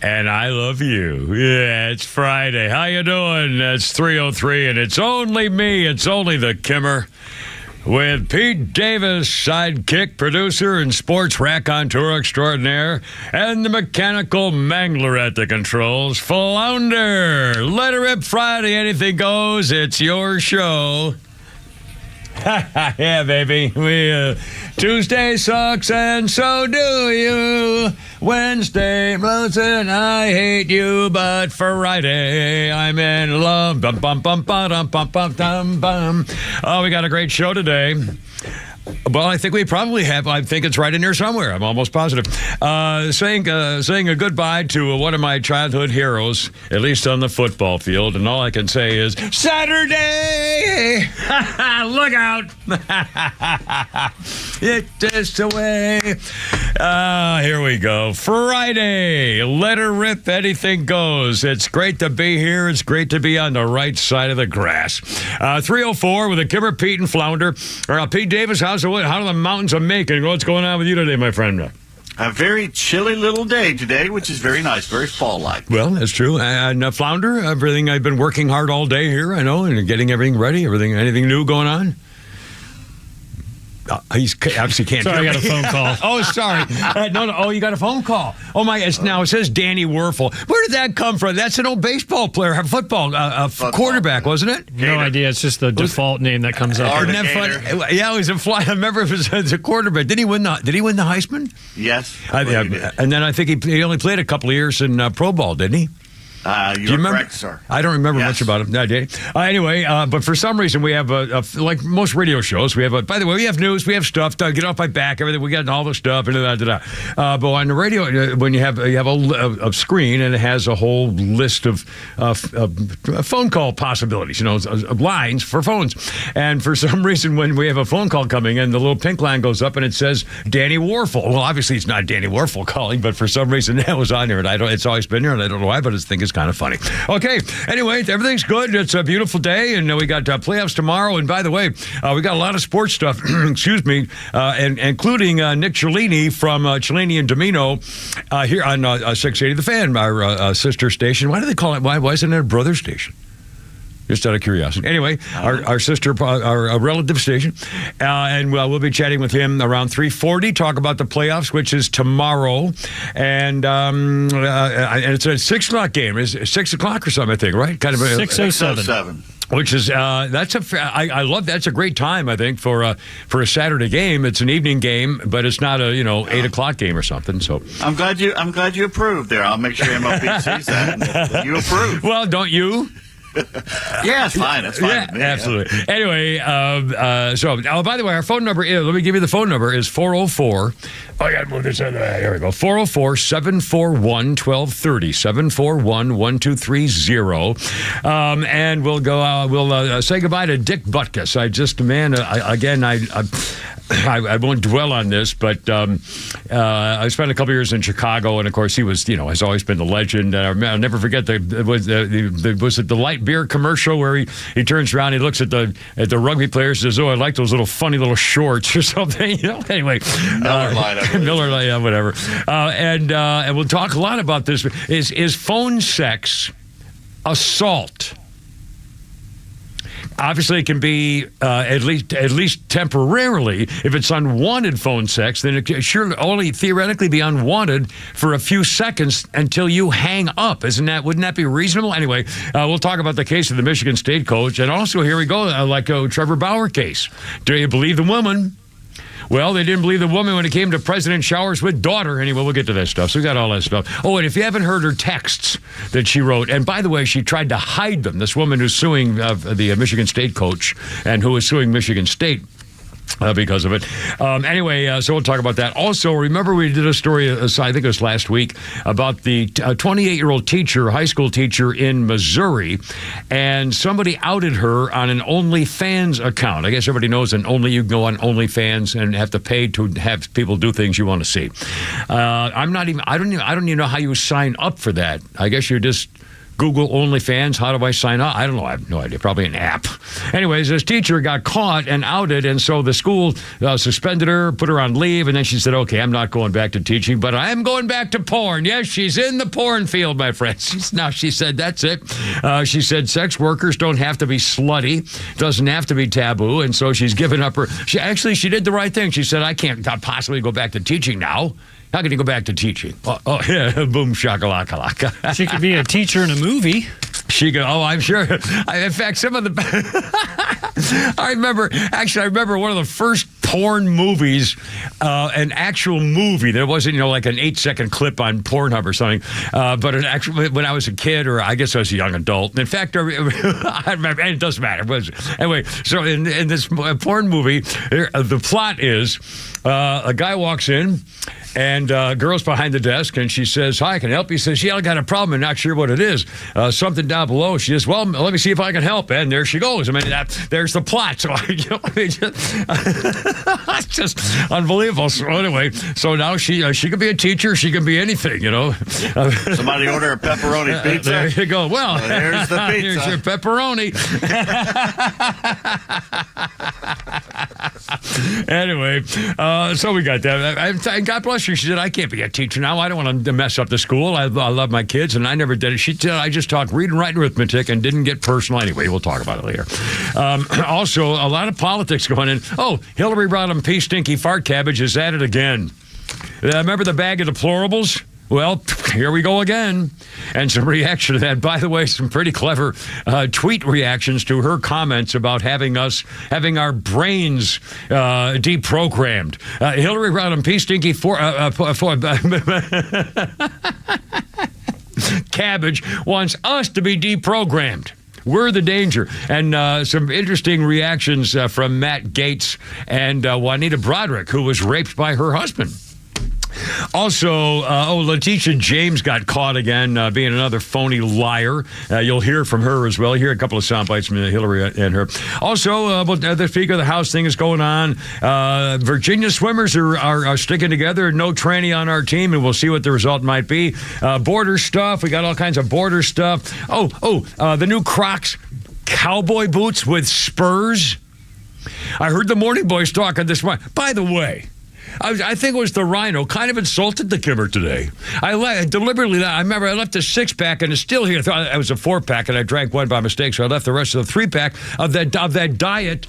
And I love you. Yeah, it's Friday. How you doing? It's 3:03, and it's only me. It's only the Kimmer. With Pete Davis, sidekick, producer, and sports raconteur extraordinaire, and the mechanical mangler at the controls, Flounder. Let her rip Friday. Anything goes. It's your show. Yeah, baby. Tuesday sucks, and so do you. Wednesday blows, and I hate you. But Friday, I'm in love. Bum, bum, bum, bum, bum, bum, bum, bum. Oh, we got a great show today. Well, I think we probably have. I think it's right in here somewhere. I'm almost positive. Saying a goodbye to one of my childhood heroes, at least on the football field. And all I can say is, Saturday! Look out! It's away. Here we go. Friday. Let her rip. Anything goes. It's great to be here. It's great to be on the right side of the grass. 3:04 with a Kimmer, Pete, and Flounder. Pete Davis, how do the mountains of Macon? What's going on with you today, my friend? A very chilly little day today, which is very nice, very fall-like. Well, that's true. And Flounder, everything, I've been working hard all day here, I know, and getting everything ready. Anything new going on? He's obviously can't. Sorry, I got a phone call. Oh, sorry. No. Oh, you got a phone call. Oh my! Now it says Danny Werfel. Where did that come from? That's an old baseball player, football quarterback, wasn't it? No idea. It's just the default name that comes up. Isn't that funny? Yeah, it was a fly. I remember it was a quarterback. Did he win the Heisman? Yes. And then I think he only played a couple of years in pro ball, didn't he? You're correct, sir. I don't remember much about him. No, did he? Anyway, but for some reason we have, like most radio shows, we have, by the way, we have news, we have stuff, get off my back, everything, we got all the stuff, and but on the radio, when you have a screen, and it has a whole list of phone call possibilities, lines for phones. And for some reason, when we have a phone call coming in, the little pink line goes up, and it says Danny Werfel. Well, obviously, it's not Danny Werfel calling, but for some reason, that was on there, and it's always been there, and I don't know why, but I think it's kind of funny. Okay, anyway, everything's good. It's a beautiful day, and we got playoffs tomorrow. And by the way, we got a lot of sports stuff, excuse me, and including Nick Cellini from Cellini and Domino here on 680 The Fan, our sister station. Why do they call it? Why isn't it a brother station? Just out of curiosity. Anyway, our sister, our relative station, and we'll be chatting with him around 3:40. Talk about the playoffs, which is tomorrow, and it's a 6 o'clock game. It's 6 o'clock or something, I think, right? Kind of 6:07. Which is I love that's a great time, I think, for a Saturday game. It's an evening game, but it's not a 8 o'clock game or something. So I'm glad you approved there. I'll make sure MLB sees that you approve. Well, don't you? Yeah, it's fine. It's fine. Yeah, absolutely. Yeah. Anyway, by the way, our phone number is, let me give you the phone number, is 404. Oh, I got to move this in. Here we go. 404-741-1230. 741-1230. And we'll say goodbye to Dick Butkus. I won't dwell on this, but I spent a couple years in Chicago, and of course he was, has always been the legend. I'll never forget was it the light beer commercial where he turns around, he looks at the rugby players, says, "Oh, I like those funny little shorts" or something. Anyway, Miller Lite, whatever. And we'll talk a lot about this. Is phone sex assault? Obviously, it can be at least temporarily. If it's unwanted phone sex, then it should only theoretically be unwanted for a few seconds until you hang up. Wouldn't that be reasonable? Anyway, we'll talk about the case of the Michigan State coach, and also here we go, Trevor Bauer case. Do you believe the woman? Well, they didn't believe the woman when it came to President showers with daughter. Anyway, we'll get to that stuff. So we got all that stuff. Oh, and if you haven't heard her texts that she wrote, and by the way, she tried to hide them. This woman who's suing the Michigan State coach and who is suing Michigan State because of it. Anyway, so we'll talk about that. Also, remember we did a story, I think it was last week, about the 28-year-old teacher, high school teacher in Missouri, and somebody outed her on an OnlyFans account. I guess everybody knows you can go on OnlyFans and have to pay to have people do things you want to see. I don't even know how you sign up for that. I guess you just Google OnlyFans. How do I sign up? I don't know. I have no idea. Probably an app. Anyways, this teacher got caught and outed, and so the school suspended her, put her on leave, and then she said, okay, I'm not going back to teaching, but I am going back to porn. Yes, she's in the porn field, my friends. Now, she said, that's it. She said sex workers don't have to be slutty, doesn't have to be taboo, and so she's given up her... She did the right thing. She said, I can't possibly go back to teaching now. How can you go back to teaching? Yeah, boom, shakalaka. She could be a teacher in a movie. She go, I'm sure. In fact, some of the... I remember one of the first porn movies, an actual movie. There wasn't, like an 8-second clip on Pornhub or something, but an actual, when I was a kid, or I guess I was a young adult. In fact, I remember, and it doesn't matter. Anyway, so in this porn movie, the plot is a guy walks in, and girl's behind the desk, and she says, hi, can I help you? He says, yeah, I got a problem. I'm not sure what it is. Something down below. She says, well, let me see if I can help. And there she goes. I mean, there's the plot. So it's just unbelievable. So anyway, so now she could be a teacher. She can be anything, Somebody order a pepperoni pizza. There you go. Well, there's the pizza. Here's your pepperoni. Anyway, so we got that. And God bless her. She said, I can't be a teacher now. I don't want to mess up the school. I love my kids, and I never did it. She said, I just taught reading, writing, arithmetic, and didn't get personal. Anyway, we'll talk about it later. Also, a lot of politics going in. Oh, Hillary Rodham P. Stinky Fart Cabbage is at it again. Remember the bag of deplorables? Well, here we go again. And some reaction to that. By the way, some pretty clever tweet reactions to her comments about having our brains deprogrammed. Hillary Rodham P. Stinky Cabbage wants us to be deprogrammed. We're the danger. And some interesting reactions from Matt Gaetz and Juanita Broderick, who was raped by her husband. Also, Letitia James got caught again being another phony liar. You'll hear from her as well. Hear a couple of sound bites from Hillary and her. Also, the Speaker of the House thing is going on. Virginia swimmers are sticking together. No tranny on our team, and we'll see what the result might be. Border stuff. We got all kinds of border stuff. The new Crocs cowboy boots with spurs. I heard the morning boys talking this morning. By the way, I think it was the Rhino kind of insulted the Kimmer today. I deliberately, I remember I left a 6-pack and it's still here. I thought it was a 4-pack and I drank one by mistake, so I left the rest of the 3-pack of that diet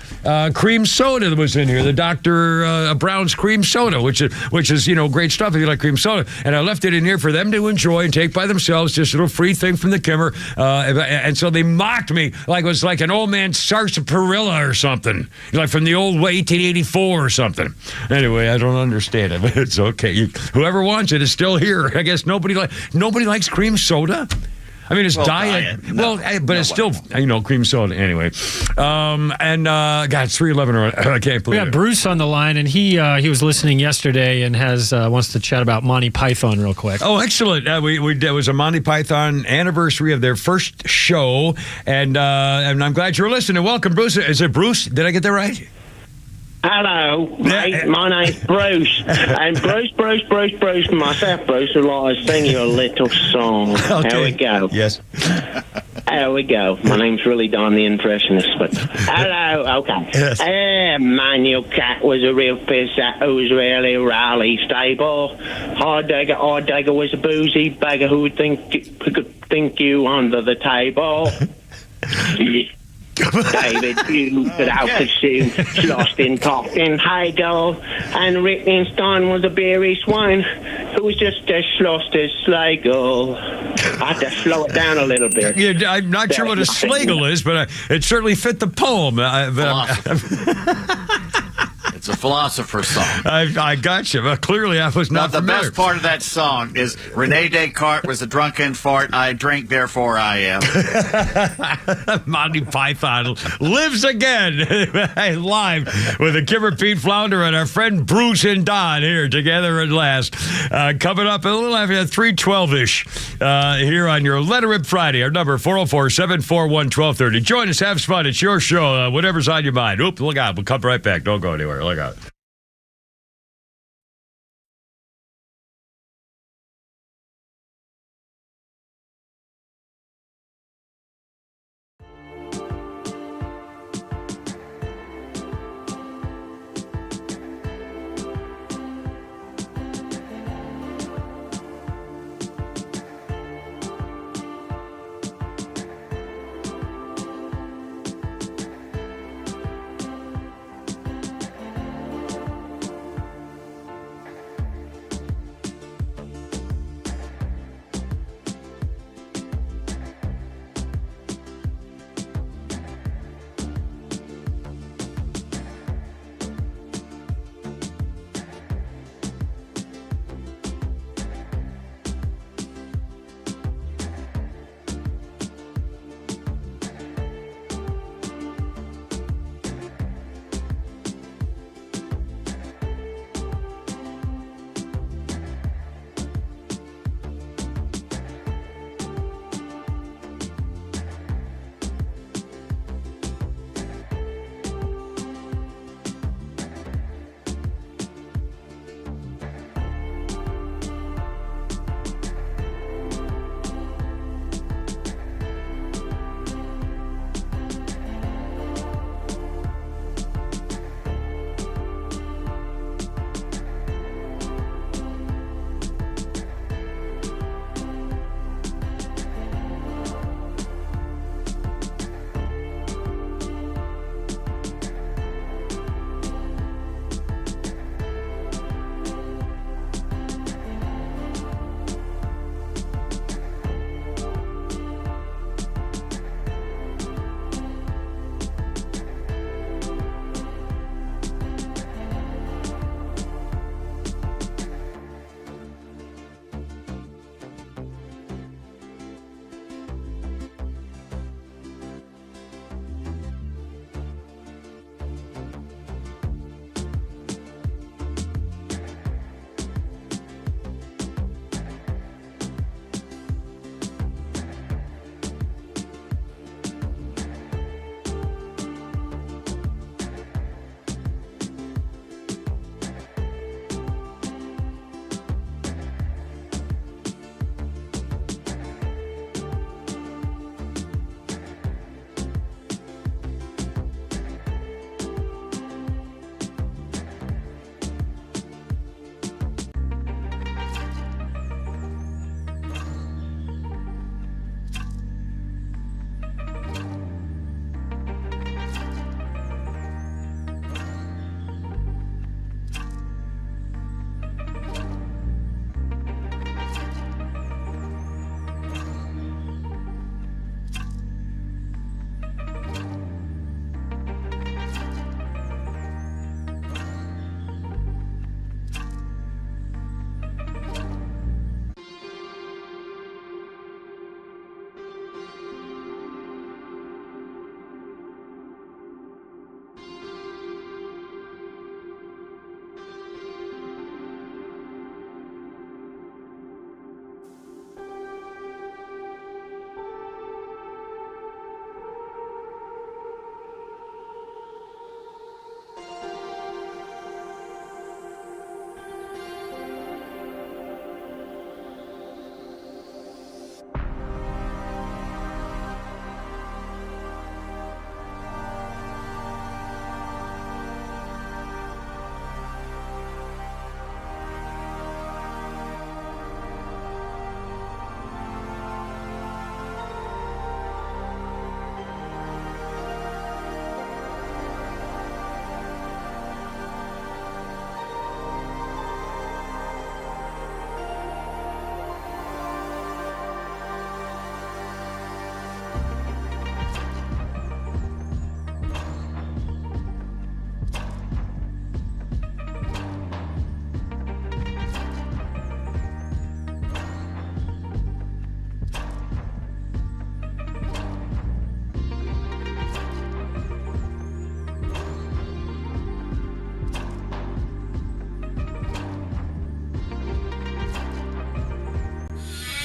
cream soda that was in here, the Dr. Brown's cream soda, which is great stuff if you like cream soda. And I left it in here for them to enjoy and take by themselves, just a little free thing from the Kimmer. And so they mocked me like it was like an old man sarsaparilla or something, like from the old 1884 or something. Anyway, I don't understand it, but it's okay. Whoever wants it is still here. I guess nobody likes cream soda. I mean, it's diet. No, but it's still, cream soda. Anyway, God, it's 3:11. I can't believe We got it. Bruce on the line, and he was listening yesterday and wants to chat about Monty Python real quick. Oh, excellent! It was a Monty Python anniversary of their first show, and I'm glad you're listening. Welcome, Bruce. Is it Bruce? Did I get that right? Hello, mate. My name's Bruce. And Bruce, myself, Bruce, would like to sing you a little song. Okay. Here we go. Yes. Here we go. My name's really Don the Impressionist, but hello, okay. Yes. Manuel Cat was a real pissat who was really stable. Hard digger was a boozy beggar who could think you under the table. David Hume could out pursue, lost in Coffin Hegel, and Wittgenstein was a beery swine who was just as lost as Schlegel. I had to slow it down a little bit. Yeah, I'm not sure what a Schlegel is, but it certainly fit the poem. It's a philosopher's song. I got you, but clearly I was not The familiar. best part of that song is Rene Descartes was a drunken fart. I drink, therefore I am. Monty Python lives again live with the Kimmer Pete Flounder and our friend Bruce and Don here together at last. Coming up a little after 3:12-ish here on your Let It Rip Friday. Our number 404-741-1230. Join us, have fun. It's your show. Whatever's on your mind. Oop, look out. We'll come right back. Don't go anywhere. Look out.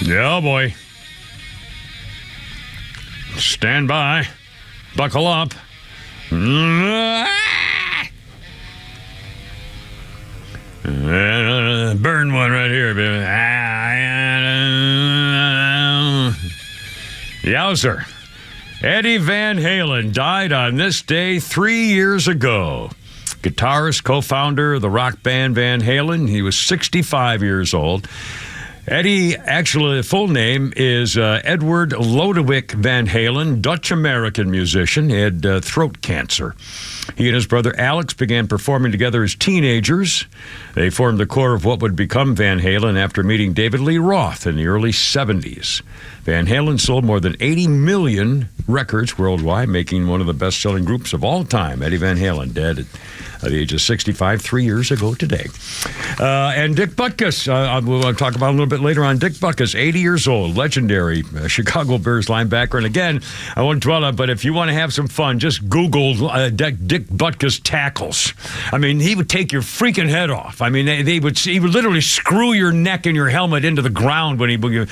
Yeah, boy. Stand by. Buckle up. Burn one right here, baby. Yowzer. Eddie Van Halen died on this day 3 years ago. Guitarist, co-founder of the rock band Van Halen. He was 65 years old. Eddie, actually, the full name is Edward Lodewijk Van Halen, Dutch-American musician. He had throat cancer. He and his brother Alex began performing together as teenagers. They formed the core of what would become Van Halen after meeting David Lee Roth in the early 70s. Van Halen sold more than 80 million records worldwide, making one of the best-selling groups of all time. Eddie Van Halen, dead at the age of 65, 3 years ago today. And Dick Butkus, we'll talk about a little bit later on. Dick Butkus, 80 years old, legendary Chicago Bears linebacker. And again, I won't dwell on it, but if you want to have some fun, just Google Dick Butkus tackles. I mean, he would take your freaking head off. I mean, he would literally screw your neck and your helmet into the ground when he, I mean,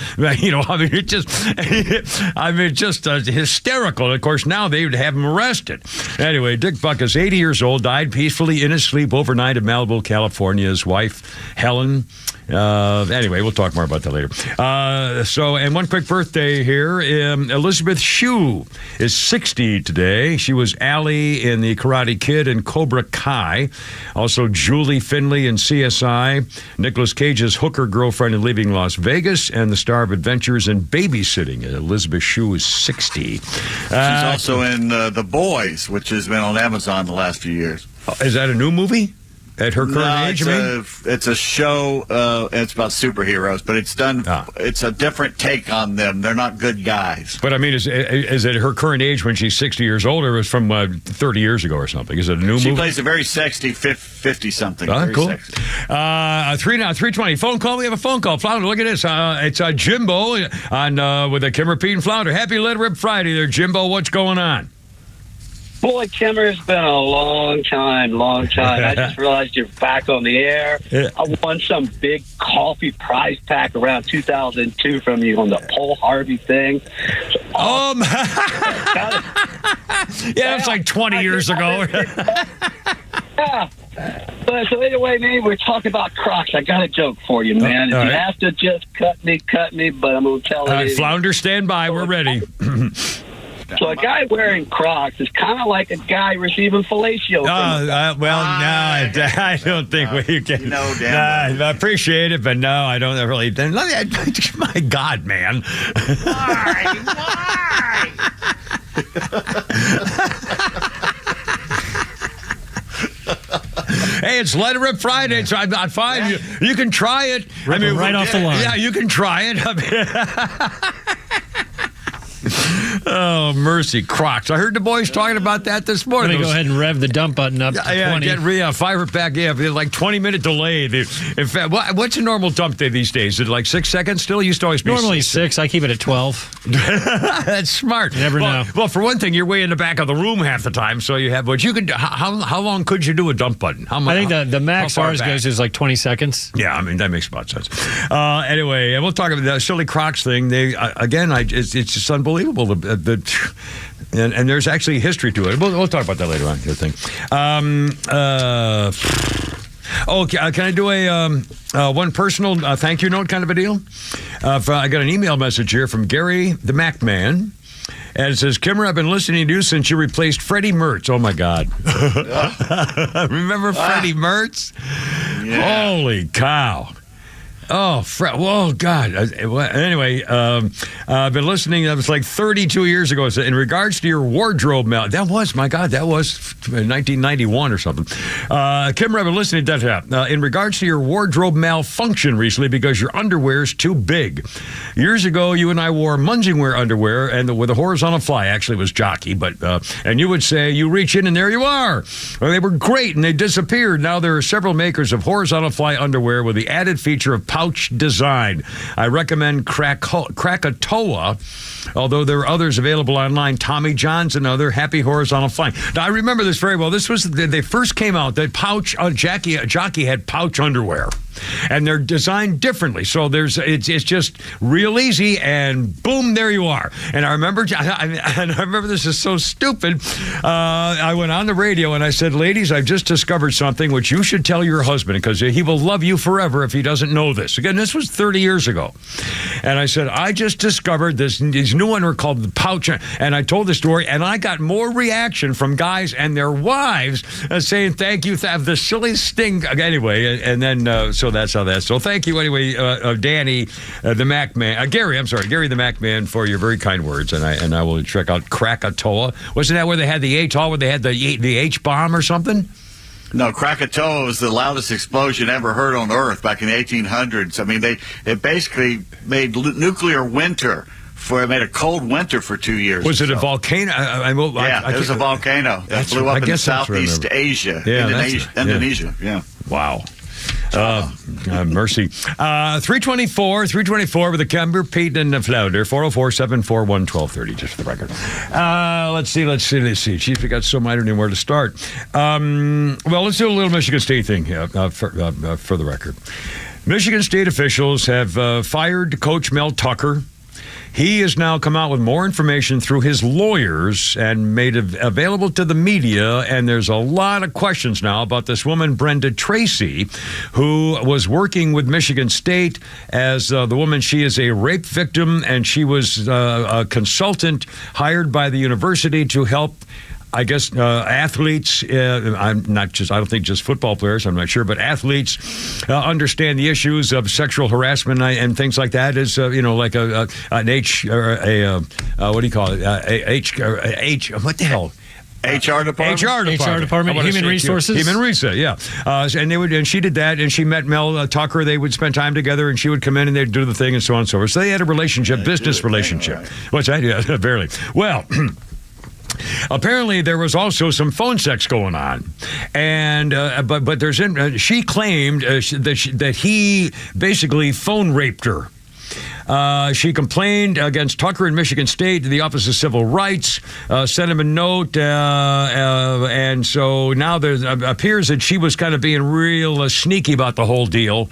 it just, hysterical. And of course, now they would have him arrested. Anyway, Dick Butkus, 80 years old, died peacefully in his sleep overnight in Malibu, California. His wife, Helen. Anyway, we'll talk more about that later. And one quick birthday here. Elizabeth Shue is 60 today. She was Allie in The Karate Kid and Cobra Kai. Also, Julie Finley in CSI. Nicolas Cage's hooker girlfriend in Leaving Las Vegas. And the star of Adventures in Babysitting. Elizabeth Shue is 60. She's also in The Boys, which has been on Amazon the last few years. Is that a new movie? At her current age, it's a show. It's about superheroes, but it's done. It's a different take on them. They're not good guys. But I mean, is it her current age when she's 60 years old, or was from 30 years ago or something? Is it a new movie? She plays a very sexy 50-something. Cool. Sexy. 320 phone call. We have a phone call. Flounder, look at this. It's Jimbo on with a Kimmer, Pete, and Flounder. Happy Let Rip Friday there, Jimbo. What's going on? Boy, Kimmer, it's been a long time. I just realized you're back on the air. Yeah. I won some big coffee prize pack around 2002 from you on the Paul Harvey thing. Yeah, it's like 20 years ago. Yeah. But so anyway, man, we're talking about Crocs. I got a joke for you, man. If you have to just cut me, but I'm going to tell it. Flounder, stand by. We're ready. So a guy wearing Crocs is kind of like a guy receiving fellatio. I don't think we can. I appreciate it, but no, I don't really. My God, man. Why? Hey, it's Let It Rip Friday, so I'm fine. You can try it. Right off the line. Yeah, you can try it. Oh, mercy, Crocs. I heard the boys talking about that this morning. Let me go ahead and rev the dump button up to 20. Fire it back. Yeah, like 20-minute delay. In fact, what's a normal dump day these days? Is it like 6 seconds still? It used to always be Normally 6. I keep it at 12. That's smart. You never know. Well, for one thing, you're way in the back of the room half the time, so you have. But you could. How long could you do a dump button? I think the max ours goes is like 20 seconds. Yeah, I mean that makes about sense. Anyway, we'll talk about the silly Crocs thing. It's just unbelievable. And there's actually history to it. We'll talk about that later on. Good thing. Can I do a one personal thank you note kind of a deal? I got an email message here from Gary the Mac Man. And it says, Kimmer, I've been listening to you since you replaced Freddie Mertz. Oh, my God. Remember Freddie Mertz? Yeah. Holy cow. Oh, God. Anyway, I've been listening. That was like 32 years ago. So in regards to your wardrobe that was 1991 or something. Kimmer, I've been listening to that. In regards to your wardrobe malfunction recently because your underwear is too big. Years ago, you and I wore Munsingwear underwear and with a horizontal fly. Actually, it was jockey, and you would say, you reach in and there you are. Well, they were great and they disappeared. Now there are several makers of horizontal fly underwear with the added feature of pouch design. I recommend Krakatoa, although there are others available online. Tommy John's and other happy horizontal flying. Now, I remember this very well. This was they first came out. That pouch jockey had pouch underwear. and they're designed differently. So it's just real easy, and boom, there you are. And I remember this is so stupid. I went on the radio and I said, ladies, I've just discovered something which you should tell your husband, because he will love you forever if he doesn't know this. Again, this was 30 years ago. And I said, I just discovered these new one were called the pouch. And I told the story, and I got more reaction from guys and their wives saying, thank you, the silliest sting. Anyway, and then, so that's how that. So thank you anyway, Danny, the Mac Man, Gary the Mac Man, for your very kind words. And I will check out Krakatoa. Wasn't that where they had the atoll, where they had the H-bomb or something? No, Krakatoa was the loudest explosion ever heard on Earth back in the 1800s. I mean, it basically made nuclear winter. It made a cold winter for 2 years. Was it a volcano? It was a volcano that blew up in Southeast Asia, Indonesia. Yeah. Wow. Mercy. 324 with the Camber, Pete, and the Flounder. 404-741-1230, just for the record. Let's see. Jeez, we got so many, I don't know where to start. Well, let's do a little Michigan State thing for the record. Michigan State officials have fired Coach Mel Tucker. He has now come out with more information through his lawyers and made it available to the media. And there's a lot of questions now about this woman, Brenda Tracy, who was working with Michigan State as the woman. She is a rape victim, and she was a consultant hired by the university to help, I guess, athletes, I don't think just football players, I'm not sure, but athletes understand the issues of sexual harassment and things like that. Is like an H, or what do you call it? H, what the hell? HR department. Human resources. Human resources, yeah. And she did that, and she met Mel Tucker. They would spend time together, and she would come in and they'd do the thing, and so on and so forth. So they had a relationship, business relationship. Right. What's that? Yeah, barely. Well. Apparently, there was also some phone sex going on, and but she claimed that he basically phone raped her. She complained against Tucker in Michigan State to the Office of Civil Rights, sent him a note, and so now there appears that she was kind of being real sneaky about the whole deal,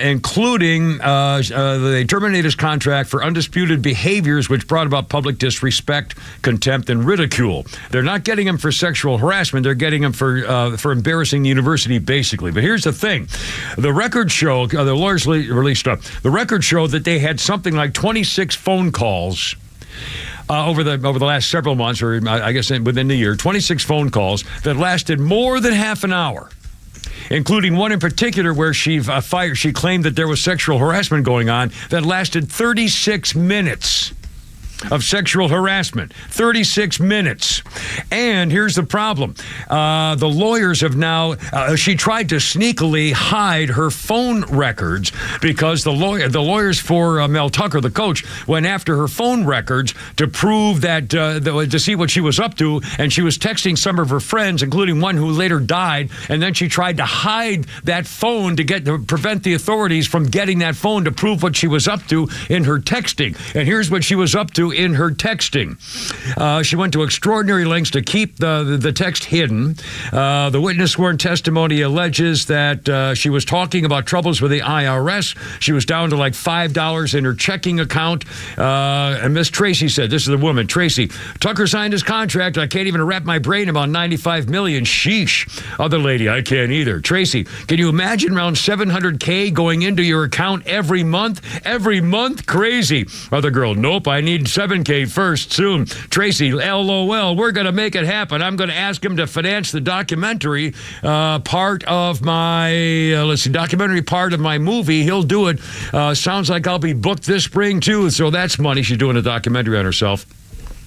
including they terminated his contract for undisputed behaviors which brought about public disrespect, contempt, and ridicule. They're not getting him for sexual harassment. They're getting him for embarrassing the university, basically. But here's the thing. The records show, the lawyers released stuff, the records show that they had something like 26 phone calls over the last several months, or I guess within the year, 26 phone calls that lasted more than half an hour, including one in particular where she claimed that there was sexual harassment going on that lasted 36 minutes. Of sexual harassment. 36 minutes. And here's the problem. The lawyers have now, she tried to sneakily hide her phone records because the lawyers for Mel Tucker, the coach, went after her phone records to prove that, to see what she was up to, and she was texting some of her friends, including one who later died, and then she tried to hide that phone to prevent the authorities from getting that phone to prove what she was up to in her texting. And here's what she was up to in her texting. She went to extraordinary lengths to keep the text hidden. The witness sworn testimony alleges that she was talking about troubles with the IRS. She was down to like $5 in her checking account. And Miss Tracy said, this is the woman, Tracy, Tucker signed his contract. I can't even wrap my brain about $95 million. Sheesh. Other lady, I can't either. Tracy, can you imagine around $700K going into your account every month? Every month? Crazy. Other girl, nope, I need $7K first soon. Tracy, LOL, we're going to make it happen. I'm going to ask him to finance the documentary part of my, documentary part of my movie. He'll do it. Sounds like I'll be booked this spring too. So that's money. She's doing a documentary on herself.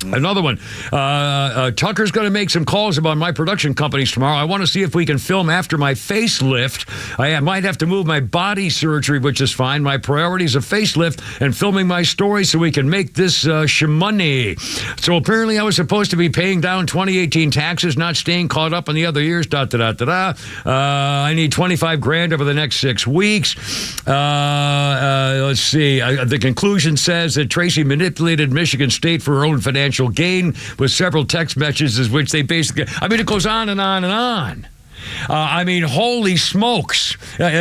Another one. Tucker's going to make some calls about my production companies tomorrow. I want to see if we can film after my facelift. I might have to move my body surgery, which is fine. My priority is a facelift and filming my story so we can make this money. So apparently I was supposed to be paying down 2018 taxes, not staying caught up on the other years. I need $25,000 over the next 6 weeks. Let's see. The conclusion says that Tracy manipulated Michigan State for her own financial gain with several text messages which they basically, it goes on and on and on. I mean, holy smokes.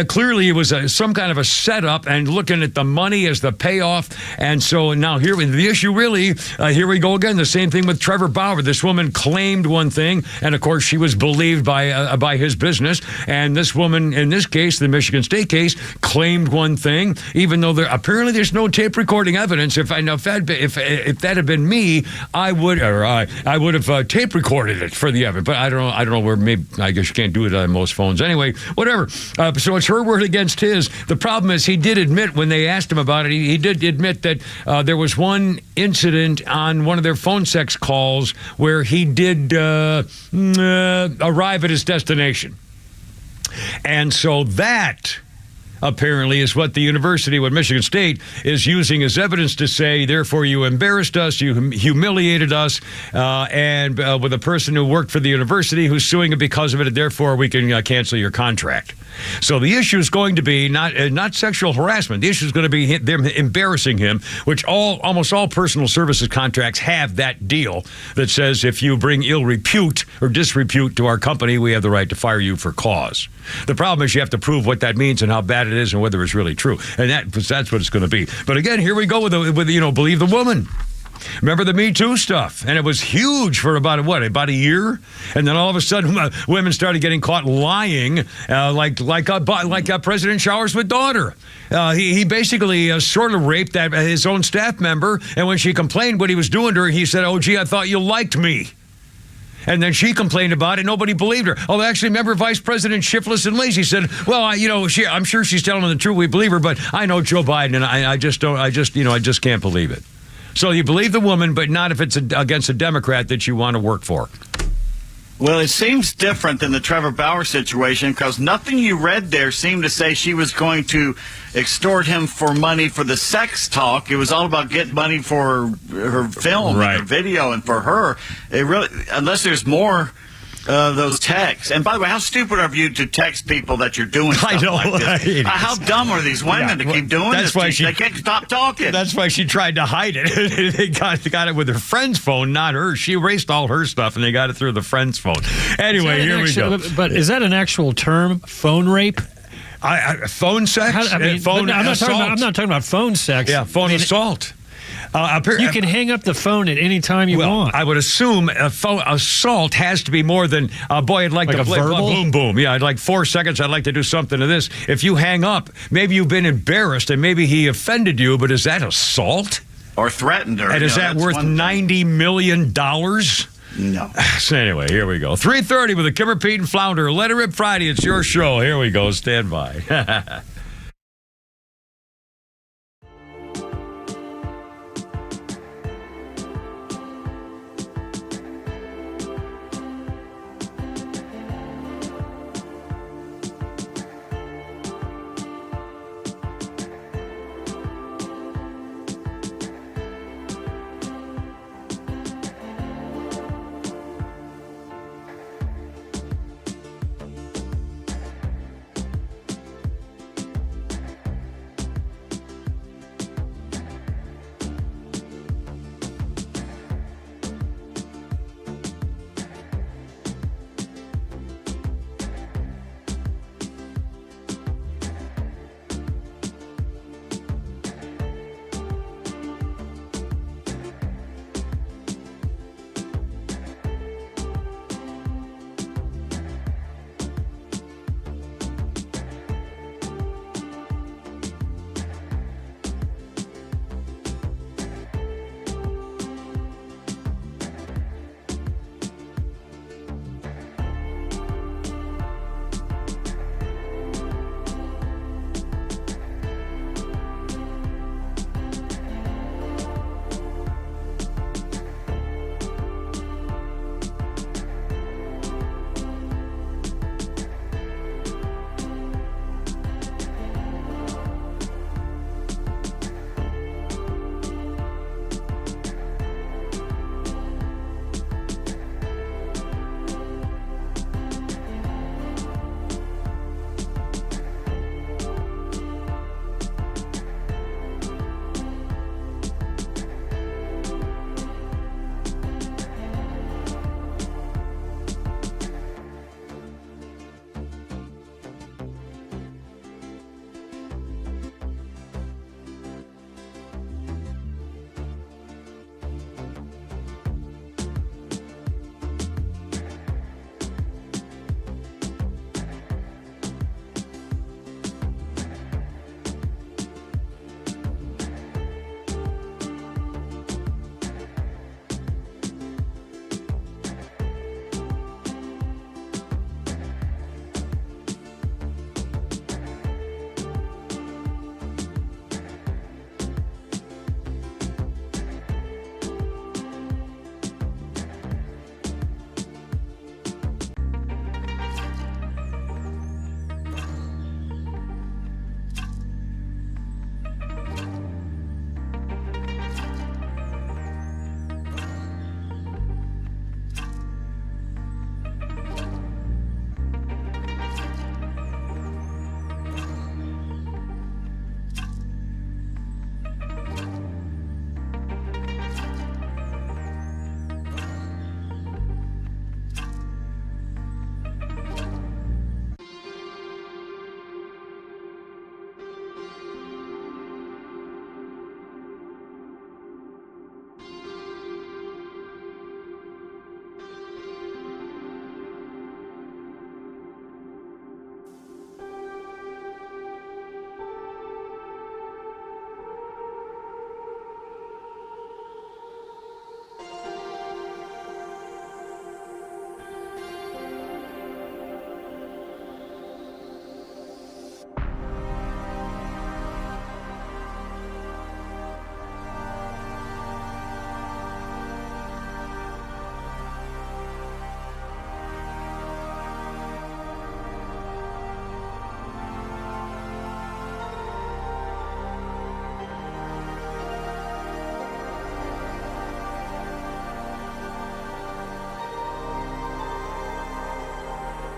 Clearly, it was some kind of a setup and looking at the money as the payoff. And so now here, the issue really, here we go again, the same thing with Trevor Bauer. This woman claimed one thing, and of course, she was believed by his business. And this woman, in this case, the Michigan State case, claimed one thing, even though apparently there's no tape recording evidence. If that had been me, I would have tape recorded it for the evidence. But I don't know where. Maybe I guess you can't do it on most phones. Anyway, whatever. So it's her word against his. The problem is he did admit when they asked him about it. He did admit that there was one incident on one of their phone sex calls where he did arrive at his destination, and so that apparently is what the university, what Michigan State is using as evidence to say, therefore you embarrassed us, you humiliated us, and with a person who worked for the university who's suing it because of it, and therefore we can cancel your contract. So the issue is going to be not sexual harassment. The issue is going to be them embarrassing him, which almost all personal services contracts have that deal that says if you bring ill repute or disrepute to our company, we have the right to fire you for cause. The problem is you have to prove what that means and how bad it is and whether it's really true. And that's what it's going to be. But again, here we go with believe the woman. Remember the Me Too stuff, and it was huge for about a year, and then all of a sudden, women started getting caught lying, like President Showers with daughter. He basically sort of raped his own staff member, and when she complained what he was doing to her, he said, "Oh, gee, I thought you liked me." And then she complained about it. Nobody believed her. Oh, actually, remember Vice President Shiftless and Lazy said, "Well, I'm sure she's telling the truth. We believe her, but I know Joe Biden, and I just can't believe it." So you believe the woman, but not if it's against a Democrat that you want to work for. Well, it seems different than the Trevor Bauer situation because nothing you read there seemed to say she was going to extort him for money for the sex talk. It was all about getting money for her film, right, and her video, and for her. It really, unless there's more those texts. And by the way, how stupid of you to text people that you're doing stuff like this? How dumb are these women to keep doing this? They can't stop talking. That's why she tried to hide it. They got it with her friend's phone, not hers. She erased all her stuff, and they got it through the friend's phone. Anyway, here we go. But is that an actual term, phone rape? Phone sex? Phone assault? I'm not talking about phone sex. Yeah, phone assault. You can hang up the phone at any time you want. I would assume assault has to be more than, boy, I'd like to play boom, boom. Yeah, I'd like 4 seconds. I'd like to do something to this. If you hang up, maybe you've been embarrassed and maybe he offended you, but is that assault? Or threatened her. And is that worth $90 million? No. So anyway, here we go. 3:30 with the Kimmer, Pete, and Flounder. Let It Rip Friday. It's your show. Here we go. Stand by.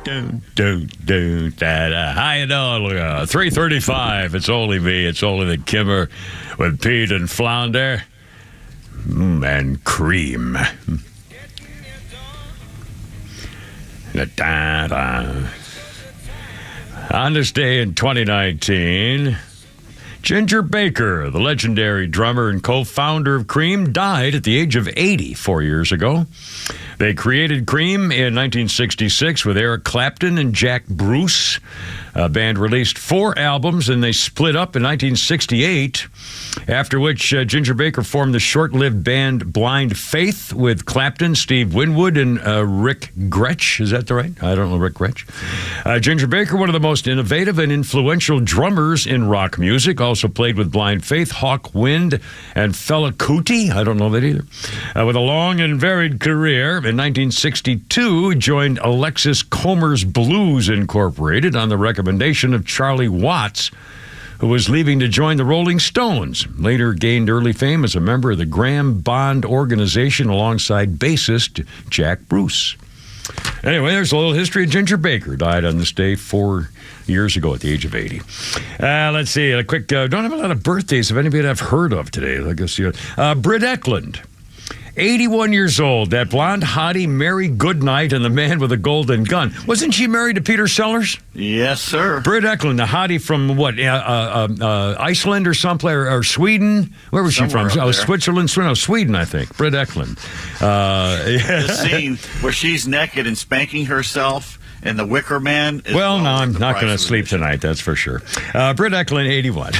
Hi, you know, 3:35. It's only me. It's only the Kimmer with Pete and Flounder. And cream. On this day in 2019, Ginger Baker, the legendary drummer and co-founder of Cream, died at the age of 80 4 years ago. They created Cream in 1966 with Eric Clapton and Jack Bruce. The band released 4 albums, and they split up in 1968, after which Ginger Baker formed the short-lived band Blind Faith with Clapton, Steve Winwood, and Rick Gretsch. Is that the right? I don't know Rick Gretsch. Ginger Baker, one of the most innovative and influential drummers in rock music, also played with Blind Faith, Hawk Wind, and Fela Kuti. I don't know that either. With a long and varied career, in 1962, he joined Alexis Comer's Blues Incorporated on the recommendation of Charlie Watts, who was leaving to join the Rolling Stones. Later gained early fame as a member of the Graham Bond organization alongside bassist Jack Bruce. Anyway, there's a little history of Ginger Baker. Died on this day 4 years ago at the age of 80. Let's see, a quick, don't have a lot of birthdays of anybody I've heard of today. I guess Britt Eklund. 81 years old, that blonde hottie Mary Goodnight and the man with a golden gun. Wasn't she married to Peter Sellers? Yes, sir. Britt Eklund, the hottie from what, Iceland or someplace, or Sweden? Where was she from? Oh, Switzerland, Sweden, I think. Britt Eklund. The scene where she's naked and spanking herself in the Wicker Man. Well, no, I'm not going to sleep tonight, that's for sure. Britt Eklund, 81.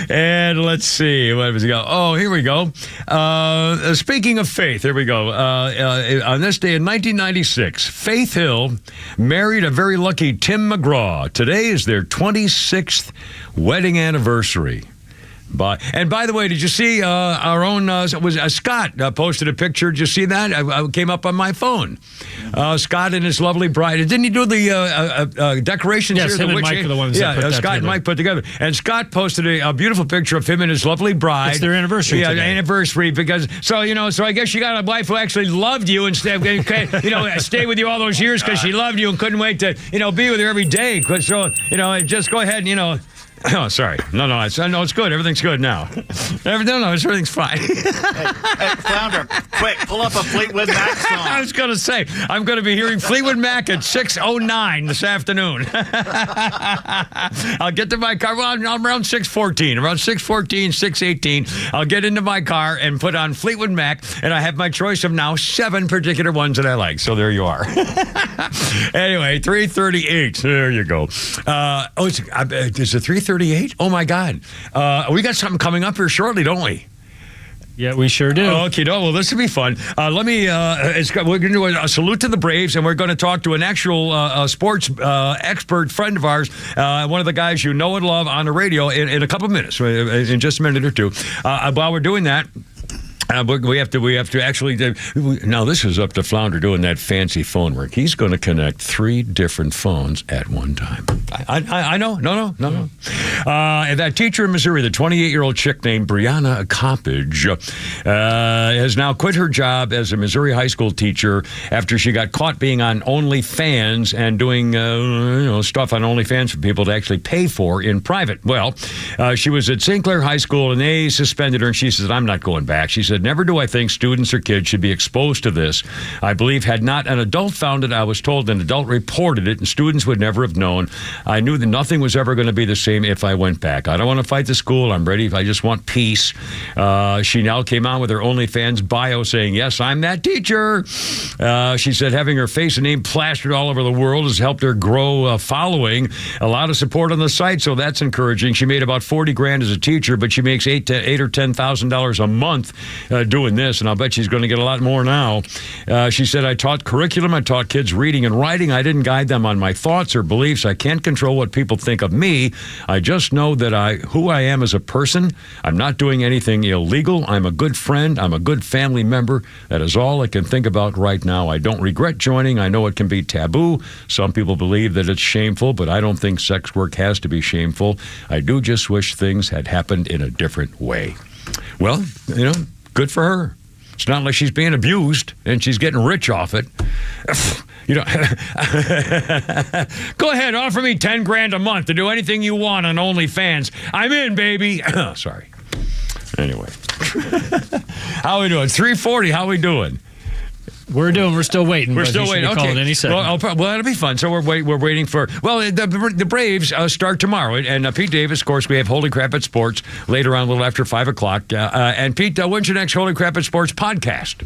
And let's see, what was it go? Oh, here we go. Speaking of Faith, here we go. On this day in 1996, Faith Hill married a very lucky Tim McGraw. Today is their 26th wedding anniversary. And by the way, did you see our own, Scott posted a picture. Did you see that? I came up on my phone. Scott and his lovely bride. Didn't he do the decorations yes, here? Him and Mike are the ones that put that Scott together. And Mike put together. And Scott posted a beautiful picture of him and his lovely bride. It's their anniversary today. Anniversary, because, so I guess you got a wife who actually loved you instead of, stay with you all those years because she loved you and couldn't wait to, be with her every day. So, just go ahead and, Oh, sorry. No, it's good. Everything's good now. Everything's fine. Hey, Flounder, quick, pull up a Fleetwood Mac song. I was going to say, I'm going to be hearing Fleetwood Mac at 6:09 this afternoon. I'll get to my car. Well, I'm around 6:14. Around 6:14, 6:18, I'll get into my car and put on Fleetwood Mac, and I have my choice of now 7 particular ones that I like. So there you are. Anyway, 3:38. There you go. Is it 3:38? Oh, my God. We got something coming up here shortly, don't we? Yeah, we sure do. Okay, well, this will be fun. We're going to do a salute to the Braves, and we're going to talk to an actual sports expert friend of ours, one of the guys you know and love on the radio in a couple of minutes, in just a minute or two. While we're doing that, we have to actually. Now this is up to Flounder doing that fancy phone work. He's going to connect 3 different phones at one time. I know. No. And that teacher in Missouri, the 28-year-old chick named Brianna Coppage, has now quit her job as a Missouri high school teacher after she got caught being on OnlyFans and doing stuff on OnlyFans for people to actually pay for in private. Well, she was at St. Clair High School and they suspended her, and she says, "I'm not going back." She said, "Never do I think students or kids should be exposed to this. I believe had not an adult found it, I was told an adult reported it, and students would never have known. I knew that nothing was ever going to be the same if I went back. I don't want to fight the school. I'm ready. I just want peace." She now came on with her OnlyFans bio saying, "Yes, I'm that teacher." She said having her face and name plastered all over the world has helped her grow a following, a lot of support on the site, so that's encouraging. She made about $40,000 as a teacher, but she makes $8,000 or $10,000 a month doing this, and I'll bet she's going to get a lot more now. She said, "I taught curriculum. I taught kids reading and writing. I didn't guide them on my thoughts or beliefs. I can't control what people think of me. I just know that who I am as a person. I'm not doing anything illegal. I'm a good friend. I'm a good family member. That is all I can think about right now. I don't regret joining. I know it can be taboo. Some people believe that it's shameful, but I don't think sex work has to be shameful. I do just wish things had happened in a different way." Well, good for her. It's not like she's being abused and she's getting rich off it. You know, go ahead, offer me $10,000 a month to do anything you want on OnlyFans. I'm in, baby. Sorry. Anyway, how we doing? 3:40. How we doing? We're still waiting. We're still waiting. Okay. In any second. Well, that'll be fun. So we're waiting for. Well, the Braves start tomorrow, and Pete Davis, of course, we have Holy Crap at Sports later on, a little after 5:00. And Pete, when's your next Holy Crap at Sports podcast?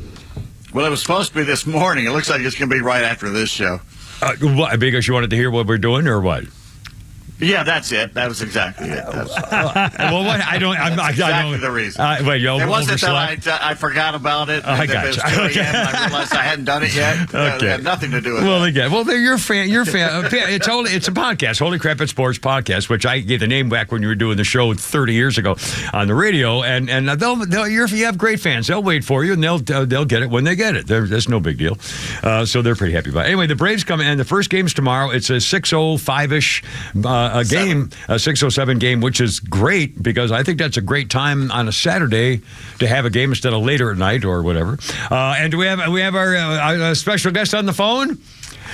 Well, it was supposed to be this morning. It looks like it's going to be right after this show. What, because you wanted to hear what we're doing, or what? Yeah, that's it. That was exactly it. Well, what? I don't. Exactly the reason. Wait, it wasn't that I forgot about it. I got you. I realized I hadn't done it yet. Okay. It had nothing to do with well, that. Again, well, you're a fan. It's a podcast, Holy Crap at Sports podcast, which I gave the name back when you were doing the show 30 years ago on the radio, and you have great fans. They'll wait for you, and they'll get it when they get it. That's no big deal. So they're pretty happy about it. Anyway, the Braves come in. The first game's tomorrow. It's a 6:05-ish. A game, a 6:07 game, which is great because I think that's a great time on a Saturday to have a game instead of later at night or whatever. And we have our special guest on the phone.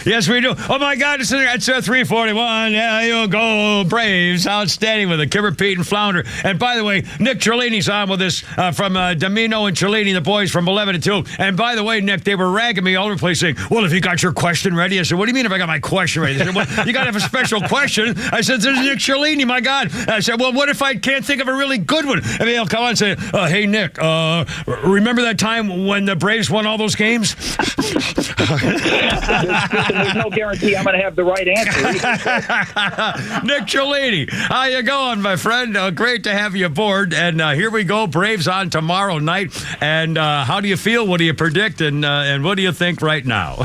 Yes, we do. Oh, my God, it's 3:41. Yeah, you go, Braves. Outstanding with a Kipper, Pete, and Flounder. And by the way, Nick Cellini's on with us from Domino and Cellini, the boys from 11 to 2. And by the way, Nick, they were ragging me all over the place saying, well, if you got your question ready. I said, what do you mean if I got my question ready? They said, well, you got to have a special question. I said, there's Nick Cellini, my God. I said, well, what if I can't think of a really good one? I mean, he'll come on and say, hey, Nick, remember that time when the Braves won all those games? There's no guarantee I'm going to have the right answer. Nick Cellini, how you going, my friend? Great to have you aboard. And here we go, Braves on tomorrow night. And how do you feel? What do you predict? And what do you think right now?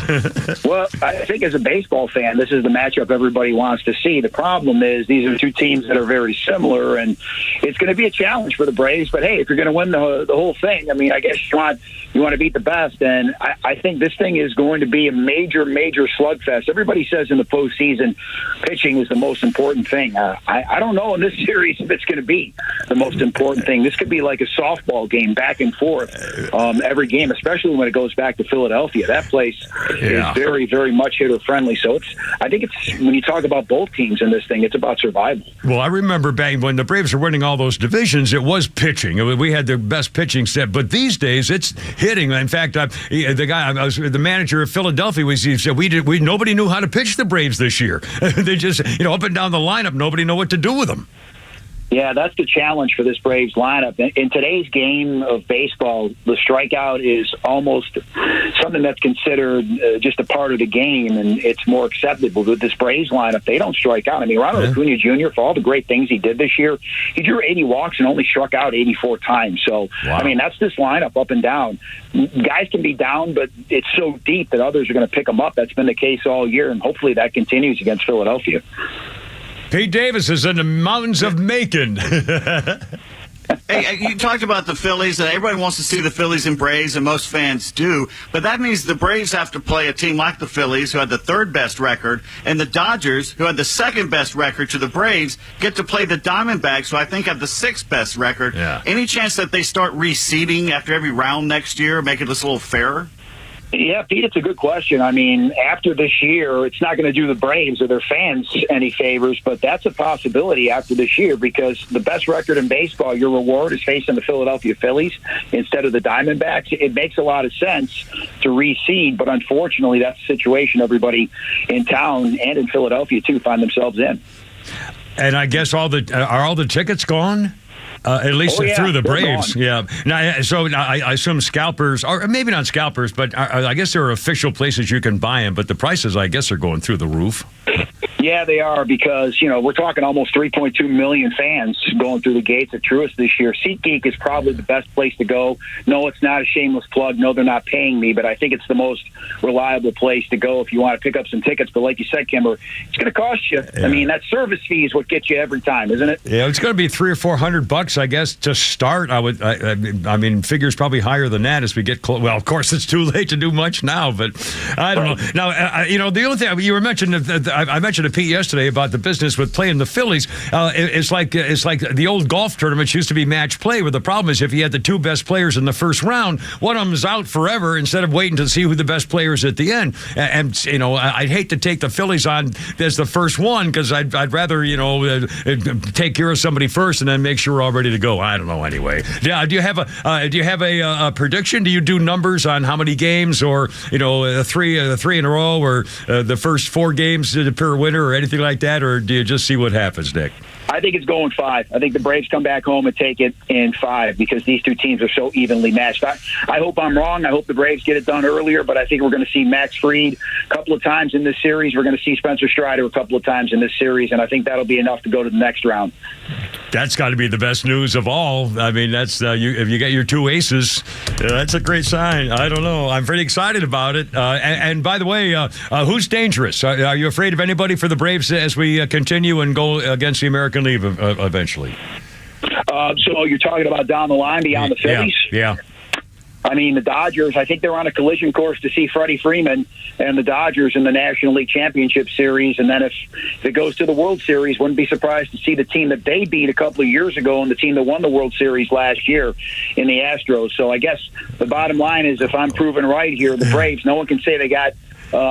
Well, I think as a baseball fan, this is the matchup everybody wants to see. The problem is these are two teams that are very similar, and it's going to be a challenge for the Braves. But, hey, if you're going to win the whole thing, I mean, I guess you want to beat the best. And I think this thing is going to be a major slugfest. Everybody says in the postseason, pitching is the most important thing. I don't know in this series if it's going to be the most important thing. This could be like a softball game, back and forth, every game, especially when it goes back to Philadelphia. That place is very, very much hitter friendly. So I think it's when you talk about both teams in this thing, it's about survival. Well, I remember back when the Braves were winning all those divisions, it was pitching. We had the best pitching set, but these days it's hitting. In fact, the manager of Philadelphia he said nobody knew how to pitch the Braves this year. They just, up and down the lineup, nobody knew what to do with them. Yeah, that's the challenge for this Braves lineup. In today's game of baseball, the strikeout is almost something that's considered just a part of the game, and it's more acceptable. With this Braves lineup, they don't strike out. I mean, Ronald Acuna Jr., for all the great things he did this year, he drew 80 walks and only struck out 84 times. So, wow. I mean, that's this lineup up and down. Guys can be down, but it's so deep that others are going to pick them up. That's been the case all year, and hopefully that continues against Philadelphia. Pete Davis is in the mountains of Macon. Hey, you talked about the Phillies, and everybody wants to see the Phillies and Braves, and most fans do. But that means the Braves have to play a team like the Phillies, who had the third best record, and the Dodgers, who had the second best record to the Braves, get to play the Diamondbacks, who I think have the sixth best record. Yeah. Any chance that they start reseeding after every round next year, make it just a little fairer? Yeah, Pete, it's a good question. I mean, after this year, it's not going to do the Braves or their fans any favors, but that's a possibility after this year because the best record in baseball, your reward is facing the Philadelphia Phillies instead of the Diamondbacks. It makes a lot of sense to reseed, but unfortunately, that's the situation everybody in town and in Philadelphia, too, find themselves in. And I guess are all the tickets gone? At least through the Braves, yeah. Now, I assume scalpers, or maybe not scalpers, but I guess there are official places you can buy them, but the prices, I guess, are going through the roof. Yeah, they are because, we're talking almost 3.2 million fans going through the gates at Truist this year. SeatGeek is probably the best place to go. No, it's not a shameless plug. No, they're not paying me, but I think it's the most reliable place to go if you want to pick up some tickets. But like you said, Kimber, it's going to cost you. Yeah. I mean, that service fee is what gets you every time, isn't it? Yeah, it's going to be $300 or $400, I guess, to start. I mean, figures probably higher than that as we get close. Well, of course, it's too late to do much now, but I don't know. Now, the only thing you were mentioning, I mentioned Pete yesterday about the business with playing the Phillies. It's like the old golf tournaments used to be match play, where the problem is if you had the two best players in the first round, one of them is out forever instead of waiting to see who the best player is at the end. And you know, I'd hate to take the Phillies on as the first one because I'd rather, you know, take care of somebody first and then make sure we're all ready to go. I don't know. Anyway, yeah. Do you have a prediction? Do you do numbers on how many games, or you know, three in a row, or the first 4 games per winner, or anything like that, or do you just see what happens, Nick? I think it's going 5. I think the Braves come back home and take it in 5 because these two teams are so evenly matched. I hope I'm wrong. I hope the Braves get it done earlier, but I think we're going to see Max Fried a couple of times in this series. We're going to see Spencer Strider a couple of times in this series, and I think that'll be enough to go to the next round. That's got to be the best news of all. I mean, that's if you get your 2 aces, that's a great sign. I don't know. I'm pretty excited about it. And by the way, who's dangerous? Are you afraid of anybody for the Braves as we continue and go against the American League eventually? So you're talking about down the line beyond the Phillies? Yeah. I mean, the Dodgers, I think they're on a collision course to see Freddie Freeman and the Dodgers in the National League Championship Series. And then if it goes to the World Series, wouldn't be surprised to see the team that they beat a couple of years ago and the team that won the World Series last year in the Astros. So I guess the bottom line is, if I'm proven right here, the Braves, no one can say they got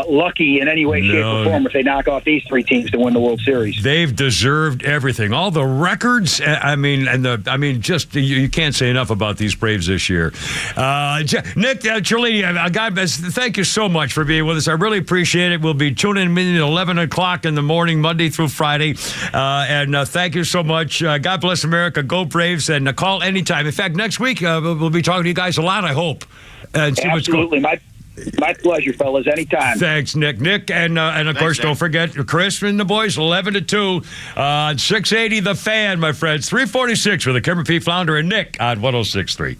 lucky in any way, shape, or form if they knock off these 3 teams to win the World Series. They've deserved everything, all the records. I mean, just you can't say enough about these Braves this year. Nick Ciarlini, God bless. Thank you so much for being with us. I really appreciate it. We'll be tuning in at 11 o'clock in the morning, Monday through Friday. And thank you so much. God bless America. Go Braves, and call anytime. In fact, next week we'll be talking to you guys a lot, I hope. And see Absolutely. My pleasure, fellas. Anytime. Thanks, Nick. And of course, Nick. Don't forget Chris and the boys, 11 to 2 on 680 The Fan, my friends. 346 for the Kimber P. Flounder and Nick on 106.3.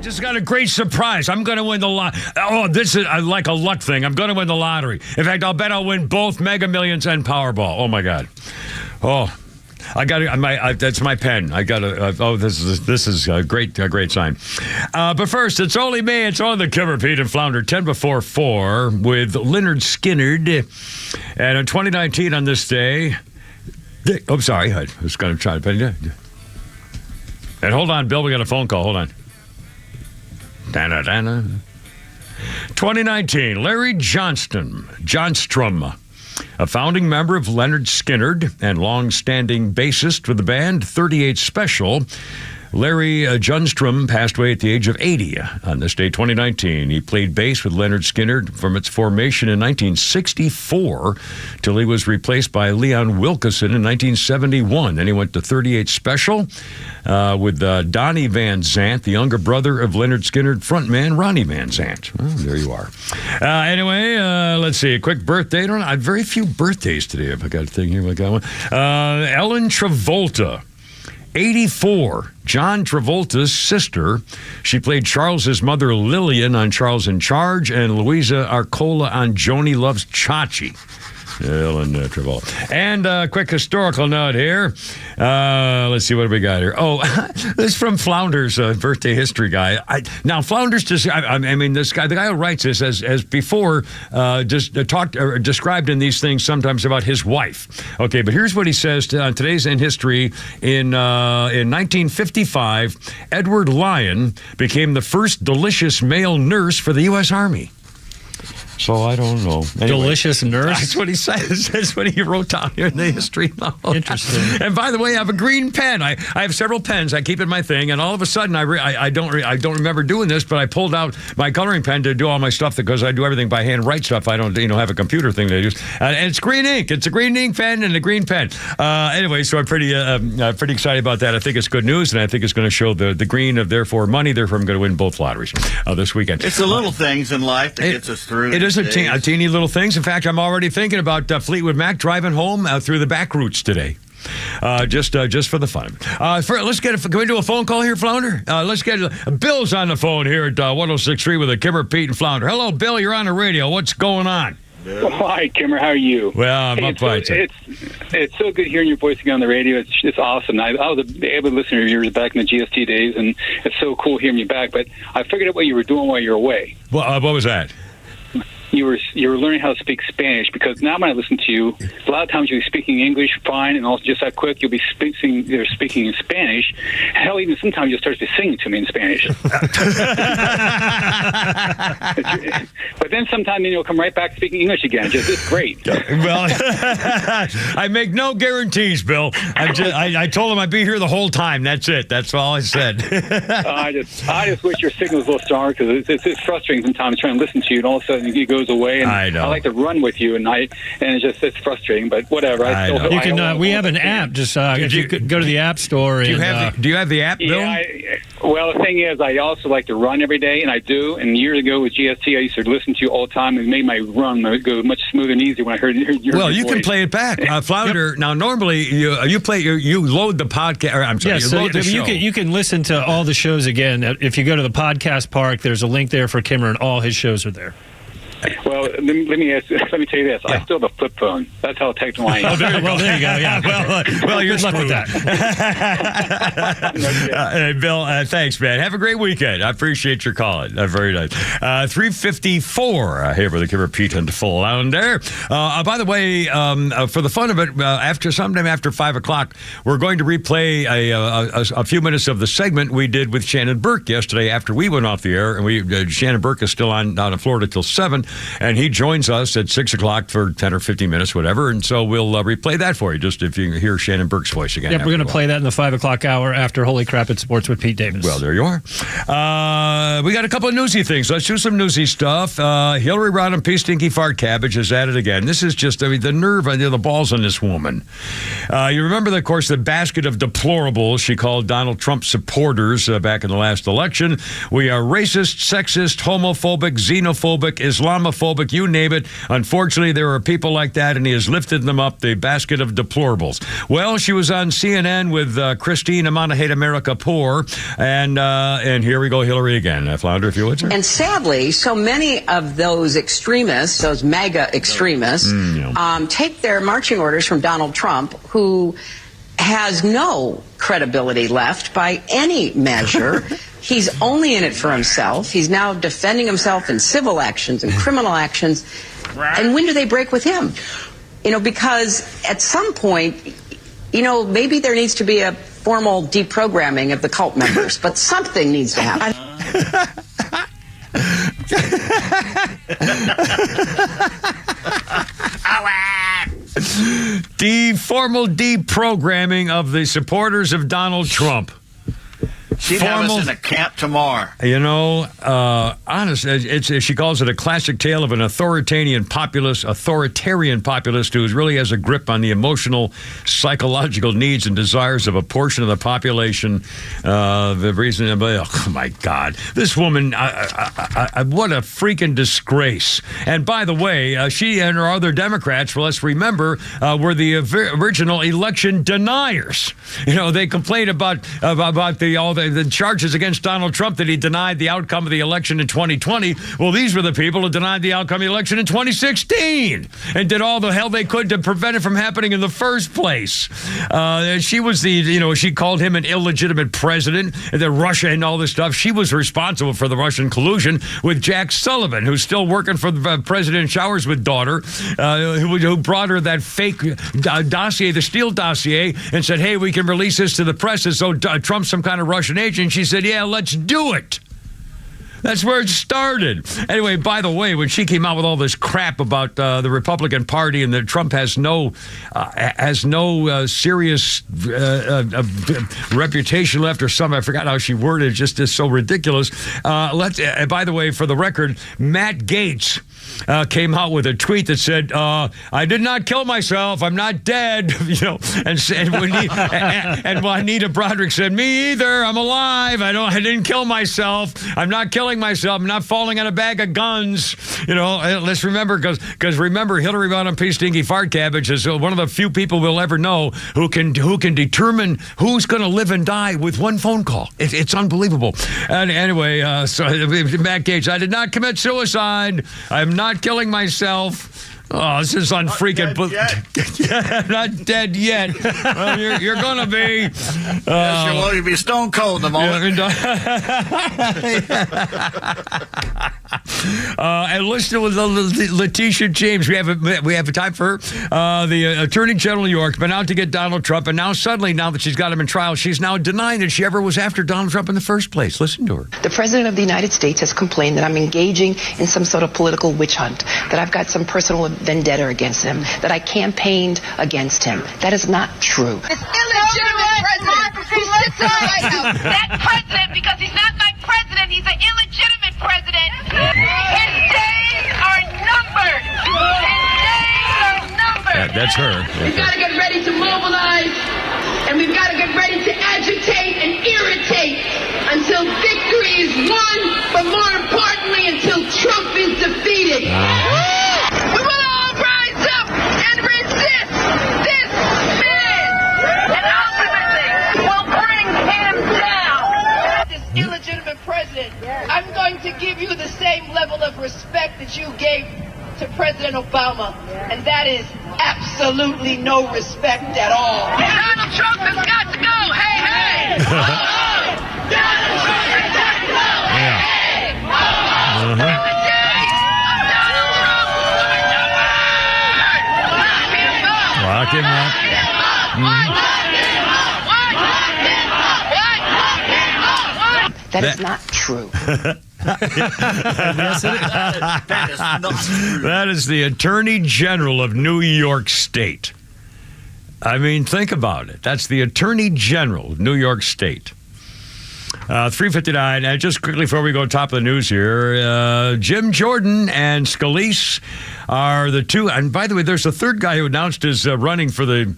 Just got a great surprise. I'm going to win the lot. Oh, this is like a luck thing. I'm going to win the lottery. In fact, I'll bet I'll win both Mega Millions and Powerball. Oh my God. Oh, I got it. That's my pen. I got to. This is a great sign. But first, it's only me. It's on the Kimmer, Pete and Flounder 10 before 4 with Leonard Skinnard, and in 2019 on this day. Oh, sorry. I was going to try to. And hold on, Bill. We got a phone call. Hold on. 2019, Larry Johnstrom, a founding member of Leonard Skinnard and long-standing bassist with the band 38 Special. Larry Johnstrom passed away at the age of 80 on this day, 2019. He played bass with Leonard Skinnard from its formation in 1964 till he was replaced by Leon Wilkeson in 1971. Then he went to 38 Special with Donnie Van Zant, the younger brother of Leonard Skinnard frontman Ronnie Van Zant. Oh, there you are. Anyway, let's see. A quick birthday. I have very few birthdays today. If I got a thing here, I got one. Ellen Travolta. 84, John Travolta's sister. She played Charles's mother, Lillian, on Charles in Charge, and Louisa Arcola on Joni Loves Chachi. Ellen Travolta. And a quick historical note here. Let's see what we got here. Oh, this is from Flounder's birthday history guy. Now, Flounder's just, I mean, this guy, the guy who writes this as before just talked or described in these things sometimes about his wife. Okay, but here's what he says on today's in history. In 1955, Edward Lyon became the first delicious male nurse for the U.S. Army. So I don't know. Anyway, delicious nurse? That's what he says. That's what he wrote down here in the history note. Interesting. And by the way, I have a green pen. I have several pens. I keep in my thing, and all of a sudden, I don't remember doing this, but I pulled out my coloring pen to do all my stuff because I do everything by hand, write stuff. I don't have a computer thing to use. And it's green ink. It's a green ink pen and a green pen. Anyway, so I'm pretty excited about that. I think it's good news, and I think it's going to show the green of therefore money. Therefore, I'm going to win both lotteries this weekend. It's the little things in life that gets us through. It is a teeny little things. In fact, I'm already thinking about Fleetwood Mac driving home through the back routes today. Just for the fun of it. Can we do a phone call here, Flounder? Let's get Bill's on the phone here at 106.3 with a Kimmer, Pete, and Flounder. Hello, Bill. You're on the radio. What's going on? Well, hi, Kimmer. How are you? Well, I'm fine. It's so good hearing your voice again on the radio. It's awesome. I was an avid listener of yours back in the GST days, and it's so cool hearing you back. But I figured out what you were doing while you were away. Well, what was that? You were learning how to speak Spanish, because now when I listen to you, a lot of times you'll be speaking English fine, and also just that quick you'll be speaking in Spanish. Hell, even sometimes you'll start to sing to me in Spanish. But then sometimes you'll come right back speaking English again. It's great. Well, I make no guarantees, Bill. I told him I'd be here the whole time. That's it. That's all I said. I just wish your signal's a little stronger, because it's frustrating sometimes trying to listen to you, and all of a sudden it goes away, and I like to run with you, and it's frustrating, but whatever. You can. We have an app. Just if you could go to the app store. Do you have the app, Bill? Yeah. Well, the thing is, I also like to run every day, and I do. And years ago with GST, I used to listen to you all the time, and it made my run go much smoother and easier when I heard your Well, you voice. Can play it back, Flounder. Yep. Now, normally you load the podcast. Or, I'm sorry, yes, you load the show. You can listen to all the shows again if you go to the podcast park. There's a link there for Kimmer, and all his shows are there. Well, let me tell you this. Yeah. I still have a flip phone. That's how technical I am. There you go. Yeah. Well, you're good luck with that. Bill, thanks, man. Have a great weekend. I appreciate your calling. Very nice. 3:54 here with the Kimmer, Pete, and Flounder. By the way, for the fun of it, sometime after 5 o'clock, we're going to replay a few minutes of the segment we did with Shannon Burke yesterday after we went off the air. And Shannon Burke is still on down in Florida till 7. And he joins us at 6 o'clock for 10 or 15 minutes, whatever. And so we'll replay that for you, just if you hear Shannon Burke's voice again. Yep, we're going to play that in the 5 o'clock hour after Holy Crap at Sports with Pete Davis. Well, there you are. We got a couple of newsy things. Let's do some newsy stuff. Hillary Rodham P. Stinky Fart Cabbage is at it again. This is just, the nerve, the balls on this woman. You remember, of course, the basket of deplorables she called Donald Trump supporters back in the last election. We are racist, sexist, homophobic, xenophobic, Islamophobic, work, you name it. Unfortunately, there are people like that, and he has lifted them up the basket of deplorables. Well, she was on CNN with Christine Amana Hate America Poor, and here we go, Hillary again. Flounder, if you would, sir. And sadly, so many of those extremists, those MAGA extremists, take their marching orders from Donald Trump, who has no credibility left by any measure. He's only in it for himself. He's now defending himself in civil actions and criminal actions. And when do they break with him? Because at some point, maybe there needs to be a formal deprogramming of the cult members, but something needs to happen. The formal deprogramming of the supporters of Donald Trump. She'd have us in a camp tomorrow. Honestly, she calls it a classic tale of an authoritarian populist who really has a grip on the emotional, psychological needs and desires of a portion of the population. The reason, oh my God, this woman, what a freaking disgrace. And by the way, she and her other Democrats, let's remember, were the original election deniers. They complained about the charges against Donald Trump that he denied the outcome of the election in 2020. Well, these were the people who denied the outcome of the election in 2016 and did all the hell they could to prevent it from happening in the first place. She was she called him an illegitimate president, and then Russia and all this stuff. She was responsible for the Russian collusion with Jack Sullivan, who's still working for the President Showerswood daughter, who brought her that fake dossier, the Steele dossier, and said, hey, we can release this to the press as though Trump's some kind of Russian agent. She said, yeah, let's do it. That's where it started. Anyway, by the way, when she came out with all this crap about the Republican Party and that Trump has no serious reputation left or something, I forgot how she worded it, just is so ridiculous. By the way, for the record, Matt Gaetz came out with a tweet that said, I did not kill myself. I'm not dead. And Juanita Broderick said, me either. I'm alive. I didn't kill myself. I'm not killing myself. I'm not falling on a bag of guns. Let's remember, because remember, Hillary Rodham P. Stinky Fart Cabbage is one of the few people we'll ever know who can determine who's going to live and die with one phone call. It's unbelievable. And anyway, so Matt Gaetz, I did not commit suicide. I'm not killing myself. Oh, this is unfreaking. Not dead yet. Well, you're going to be. Yes, you will. You'll be stone cold in the moment. And listen with Letitia James. We have a time for her. The Attorney General of New York has been out to get Donald Trump, and now suddenly, now that she's got him in trial, she's now denying that she ever was after Donald Trump in the first place. Listen to her. The President of the United States has complained that I'm engaging in some sort of political witch hunt, that I've got some personal vendetta against him, that I campaigned against him. That is not true. It's illegitimate president who sits in the White House. That president, because he's not my president, he's an illegitimate president. His days are numbered. That's her. We've got to get ready to mobilize, and we've got to get ready to agitate and irritate until victory is won, but more importantly, until Trump is defeated. We will all rise up and resist this man, and ultimately we'll bring him down. This illegitimate president, I'm going to give you the same level of respect that you gave to President Obama, and that is absolutely no respect at all. Donald Trump has got to go. Hey, hey! Donald Trump has got to go. Hey, hey! The days of Donald Trump are numbered. Lock him up. Lock him up. That is not true. Yes, it is. That is not true. That is the Attorney General of New York State. I mean, think about it. That's the Attorney General of New York State. 3:59. And just quickly before we go top of the news here, Jim Jordan and Scalise are the two. And by the way, there's a third guy who announced his running for the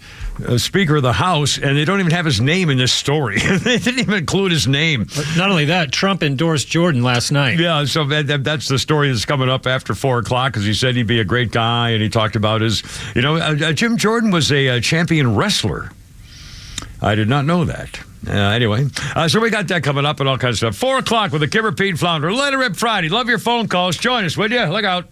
Speaker of the House, and they don't even have his name in this story. They didn't even include his name. Not only that, Trump endorsed Jordan last night. Yeah, so that's the story that's coming up after 4 o'clock, because he said he'd be a great guy, and he talked about his, Jim Jordan was a champion wrestler. I did not know that. Anyway, so we got that coming up and all kinds of stuff. 4 o'clock with the Kimmer Pete Flounder. Let it rip Friday. Love your phone calls. Join us, would you? Look out.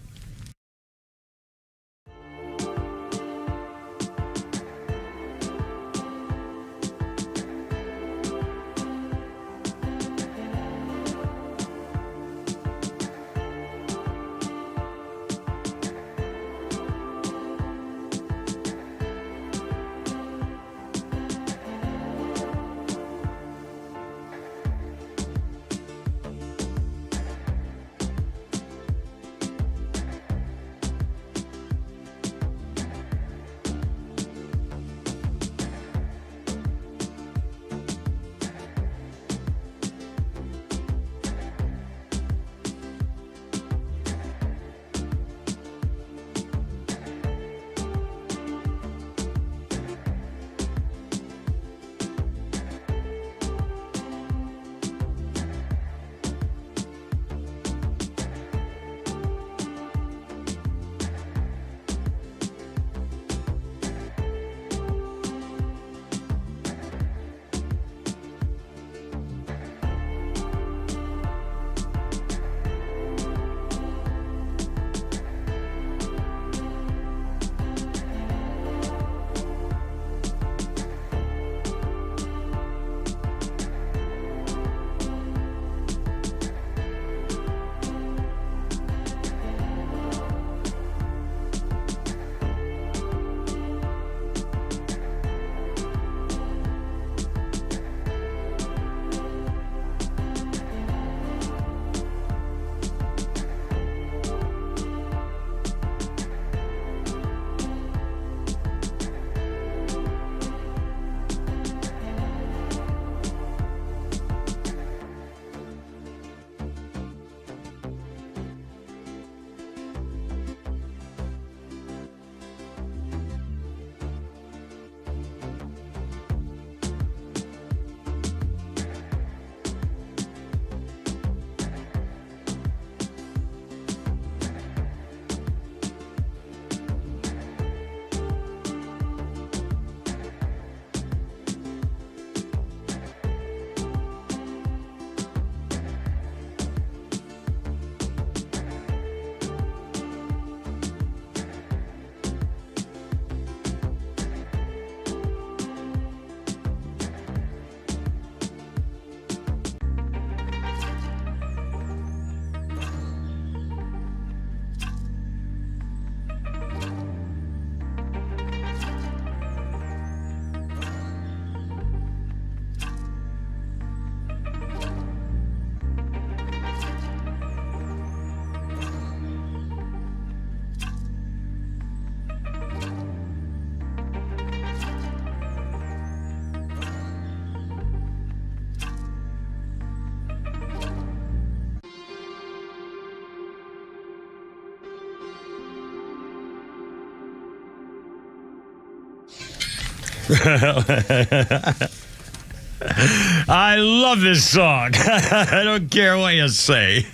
I love this song. I don't care what you say.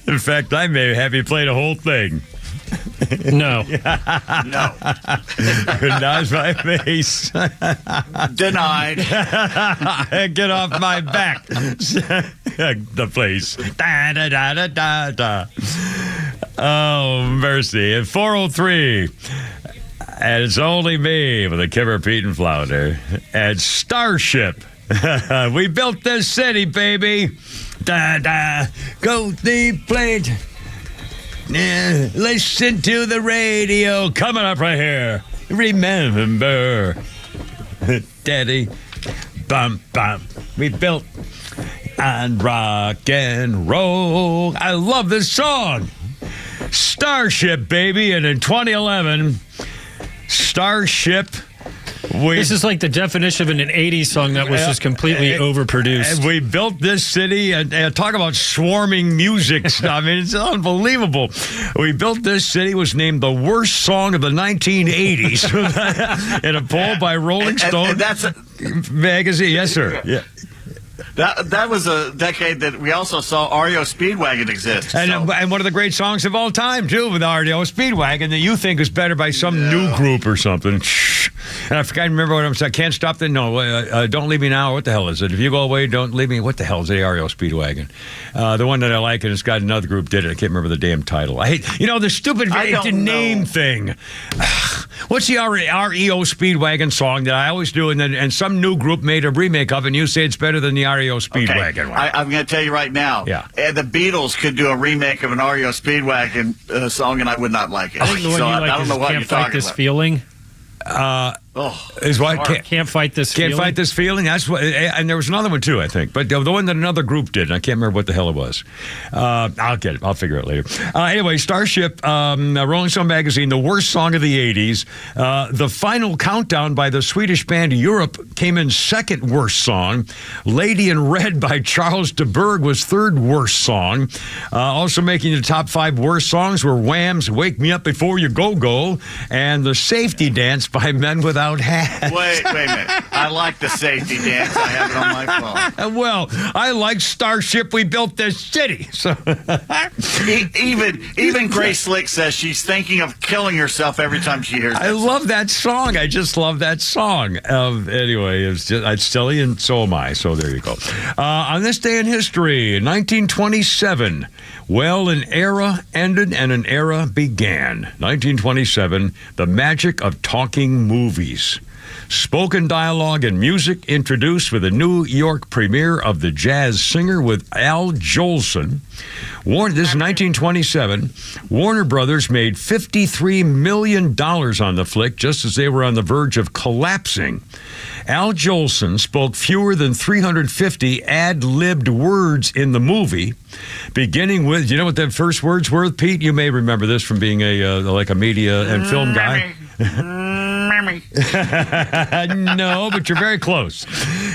In fact, I may have you play the whole thing. No. No. Now's my face. Denied. Get off my back. The place. Da, da, da, da, da, da. Oh, mercy. At 4:03. And it's only me with a Kimmer, Pete, and Flounder. And Starship. We built this city, baby. Da, da. Go the plate. Yeah, listen to the radio. Coming up right here. Remember. Daddy. Bum, bum. We built on rock and roll. I love this song. Starship, baby. And in 2011... Starship This is like the definition of an 80s song that was just completely overproduced. We built this city, and talk about swarming music stuff. I mean, it's unbelievable. We built this city was named the worst song of the 1980s in a poll by Rolling Stone magazine. Yes, sir. Yeah. That was a decade that we also saw REO Speedwagon exist. And one of the great songs of all time, too, with REO Speedwagon that you think is better by some new group or something. And I forgot to remember what I'm saying. Can't Stop the... No, Don't Leave Me Now. What the hell is it? If You Go Away, Don't Leave Me... What the hell is it? REO Speedwagon. The one that I like, and it's got another group did it. I can't remember the damn title. I hate... the stupid name thing. What's the REO Speedwagon song that I always do, and some new group made a remake of it, and you say it's better than the REO Speedwagon one? I'm going to tell you right now. Yeah. The Beatles could do a remake of an REO Speedwagon song, and I would not like it. I think the one you like is Can't Fight This Feeling. Is what Can't Fight This Feeling. Can't Fight This Feeling. That's what, and there was another one too, I think. But the one that another group did, and I can't remember what the hell it was. I'll get it. I'll figure it later. Anyway, Starship, Rolling Stone magazine, the worst song of the 80s. The Final Countdown by the Swedish band Europe came in second worst song. Lady in Red by Charles de Burgh was third worst song. Also making the top 5 worst songs were Wham's Wake Me Up Before You Go Go and The Safety Dance by Men Without Hats. Wait a minute. I like the safety dance. I have it on my phone. Well, I like Starship. We built this city. So even Grace Slick says she's thinking of killing herself every time she hears it. I love that song. I just love that song. Anyway, it's silly, and so am I. So there you go. On this day in history, 1927, an era ended and an era began. 1927, the magic of talking movies. Spoken dialogue and music introduced with a New York premiere of The Jazz Singer with Al Jolson. This is 1927. Warner Brothers made $53 million on the flick just as they were on the verge of collapsing. Al Jolson spoke fewer than 350 ad-libbed words in the movie, beginning with, you know what the first words were, Pete? You may remember this from being a media and film guy. No, but you're very close.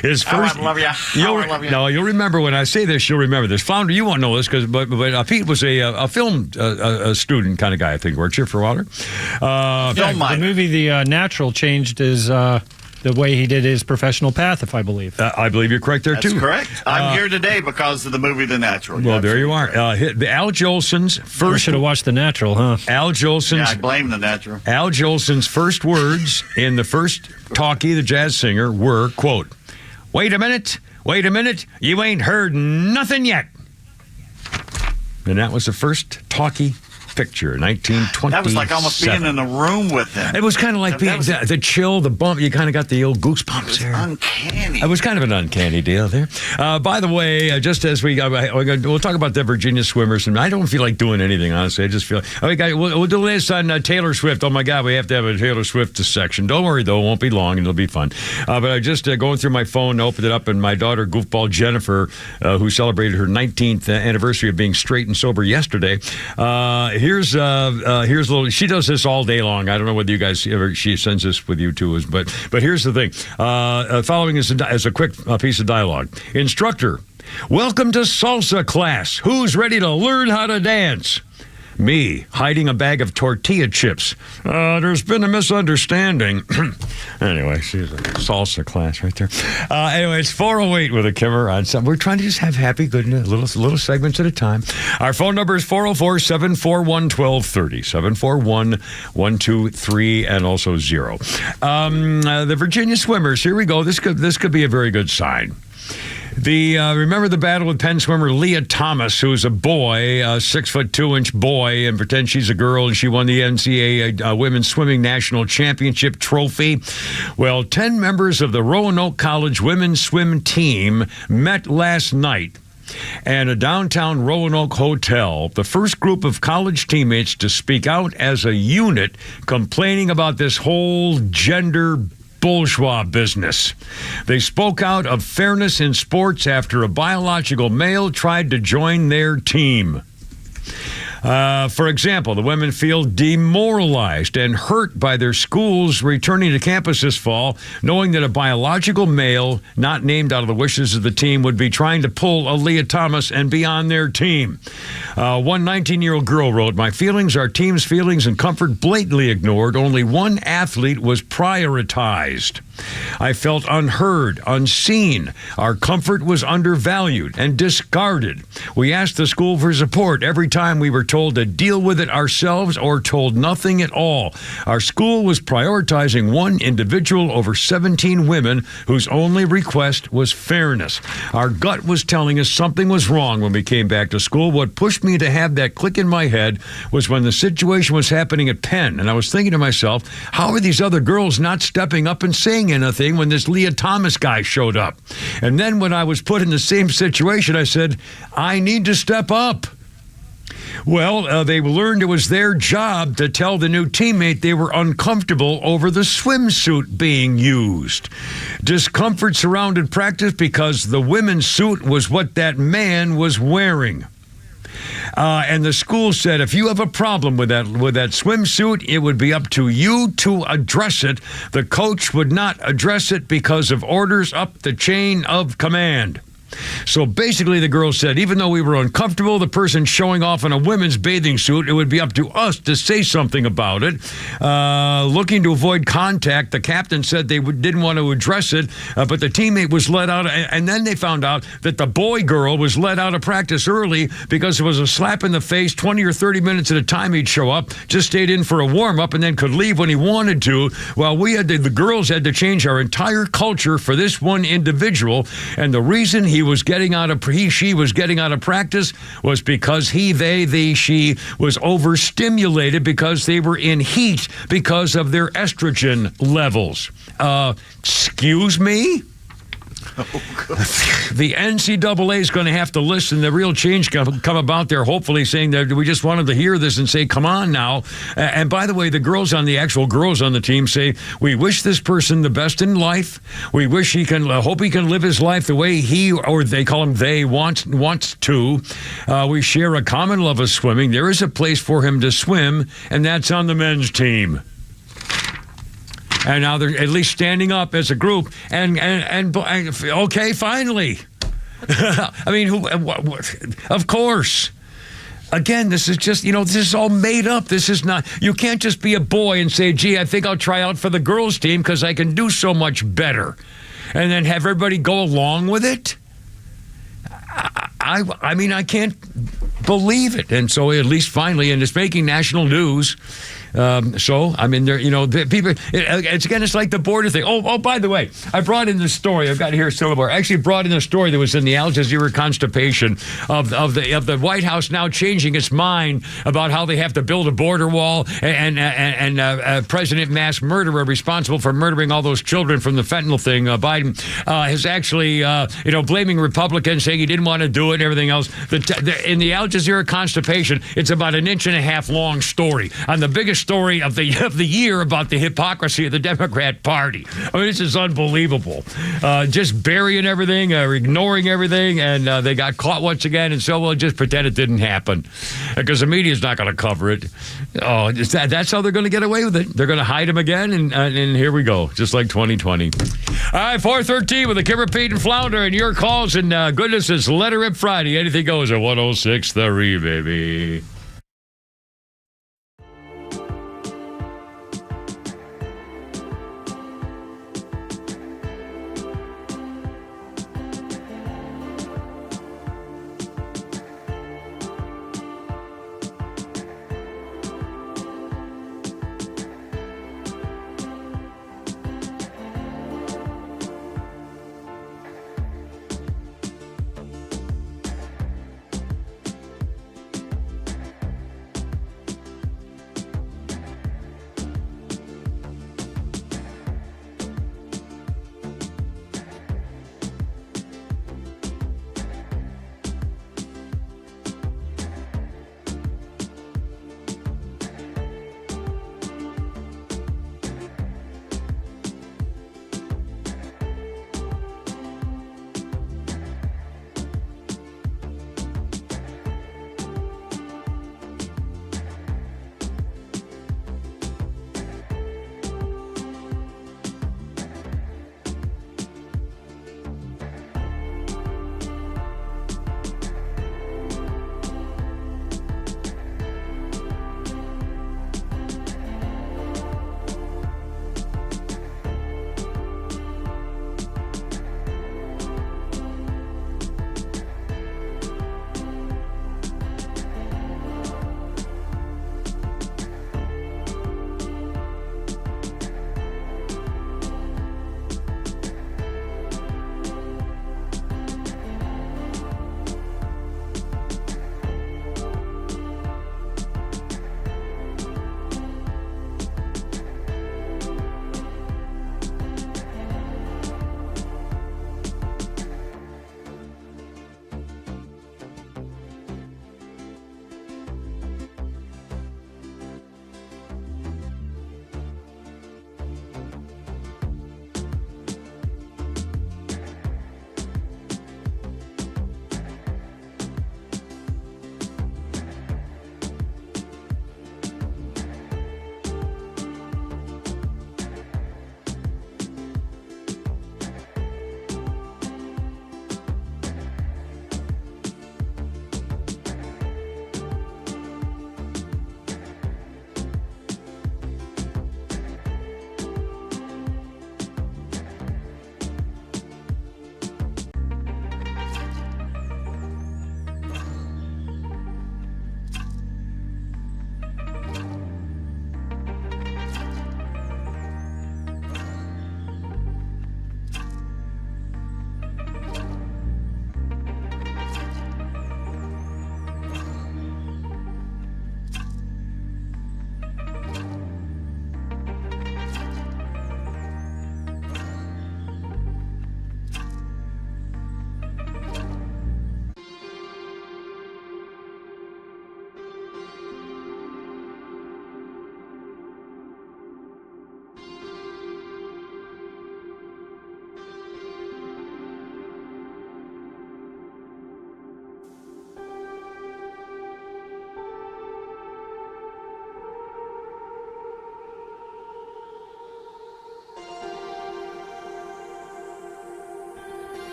His first. I love you. I love you. No, you'll remember when I say this. You'll remember this. Flounder, you won't know this but Pete was a film student kind of guy, I think, weren't you, for a while? The movie The Natural changed his. The way he did his professional path, if I believe. I believe you're correct there, too. That's correct. I'm here today because of the movie The Natural. Well, there you are. Al Jolson's first... I should have watched The Natural, huh? Al Jolson's... Yeah, I blame The Natural. Al Jolson's first words in the first talkie, The Jazz Singer, were, quote, wait a minute, you ain't heard nothing yet. And that was the first talkie picture, 1927. That was like almost being in a room with him. It was kind of like being the chill, the bump. You kind of got the old goosebumps there. Uncanny. It was kind of an uncanny deal there. By the way, just as we'll talk about the Virginia swimmers, and I don't feel like doing anything, honestly. I just feel we'll do this on Taylor Swift. Oh my God, we have to have a Taylor Swift section. Don't worry though, it won't be long and it'll be fun. But I just going through my phone, opened it up, and my daughter, goofball Jennifer, who celebrated her 19th anniversary of being straight and sober yesterday. Here's a little. She does this all day long. I don't know whether you guys ever. She sends this with you too, but here's the thing. Following is as a quick piece of dialogue. Instructor, welcome to salsa class. Who's ready to learn how to dance? Me, hiding a bag of tortilla chips. There's been a misunderstanding. Anyway, she's a salsa class right there. Anyway, it's 4:08 with a Kimmer on something. We're trying to just have happy, good, little segments at a time. Our phone number is 404-741-1230, 741-123, and also 0. The Virginia swimmers, here we go. This could be a very good sign. Remember the battle with Penn swimmer Leah Thomas, who's a boy, a 6'2" boy, and pretend she's a girl, and she won the NCAA Women's Swimming National Championship trophy. Well, 10 members of the Roanoke College women's swim team met last night at a downtown Roanoke hotel, the first group of college teammates to speak out as a unit, complaining about this whole gender bourgeois business. They spoke out of fairness in sports after a biological male tried to join their team. For example, the women feel demoralized and hurt by their schools returning to campus this fall, knowing that a biological male, not named out of the wishes of the team, would be trying to pull a Leah Thomas and be on their team. One 19-year-old girl wrote, "My feelings, our team's feelings and comfort blatantly ignored. Only one athlete was prioritized. I felt unheard, unseen. Our comfort was undervalued and discarded. We asked the school for support every time we were told to deal with it ourselves or told nothing at all. Our school was prioritizing one individual over 17 women whose only request was fairness. Our gut was telling us something was wrong when we came back to school. What pushed me to have that click in my head was when the situation was happening at Penn, and I was thinking to myself, how are these other girls not stepping up and saying anything when this Leah Thomas guy showed up? And then when I was put in the same situation, I said, I need to step up. Well, they learned it was their job to tell the new teammate they were uncomfortable over the swimsuit being used. Discomfort surrounded practice because the women's suit was what that man was wearing. And the school said, if you have a problem with that swimsuit, it would be up to you to address it. The coach would not address it because of orders up the chain of command. So basically, the girl said, even though we were uncomfortable, the person showing off in a women's bathing suit, it would be up to us to say something about it. Looking to avoid contact, the captain said they didn't want to address it, but the teammate was let out. And then they found out that the boy girl was let out of practice early because it was a slap in the face, 20 or 30 minutes at a time he'd show up, just stayed in for a warm-up and then could leave when he wanted to, while the girls had to change our entire culture for this one individual. And the reason she was getting out of practice was because she was overstimulated because they were in heat because of their estrogen levels. Excuse me? The NCAA is going to have to listen. The real change come about there, hopefully saying that we just wanted to hear this and say, come on now. And by the way, the actual girls on the team say, we wish this person the best in life. We wish hope he can live his life the way he, or they call him they, wants to. We share a common love of swimming. There is a place for him to swim, and that's on the men's team. And now they're at least standing up as a group. And okay, finally. I mean, of course. Again, this is just, this is all made up. This is not, you can't just be a boy and say, gee, I think I'll try out for the girls' team because I can do so much better. And then have everybody go along with it. I mean, I can't believe it. And so at least finally, and it's making national news. So, I mean, the people, it's like the border thing. Oh, by the way, I brought in the story. I've got here somewhere. I actually brought in a story that was in the Al Jazeera Constipation of the White House now changing its mind about how they have to build a border wall and President mass murderer responsible for murdering all those children from the fentanyl thing. Biden is actually, blaming Republicans, saying he didn't want to do it and everything else. In the Al Jazeera Constipation, it's about an inch and a half long story on the biggest story of the year about the hypocrisy of the Democrat Party. I mean, this is unbelievable. Just burying everything, ignoring everything, and they got caught once again, and so we'll just pretend it didn't happen because the media's not going to cover it. Oh, that's how they're going to get away with it. They're going to hide him again, and here we go, just like 2020. All right, 4:13 with the Kimmer, Pete, and Flounder, and your calls, and goodness, it's Let Her Rip Friday. Anything goes at 106.3, baby.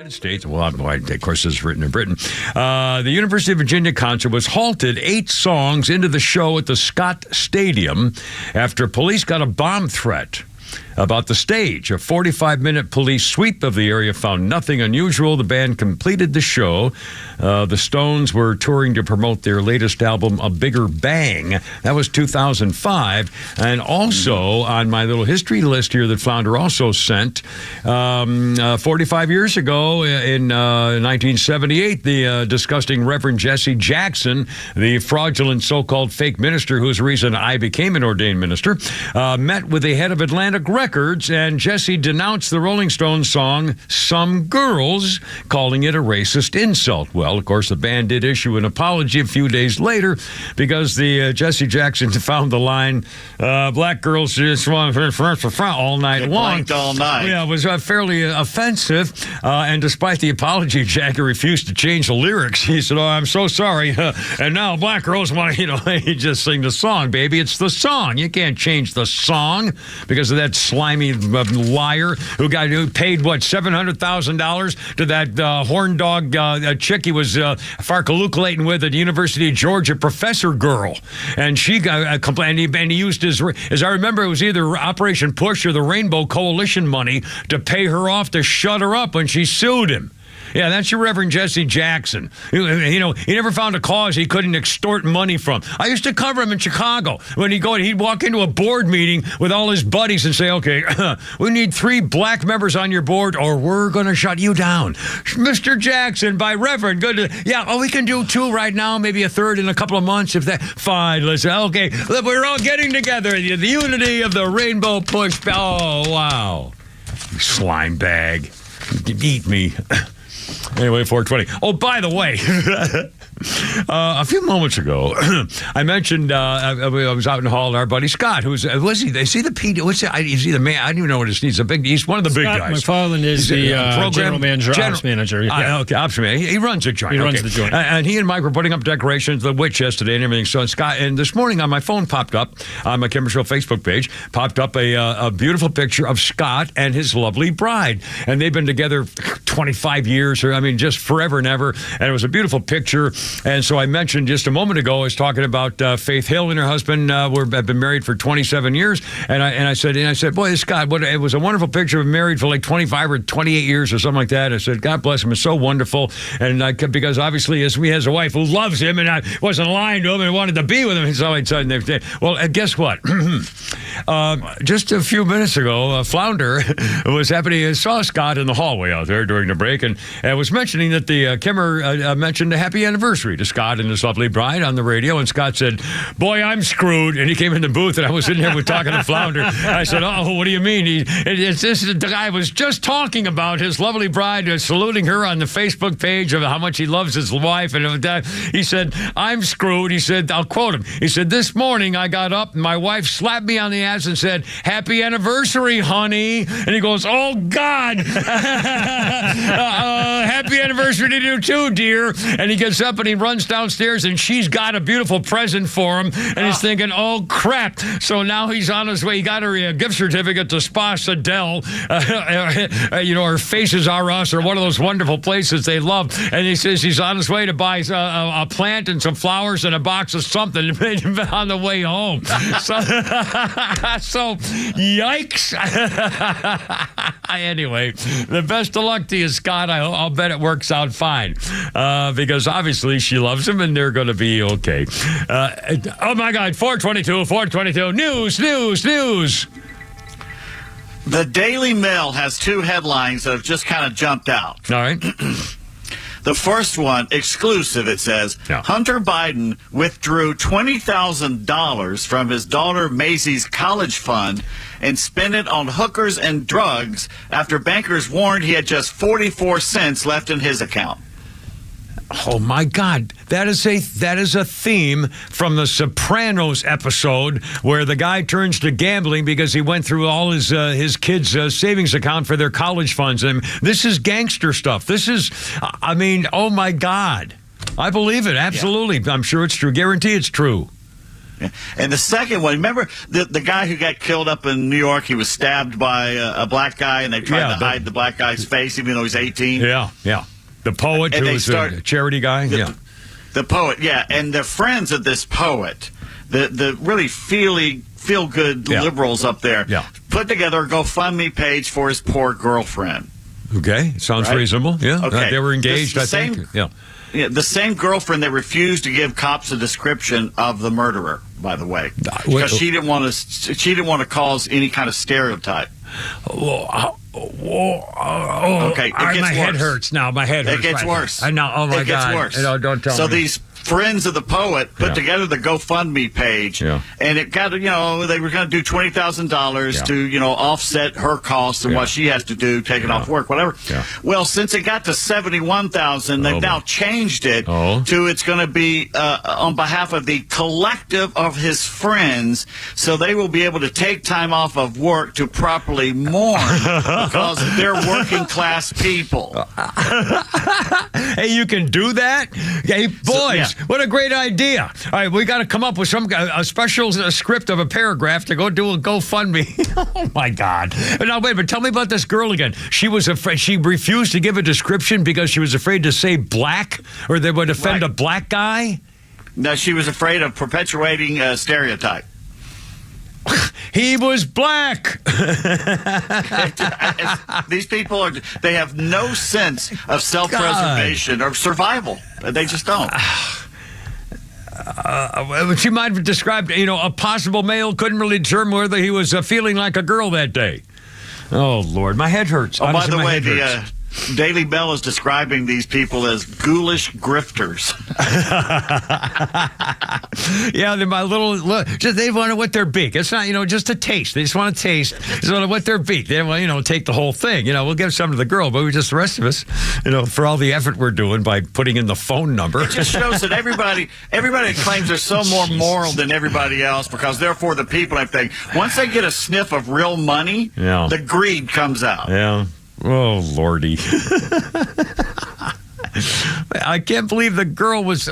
United States, well, of course, this is written in Britain. The University of Virginia concert was halted 8 songs into the show at the Scott Stadium after police got a bomb threat about the stage. A 45-minute police sweep of the area found nothing unusual. The band completed the show. The Stones were touring to promote their latest album, A Bigger Bang. That was 2005. And also on my little history list here that Flounder also sent, 45 years ago in 1978, the disgusting Reverend Jesse Jackson, the fraudulent so-called fake minister whose reason I became an ordained minister, met with the head of Atlantic Records, and Jesse denounced the Rolling Stones song Some Girls, calling it a racist insult. Well, of course, the band did issue an apology a few days later because the Jesse Jackson found the line, black girls just want all night long. All night. Yeah, it was fairly offensive, and despite the apology, Jagger refused to change the lyrics. He said, I'm so sorry, and now black girls want to, he just sing the song, baby. It's the song. You can't change the song because of that slimy liar who paid, $700,000 to that horn dog chick he was farkalukulating with at the University of Georgia, professor girl. And she got complained, and he used his, as I remember, it was either Operation Push or the Rainbow Coalition money to pay her off to shut her up when she sued him. Yeah, that's your Reverend Jesse Jackson. He never found a cause he couldn't extort money from. I used to cover him in Chicago. When he'd walk into a board meeting with all his buddies and say, okay, we need 3 black members on your board or we're going to shut you down. Mr. Jackson, by Reverend, good. We can do 2 right now, maybe a 3rd in a couple of months. Fine, listen, okay, we're all getting together. The unity of the Rainbow Push. Oh, wow. You slime bag. Eat me. Anyway, 420. Oh, by the way, a few moments ago, I mentioned I was out in the hall, and our buddy Scott, was he? They see the PD. Is he the man? I don't even know what he's He's one of the big guys. McFarland is the general manager, ops manager. Yeah. Okay, ops manager. He runs the joint. He runs the joint. And he and Mike were putting up decorations, the witch yesterday and everything. So Scott, and this morning on my phone popped up, on my Kimber Show Facebook page, popped up a beautiful picture of Scott and his lovely bride. And they've been together 25 years, just forever and ever. And it was a beautiful picture. And so I mentioned just a moment ago, I was talking about Faith Hill and her husband have been married for 27 years. And I said, boy, Scott, it was a wonderful picture of married for like 25 or 28 years or something like that. I said, God bless him. It's so wonderful. And because obviously he has a wife who loves him, and I wasn't lying to him and wanted to be with him. And so I said, well, guess what? Just a few minutes ago, Flounder was happening. Saw Scott in the hallway out there during the break, and was mentioning that the Kimmer mentioned a happy anniversary to Scott and his lovely bride on the radio, and Scott said, boy, I'm screwed. And he came in the booth, and I was in there talking to Flounder. I said, oh, what do you mean? The guy was just talking about his lovely bride, saluting her on the Facebook page of how much he loves his wife. And he said, I'm screwed. He said, I'll quote him. He said, this morning I got up, and my wife slapped me on the ass and said, happy anniversary, honey. And he goes, oh, God. Happy anniversary to you too, dear. And he gets up and he runs downstairs, and she's got a beautiful present for him. And he's thinking, oh, crap. So now he's on his way. He got her a gift certificate to Spa Sedell. Or Faces Are Us, or one of those wonderful places they love. And he says he's on his way to buy a plant and some flowers and a box of something on the way home. So yikes. Anyway, the best of luck to you, Scott. I'll bet it works out fine. Because obviously she loves him and they're going to be okay. Oh my God, 422. News. The Daily Mail has 2 headlines that have just kind of jumped out. All right. The first one, exclusive, it says, Hunter Biden withdrew $20,000 from his daughter Maisie's college fund and spent it on hookers and drugs after bankers warned he had just 44 cents left in his account. Oh my God, that is a theme from the Sopranos episode where the guy turns to gambling because he went through all his kids' savings account for their college funds. And this is gangster stuff. This is, oh my God, I believe it absolutely. Yeah. I'm sure it's true. Guarantee it's true. Yeah. And the second one, remember the guy who got killed up in New York? He was stabbed by a black guy, and they tried to hide the black guy's face, even though he's 18. Yeah. The poet who was a charity guy. The poet, and the friends of this poet, the really feel-good liberals up there, put together a GoFundMe page for his poor girlfriend. Okay, sounds reasonable. Yeah, okay. They were engaged, I think. Yeah, the same girlfriend that refused to give cops a description of the murderer, by the way, because she didn't want to cause any kind of stereotype. Okay, my head hurts now. My head hurts. It gets worse. I know. Oh my God! It gets worse. Don't tell me. So these friends of the poet put together the GoFundMe page, and it got they were going to do $20,000 to offset her costs and what she has to do, taking off work, whatever. Well, since it got to $71,000, they've now changed it to it's going to be on behalf of the collective of his friends, so they will be able to take time off of work to properly mourn because they're working class people. Hey, you can do that? Hey, boys. What a great idea. All right, we got to come up with a special script of a paragraph to go do a GoFundMe. Oh, my God. Now, wait, but tell me about this girl again. She was afraid. She refused to give a description because she was afraid to say black or they would offend a black guy? No, she was afraid of perpetuating a stereotype. He was black. These people they have no sense of self-preservation or survival. They just don't. She might have described, a possible male couldn't really determine whether he was feeling like a girl that day. Oh, Lord, my head hurts. Honestly, by the way, the Daily Bell is describing these people as ghoulish grifters. They're my they want to wet their beak. It's not, just a taste. They just want to taste. They just want to wet their beak. They don't want, take the whole thing. We'll give some to the girl, but just the rest of us, for all the effort we're doing by putting in the phone number. It just shows that everybody claims they're so more moral than everybody else because they're for the people and everything. Once they get a sniff of real money, the greed comes out. Yeah. Oh, Lordy. I can't believe the girl was...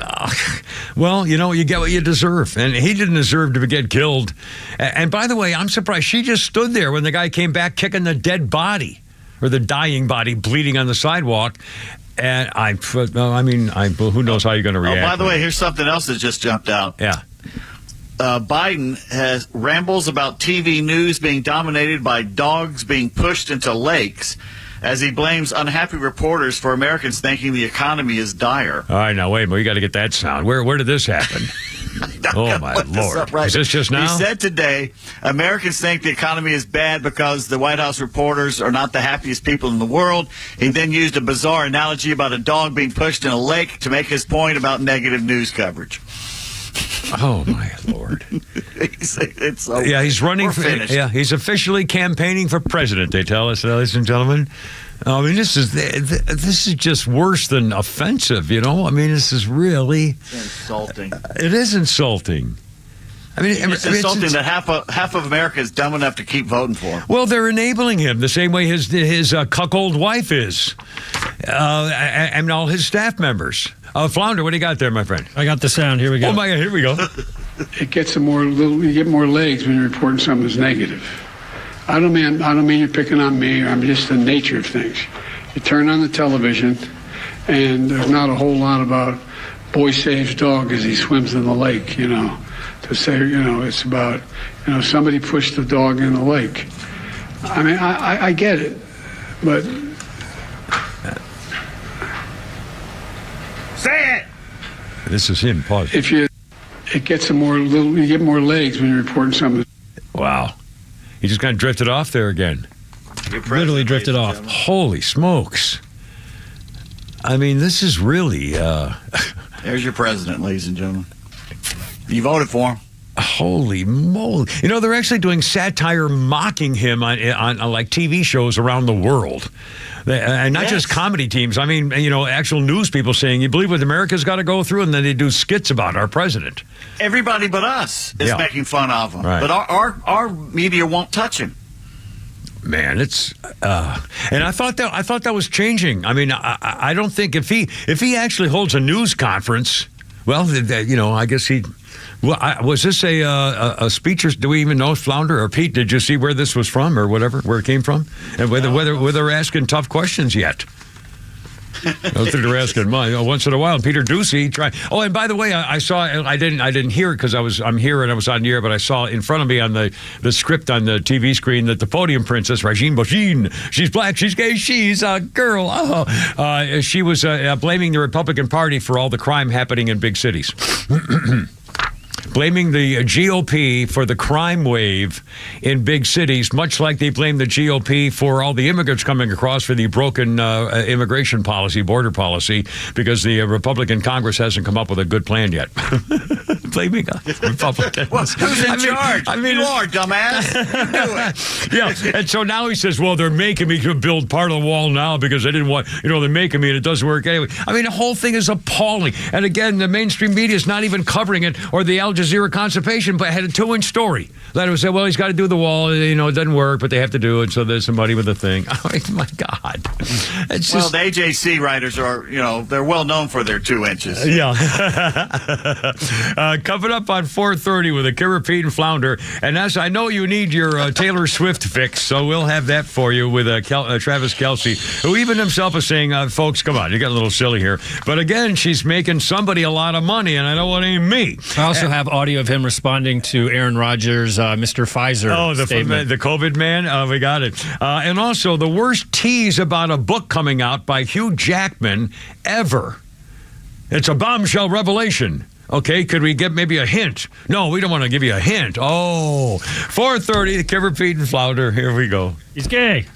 well, you get what you deserve. And he didn't deserve to get killed. And by the way, I'm surprised she just stood there when the guy came back kicking the dead body or the dying body bleeding on the sidewalk. And who knows how you're going to react. By the way, here's something else that just jumped out. Yeah. Biden has rambles about TV news being dominated by dogs being pushed into lakes as he blames unhappy reporters for Americans thinking the economy is dire. All right, now, wait a minute. We got to get that sound. Where did this happen? Oh, my Lord. Is this just now? He said today, Americans think the economy is bad because the White House reporters are not the happiest people in the world. He then used a bizarre analogy about a dog being pushed in a lake to make his point about negative news coverage. Oh, my Lord. He's running he's officially campaigning for president, they tell us, ladies and gentlemen. I mean, this is just worse than offensive, I mean, this is really insulting. It is insulting. I mean, it's insulting that half of America is dumb enough to keep voting for him. Well, they're enabling him the same way his cuckold wife is, and all his staff members. Flounder, what do you got there, my friend? I got the sound. Here we go. Oh my God, here we go. It gets you get more legs when you're reporting something that's negative. I don't mean you're picking on me. I'm just the nature of things. You turn on the television, and there's not a whole lot about boy saves dog as he swims in the lake. To say it's about somebody pushed the dog in the lake. I mean, I get it, but. Say it. This is him. Pause. You get more legs when you're reporting something. Wow, he just kind of drifted off there again. Literally drifted off. Holy smokes! I mean, this is really. There's your president, ladies and gentlemen. You voted for him. Holy moly! They're actually doing satire mocking him on like TV shows around the world. And not just comedy teams. I mean, actual news people saying, you believe what America's got to go through? And then they do skits about our president. Everybody but us is making fun of him. Right. But our media won't touch him. Man, it's and I thought that was changing. I mean, I don't think if he actually holds a news conference, well, I guess he Well, was this a speech? Or do we even know, Flounder or Pete? Did you see where this was from or whatever, where it came from, and whether they're asking tough questions yet? I don't think they're asking mine. Once in a while, Peter Ducey try. Oh, and by the way, I saw. I didn't hear it because I'm here and I was on the air, but I saw in front of me on the script on the TV screen that the podium princess Regine Boschin, she's black, she's gay, she's a girl. Oh, she was blaming the Republican Party for all the crime happening in big cities. Blaming the GOP for the crime wave in big cities, much like they blame the GOP for all the immigrants coming across for the broken immigration policy, border policy, because the Republican Congress hasn't come up with a good plan yet. Blaming Republicans. Well, who's in charge? I mean, you are, dumbass. You do it. Yeah, and so now he says, well, they're making me build part of the wall now because they didn't want, they're making me and it doesn't work anyway. I mean, the whole thing is appalling. And again, the mainstream media is not even covering it, or the Al Jazeera Constipation but had a 2-inch story that would say, well, he's got to do the wall, it doesn't work, but they have to do it, so there's somebody with a thing. Oh my God. It's just, the AJC writers are, they're well known for their 2 inches. Yeah. Coming up on 4:30 with a Kira, Pete, and Flounder, and as I know you need your Taylor Swift fix, so we'll have that for you with Travis Kelce, who even himself is saying, folks, come on, you got a little silly here. But again, she's making somebody a lot of money, and I know it ain't me. I also have audio of him responding to Aaron Rodgers' Mr. Pfizer statement. The COVID man? We got it. And also, the worst tease about a book coming out by Hugh Jackman ever. It's a bombshell revelation. Okay, could we get maybe a hint? No, we don't want to give you a hint. Oh, 4:30, the Kira, Pete, and Flounder. Here we go. He's gay.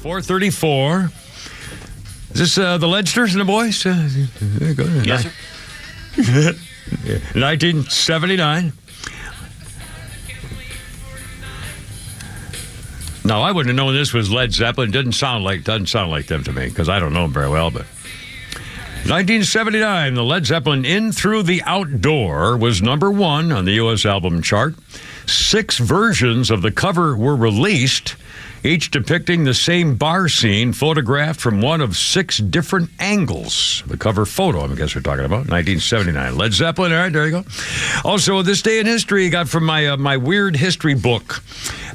4:34. Is this the Ledsters and the boys? There you go. Yes, sir. 1979. Now, I wouldn't have known this was Led Zeppelin. Doesn't sound like them to me because I don't know them very well. But 1979, the Led Zeppelin "In Through the Outdoor" was number 1 on the U.S. album chart. 6 versions of the cover were released, each depicting the same bar scene, photographed from one of 6 different angles. The cover photo, I guess we're talking about, 1979. Led Zeppelin, all right, there you go. Also, this day in history, I got from my weird history book.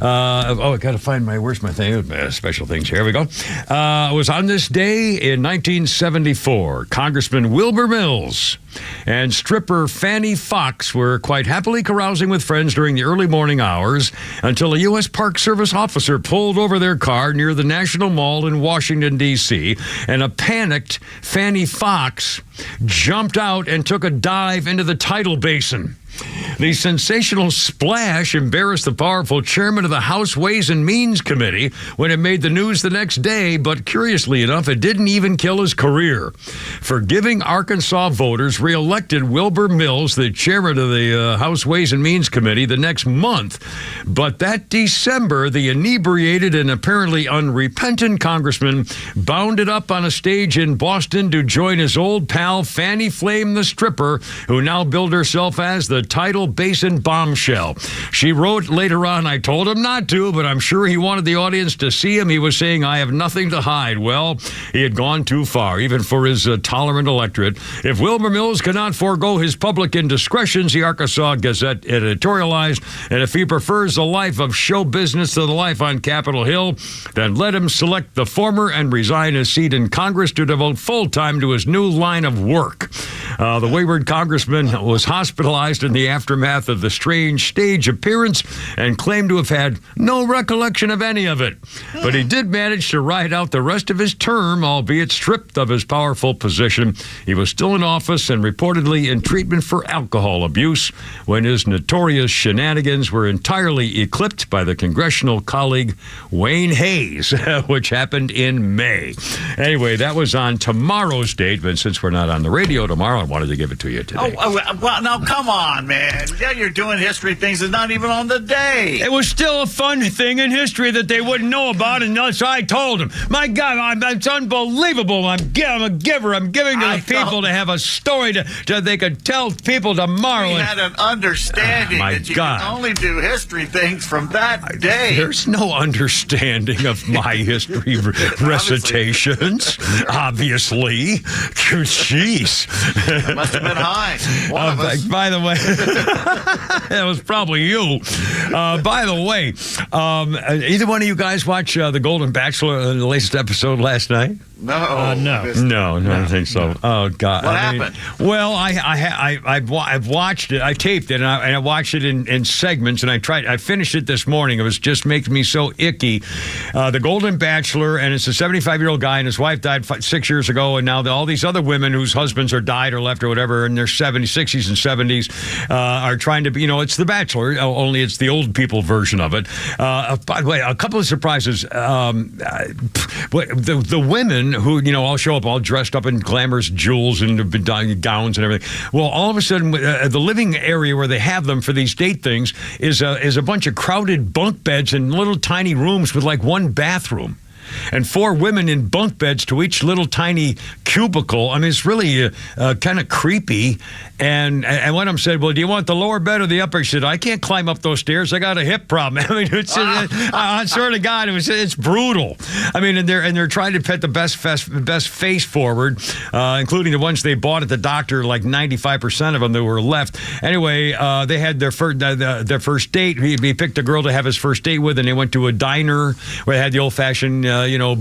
I got to find where's my thing? Special things. Here we go. It was on this day in 1974, Congressman Wilbur Mills and stripper Fanny Fox were quite happily carousing with friends during the early morning hours until a U.S. Park Service officer pulled over their car near the National Mall in Washington, D.C., and a panicked Fanny Fox jumped out and took a dive into the tidal basin. The sensational splash embarrassed the powerful chairman of the House Ways and Means Committee when it made the news the next day, but curiously enough, it didn't even kill his career. Forgiving Arkansas voters reelected Wilbur Mills, the chairman of the House Ways and Means Committee, the next month. But that December, the inebriated and apparently unrepentant congressman bounded up on a stage in Boston to join his old pal Fanny Flame the stripper, who now billed herself as the tidal basin bombshell. She wrote later on, "I told him not to, but I'm sure he wanted the audience to see him. He was saying, 'I have nothing to hide.' Well, he had gone too far, even for his tolerant electorate. If Wilbur Mills cannot forego his public indiscretions," the Arkansas Gazette editorialized, "and if he prefers the life of show business to the life on Capitol Hill, then let him select the former and resign his seat in Congress to devote full time to his new line of work." The wayward congressman was hospitalized in the aftermath of the strange stage appearance and claimed to have had no recollection of any of it. But he did manage to ride out the rest of his term, albeit stripped of his powerful position. He was still in office and reportedly in treatment for alcohol abuse when his notorious shenanigans were entirely eclipsed by the congressional colleague Wayne Hayes, which happened in May. Anyway, that was on tomorrow's date, but since we're not on the radio tomorrow, I wanted to give it to you today. Well, now come on, man. Yeah, you're doing history things. It's not even on the day. It was still a fun thing in history that they wouldn't know about, and that's why I told them. My God, it's unbelievable. I'm a giver. I'm giving to the people to have a story that they could tell people tomorrow. We had an understanding that you can only do history things from that day. There's no understanding of my history recitations, obviously. Jeez. That must have been high. One of us. By the way, that was probably you. By the way, either one of you guys watch The Golden Bachelor, the latest episode last night? No. No, I don't think so. No. Oh, God. What happened? Well, I've watched it. I taped it, and I watched it in segments, and I finished it this morning. It was just making me so icky. The Golden Bachelor, and it's a 75-year-old guy, and his wife died 6 years ago, and now all these other women whose husbands are died or left or whatever in their 60s and 70s are trying to be, it's The Bachelor, only it's the old people version of it. By the way, a couple of surprises. The women who, all show up all dressed up in glamorous jewels and gowns and everything. Well, all of a sudden, the living area where they have them for these date things is a bunch of crowded bunk beds in little tiny rooms with like one bathroom. And 4 women in bunk beds to each little tiny cubicle. I mean, it's really kind of creepy. And one of them said, "Well, do you want the lower bed or the upper?" She said, "I can't climb up those stairs. I got a hip problem." I mean, I swear to God, it's brutal. I mean, and they're trying to put the best face forward, including the ones they bought at the doctor. Like 95% of them that were left. Anyway, they had their first date. He picked a girl to have his first date with, and they went to a diner where they had the old-fashioned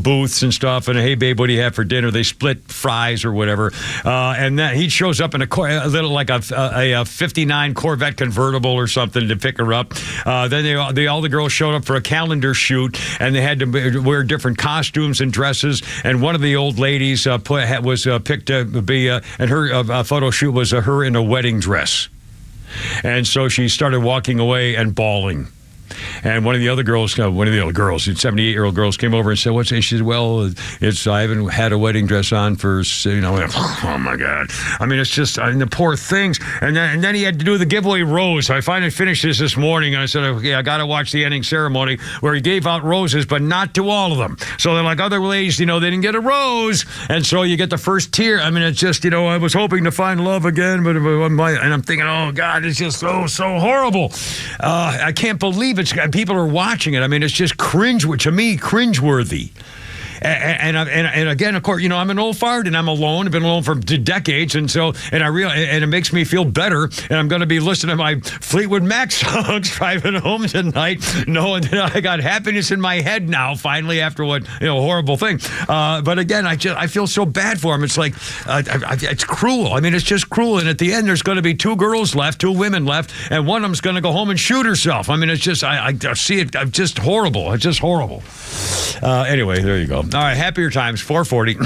booths and stuff, and "Hey, babe, what do you have for dinner?" They split fries or whatever, and then he shows up in a little like a 59 Corvette convertible or something to pick her up. Then all the girls showed up for a calendar shoot, and they had to wear different costumes and dresses. And one of the old ladies was picked to be, and her photo shoot was her in a wedding dress, and so she started walking away and bawling. And one of the other girls, 78-year-old girls, came over and said, "What's it?" She said, "Well, I haven't had a wedding dress on for, oh my God." I mean, it's just, the poor things. And then he had to do the giveaway rose. So I finally finished this morning, and I said, "Okay, I got to watch the ending ceremony where he gave out roses, but not to all of them." So they're like other ladies, they didn't get a rose, and so you get the first tear. I mean, it's just, I was hoping to find love again, but and I'm thinking, oh God, it's just so horrible. I can't believe people are watching it. I mean, it's just cringeworthy. And again, of course, I'm an old fart and I'm alone. I've been alone for decades, and it makes me feel better. And I'm going to be listening to my Fleetwood Mac songs driving home tonight, knowing that I got happiness in my head now. Finally, after what horrible thing. But again, I feel so bad for him. It's like it's cruel. I mean, it's just cruel. And at the end, there's going to be two women left, and one of them's going to go home and shoot herself. I mean, it's just I see it. I'm just horrible. It's just horrible. Anyway, there you go. All right, happier times, 440.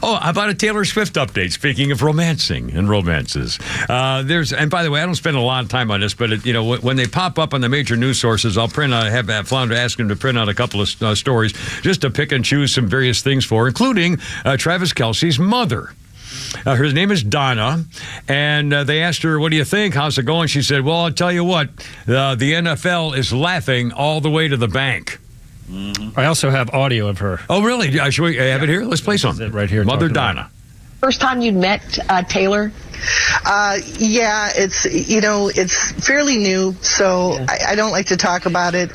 Oh, how about a Taylor Swift update? Speaking of romancing and romances, and by the way, I don't spend a lot of time on this, but when they pop up on the major news sources, I'll have Flounder ask him to print out a couple of stories just to pick and choose some various things for, including Travis Kelce's mother. Her name is Donna, and they asked her, "What do you think? How's it going?" She said, "Well, I'll tell you what, the NFL is laughing all the way to the bank." Mm-hmm. I also have audio of her. Oh, really? Should we have it here? Let's play some. Right here. Mother Donna. First time you'd met Taylor? Yeah, it's fairly new, so I don't like to talk about it.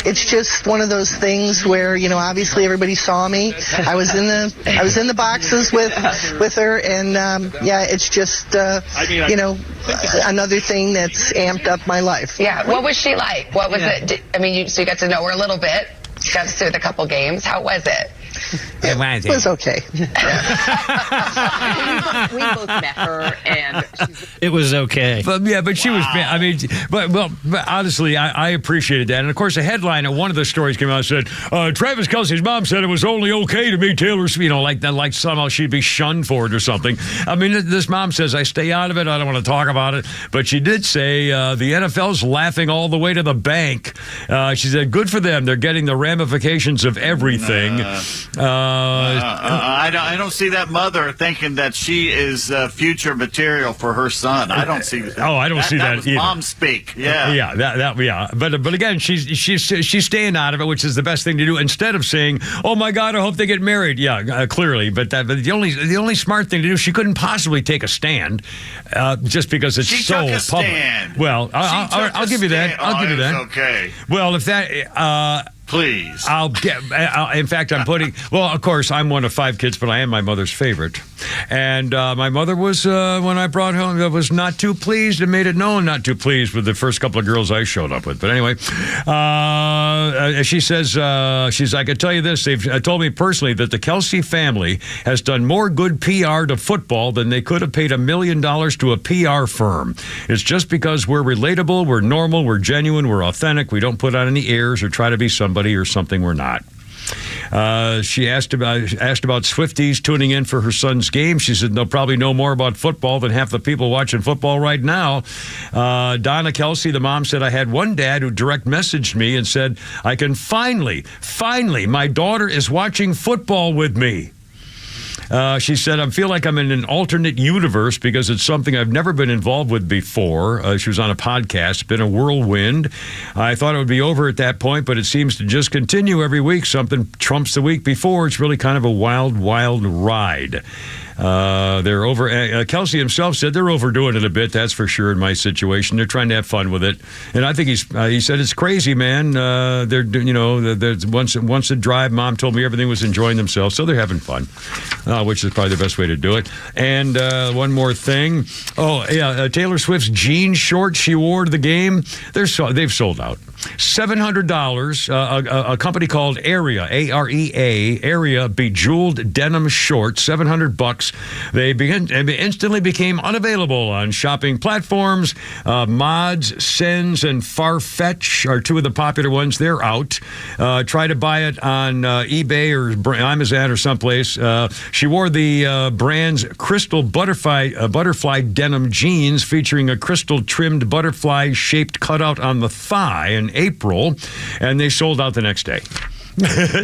It's just one of those things where, obviously everybody saw me. I was in the boxes with her, and it's just another thing that's amped up my life. Yeah. What was she like? What was it? So you got to know her a little bit. You got to see a couple games. How was it? It was okay. We both met her, and it was okay. But she was. I mean, but honestly, I appreciated that. And of course, the headline of one of the stories came out and said, Travis Kelce's mom said it was only okay to meet Taylor Swift. Like somehow she'd be shunned for it or something. I mean, this mom says, "I stay out of it. I don't want to talk about it." But she did say the NFL's laughing all the way to the bank. She said, "Good for them. They're getting the ramifications of everything." I don't see that mother thinking that she is future material for her son. I don't see that. Oh, I don't see that That was either. mom speak. Yeah. Yeah. But again, she's staying out of it, which is the best thing to do. Instead of saying, "Oh my God, I hope they get married." Yeah, clearly. But the only smart thing to do, she couldn't possibly take a stand, just because it's she so took a public. Stand. Well, I'll give you that. I'll give you that. Okay. Well, if that. Please. In fact, I'm putting. Well, of course, I'm one of 5 kids, but I am my mother's favorite. And my mother was, when I brought home, was not too pleased and made it known not too pleased with the first couple of girls I showed up with. But anyway, she says, I could tell you this. They've told me personally that the Kelce family has done more good PR to football than they could have paid $1 million to a PR firm. It's just because we're relatable, we're normal, we're genuine, we're authentic. We don't put on any airs or try to be somebody or something we're not. She asked about Swifties tuning in for her son's game. She said they'll probably know more about football than half the people watching football right now. Donna Kelce, the mom, said, "I had one dad who direct messaged me and said, I can finally, my daughter is watching football with me." She said, "I feel like I'm in an alternate universe because it's something I've never been involved with before." She was on a podcast, been a whirlwind. "I thought it would be over at that point, but it seems to just continue every week. Something trumps the week before. It's really kind of a wild, wild ride." They're over. Kelce himself said they're overdoing it a bit. That's for sure. In my situation, they're trying to have fun with it, and I think he said it's crazy, man. Once the drive, mom told me everything was enjoying themselves, so they're having fun, which is probably the best way to do it. And one more thing. Oh yeah, Taylor Swift's jean shorts she wore to the game. They've sold out. $700. A company called Area, AREA, Area Bejeweled Denim Shorts. $700. They instantly became unavailable on shopping platforms. Mods, Sens, and Farfetch are 2 of the popular ones. They're out. Try to buy it on eBay or Amazon or someplace. She She wore the brand's crystal butterfly denim jeans featuring a crystal-trimmed butterfly-shaped cutout on the thigh in April, and they sold out the next day.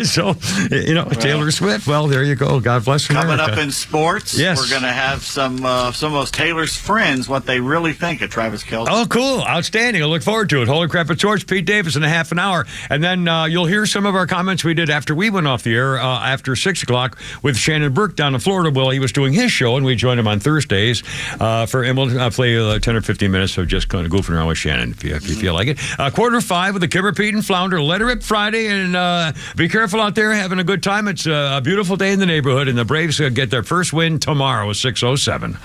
So, Taylor Swift, well, there you go. God bless America. Coming up in sports, yes, we're going to have some of Taylor's friends, what they really think of Travis Kelce. Oh, cool. Outstanding. I look forward to it. Holy Crap at Sports, Pete Davis in a half an hour. And then you'll hear some of our comments we did after we went off the air after 6 o'clock with Shannon Burke down in Florida. Well, he was doing his show, and we joined him on Thursdays. And we'll play 10 or 15 minutes of just kind of goofing around with Shannon if you feel like it. 4:45 with the Kipper, Pete, and Flounder. Let her rip Friday, and be careful out there, having a good time. It's a beautiful day in the neighborhood, and the Braves get their first win tomorrow at 6:07.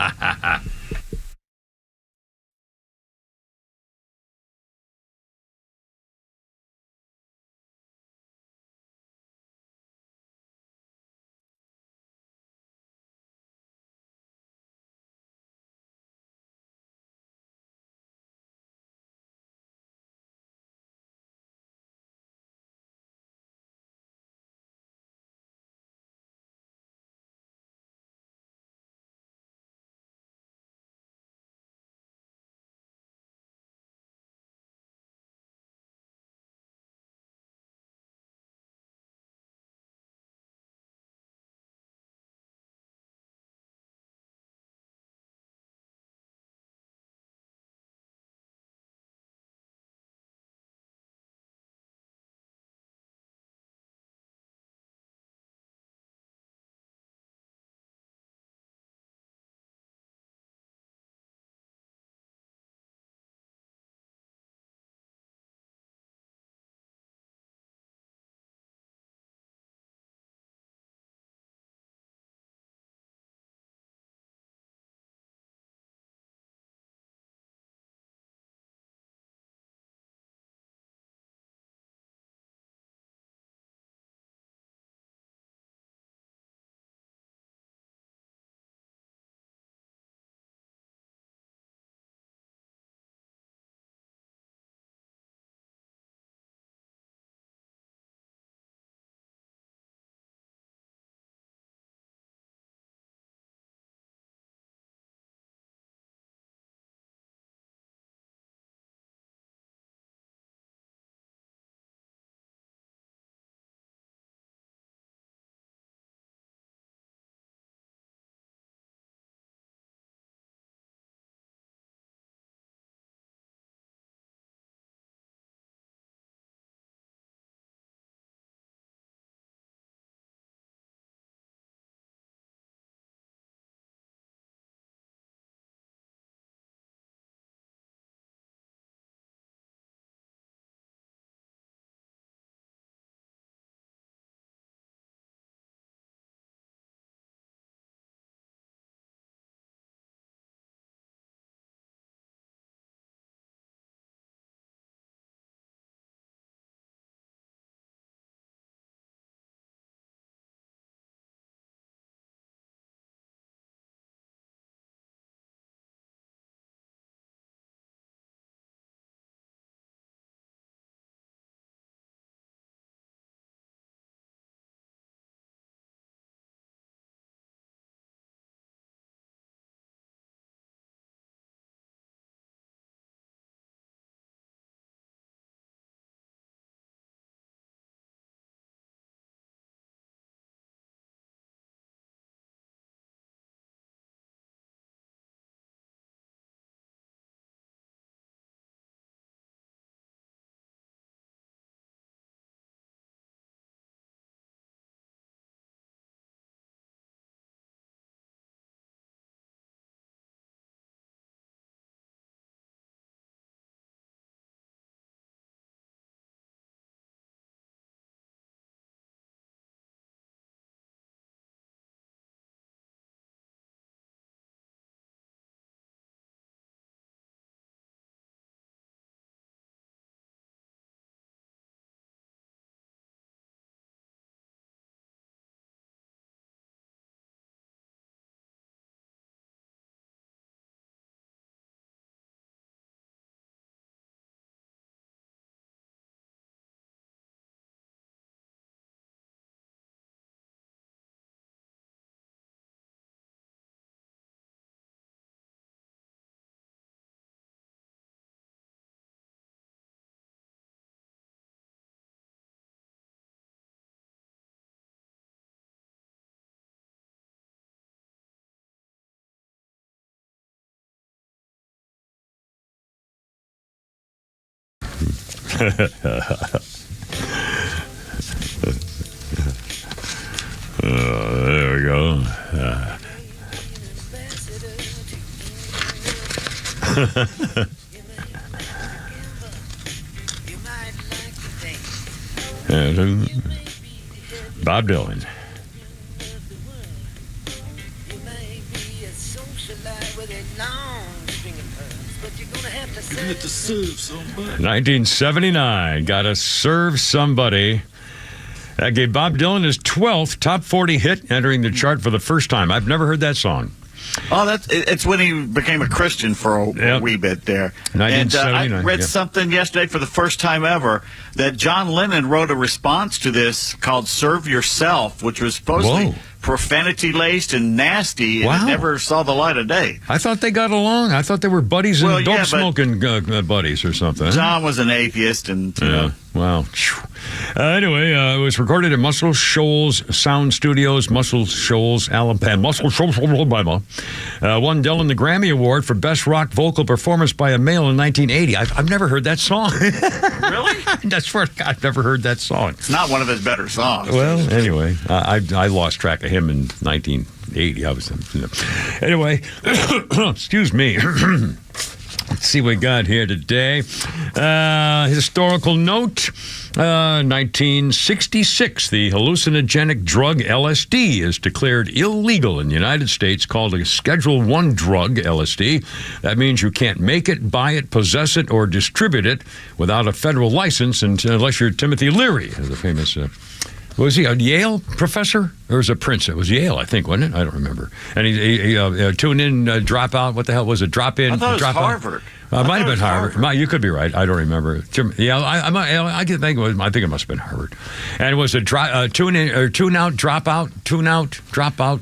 There we go. Bob Dylan. You get to serve somebody. 1979. Gotta serve somebody. That gave Bob Dylan his 12th top 40 hit, entering the chart for the first time. I've never heard that song. Oh, it's when he became a Christian for a wee bit there. 1979. And I read something yesterday for the first time ever that John Lennon wrote a response to this called "Serve Yourself," which was supposedly profanity-laced and nasty, and it never saw the light of day. I thought they got along. I thought they were buddies and dope-smoking buddies or something. John was an atheist, and you know. Wow. Anyway, it was recorded at Muscle Shoals Sound Studios, Muscle Shoals, Alabama. Muscle Shoals, Alabama. Won Dylan the Grammy Award for Best Rock Vocal Performance by a Male in 1980. I've never heard that song. Really? I swear to God, I've never heard that song. It's not one of his better songs. Well, anyway, I lost track of him in 1980. I was, anyway, excuse me. Let's see what we got here today. Historical note. 1966, the hallucinogenic drug LSD is declared illegal in the United States, called a Schedule I drug, LSD. That means you can't make it, buy it, possess it, or distribute it without a federal license unless you're Timothy Leary, the famous... was he a Yale professor or was it Princeton? It was Yale, I think, wasn't it? I don't remember. And he tune in, drop out. What the hell was it? Drop in, I thought it was drop Harvard. It might have been Harvard. You could be right. I don't remember. Yeah, I can think it was. I think it must have been Harvard. And it was a tune in or tune out, drop out, tune out, drop out.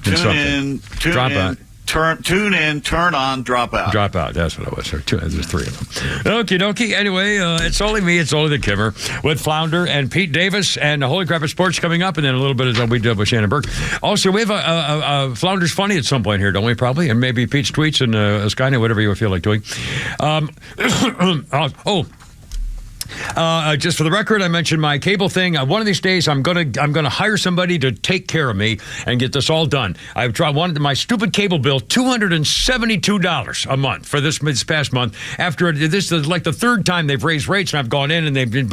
Tune in, drop out. Tune in, turn on, drop out. Drop out, that's what it was. There's three of them. Okie dokie. Anyway, it's only me, it's only the Kimmer with Flounder and Pete Davis and Holy Crap at Sports coming up, and then a little bit of we did with Shannon Burke. Also, we have a Flounder's Funny at some point here, don't we, probably? And maybe Pete's tweets and Skynet, whatever you feel like doing. Just for the record, I mentioned my cable thing. One of these days, I'm gonna hire somebody to take care of me and get this all done. I've wanted my stupid cable bill, $272 a month for this past month. After this is like the third time they've raised rates, and I've gone in and they've been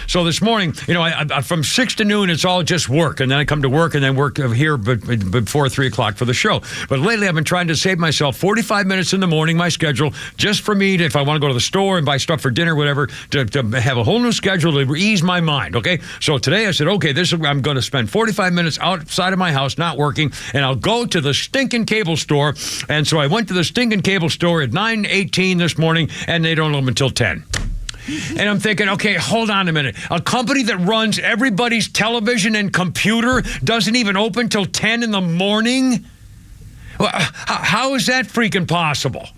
So this morning, I from 6 to noon, it's all just work, and then I come to work and then work here before 3 o'clock for the show. But lately, I've been trying to save myself 45 minutes in the morning, my schedule, just for me to, if I want to go to the store and buy stuff for dinner, whatever. To have a whole new schedule to ease my mind, okay? So today I said, okay, I'm going to spend 45 minutes outside of my house not working, and I'll go to the stinking cable store. And so I went to the stinking cable store at 9:18 this morning, and they don't open until 10. And I'm thinking, okay, hold on a minute. A company that runs everybody's television and computer doesn't even open till 10 in the morning? Well, how is that freaking possible?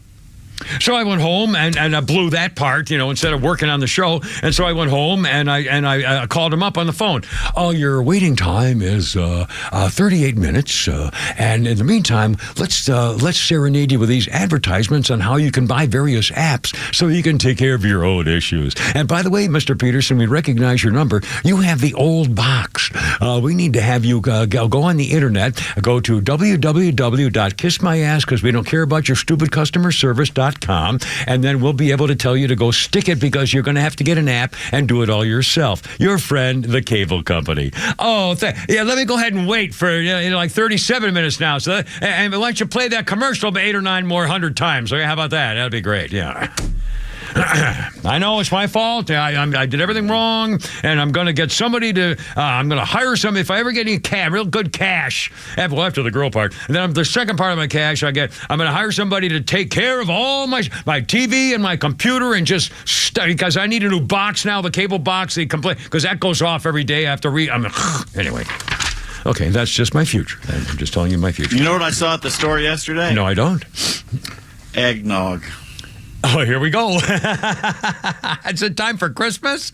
So I went home and I blew that part, instead of working on the show. And so I went home and I called him up on the phone. Oh, your waiting time is 38 minutes. And in the meantime, let's serenade you with these advertisements on how you can buy various apps so you can take care of your own issues. And by the way, Mr. Peterson, we recognize your number. You have the old box. We need to have you go on the internet, go to www.kissmyass, because we don't care about your stupid customer service.com, and then we'll be able to tell you to go stick it, because you're going to have to get an app and do it all yourself. Your friend, the cable company. Oh, let me go ahead and wait for like 37 minutes now. So, and why don't you play that commercial 8 or 9 more 100 times? Okay, how about that? That'd be great. Yeah. I know it's my fault. I did everything wrong, and I'm going to get somebody to. I'm going to hire somebody if I ever get any real good cash. After the girl part, and then the second part of my cash, I'm going to hire somebody to take care of all my TV and my computer and just because I need a new box now, the cable box. They complain because that goes off every day. I have to anyway. Okay, that's just my future. I'm just telling you my future. You know what I saw at the store yesterday? No, I don't. Eggnog. Oh, here we go. Is it time for Christmas?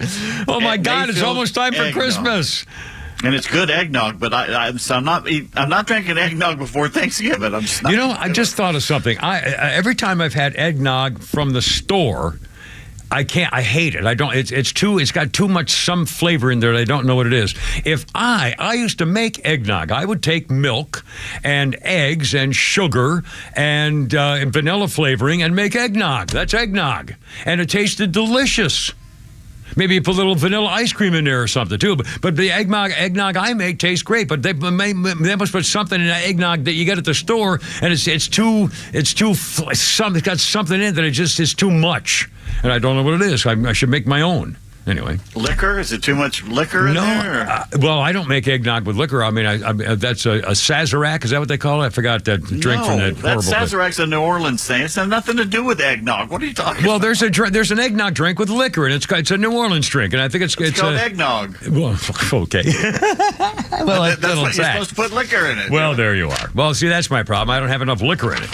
Oh, my God, it's almost time for Christmas. And it's good eggnog, but I'm not drinking eggnog before Thanksgiving. I'm just not I just thought of something. Every time I've had eggnog from the store, I can't. I hate it. I don't. It's got too much some flavor in there. I don't know what it is. If I used to make eggnog, I would take milk and eggs and sugar and vanilla flavoring and make eggnog. That's eggnog, and it tasted delicious. Maybe you put a little vanilla ice cream in there or something too. But the eggnog I make tastes great. But they must put something in that eggnog that you get at the store, and it's got something in it that it just is too much. And I don't know what it is. I should make my own. Anyway, liquor? Is it too much liquor in there? Well, I don't make eggnog with liquor. I mean, that's a Sazerac. Is that what they call it? I forgot that drink from that horrible. Sazerac's a New Orleans thing. It's has nothing to do with eggnog. What are you talking about? Well, there's an eggnog drink with liquor, and it's a New Orleans drink, and I think it's called eggnog. Well, okay. Well, that's what you're supposed to put liquor in it. Well, there you are. Well, see, that's my problem. I don't have enough liquor in it.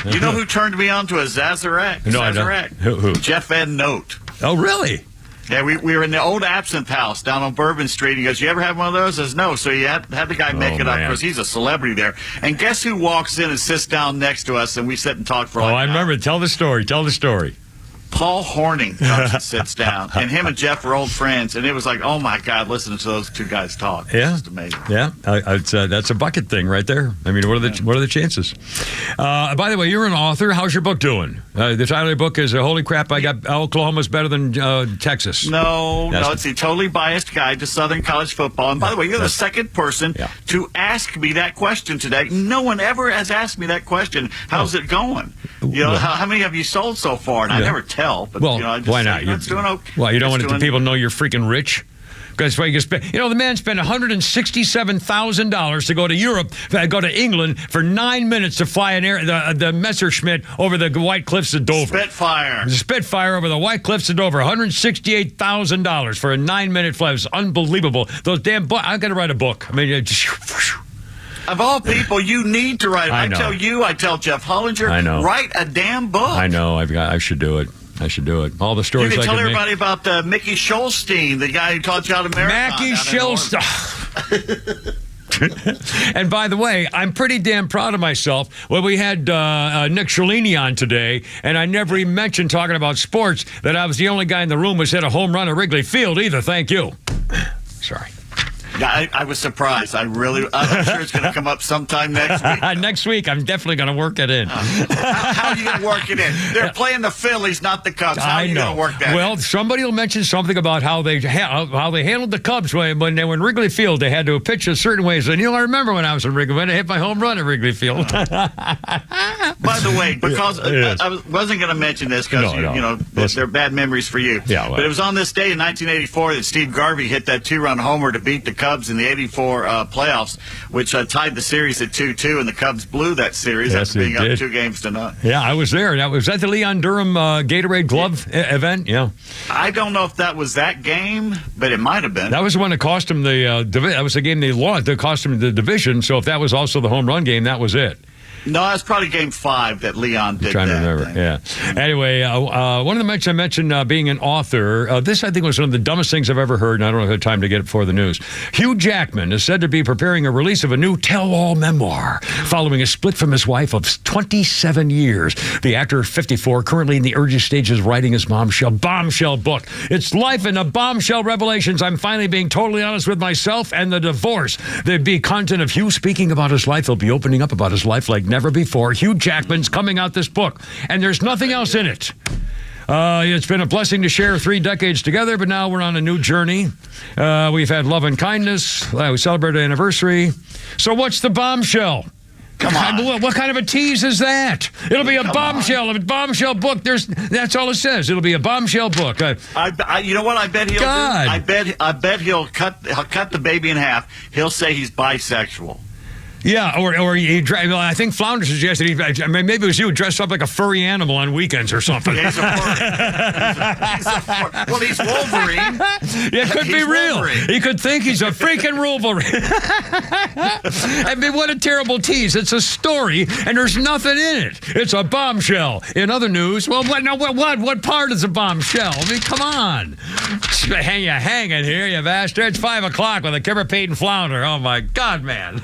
You know who turned me on to a Sazerac? No, I don't. Who? Jeff Van Note. Oh, really? Yeah, we were in the old Absinthe House down on Bourbon Street. He goes, "You ever have one of those?" I says, "No." So he had the guy make it up because he's a celebrity there. And guess who walks in and sits down next to us, and we sit and talk for like I remember. Tell the story. Paul Horning comes and sits down, and him and Jeff are old friends, and it was like, oh my God, listening to those two guys talk. Yeah, it's just amazing. Yeah, that's a bucket thing right there. I mean, what are the chances? By the way, you're an author. How's your book doing? The title of your book is "Holy Crap! I Got Oklahoma's Better Than Texas." No, it's a totally biased guide to Southern college football. And by the way, you're the second person to ask me that question today. No one ever has asked me that question. How's it going? You know, how many have you sold so far? And I never tell. But, well, I just why not? It's doing okay. Well, you don't want people to know you're freaking rich? Because you know, the man spent $167,000 to go to Europe, go to England for 9 minutes to fly the Messerschmitt over the White Cliffs of Dover. Spitfire over the White Cliffs of Dover. $168,000 for a 9-minute flight. It was unbelievable. Those damn books. I'm going to write a book. I mean, of all people, you need to write. I tell you, I tell Jeff Hollinger, write a damn book. I know. I should do it. All the stories you can I tell can everybody about Mickey Schulstein, the guy who taught you how to marathon. Mackie Schulstein. And by the way, I'm pretty damn proud of myself. Well, we had Nick Sciolini on today, and I never even mentioned talking about sports that I was the only guy in the room who's hit a home run at Wrigley Field either. Thank you. Sorry. Yeah, I was surprised. I'm sure it's going to come up sometime next week. Next week, I'm definitely going to work it in. How are you going to work it in? They're playing the Phillies, not the Cubs. How are you going to work that in? Somebody will mention something about how they handled the Cubs when they were in Wrigley Field. They had to pitch a certain way. And I remember when I was in Wrigley, when I hit my home run at Wrigley Field. By the way, because I wasn't going to mention this because they're bad memories for you. Yeah, well. But it was on this day in 1984 that Steve Garvey hit that 2-run homer to beat the Cubs in the 84 playoffs, which tied the series at 2-2, and the Cubs blew that series after being up 2-0. Yeah, I was there. Was that the Leon Durham Gatorade glove event? Yeah. I don't know if that was that game, but it might have been. That was the one that cost him that was the game they lost. That cost him the division. So if that was also the home run game, that was it. No, that's probably Game 5 that Leon did. I'm trying to remember. Thing. Yeah. Anyway, one of the mentions I mentioned being an author. This I think was one of the dumbest things I've ever heard, and I don't have time to get it before the news. Hugh Jackman is said to be preparing a release of a new tell-all memoir following a split from his wife of 27 years. The actor, 54, currently in the early stages of writing his bombshell book. It's life in the bombshell revelations. I'm finally being totally honest with myself and the divorce. There'd be content of Hugh speaking about his life. He'll be opening up about his life like never before. Hugh Jackman's coming out this book, and there's nothing else in it. It's been a blessing to share 3 decades together, but now we're on a new journey. We've had love and kindness. We celebrated an anniversary. So what's the bombshell? Come on. What kind of a tease is that? It'll be a bombshell book. That's all it says. It'll be a bombshell book. You know what I bet he'll do? I bet he'll cut the baby in half. He'll say he's bisexual. Yeah, or I think Flounder suggested maybe it was you dressed up like a furry animal on weekends or something. He's a furry. Well, he's Wolverine. Yeah, it could be real. Wolverine. He could think he's a freaking Wolverine. I mean, what a terrible tease. It's a story, and there's nothing in it. It's a bombshell. In other news, well, what part is a bombshell? I mean, come on. Hanging here, you bastard. It's 5 o'clock with a Kipper Payton Flounder. Oh, my God, man.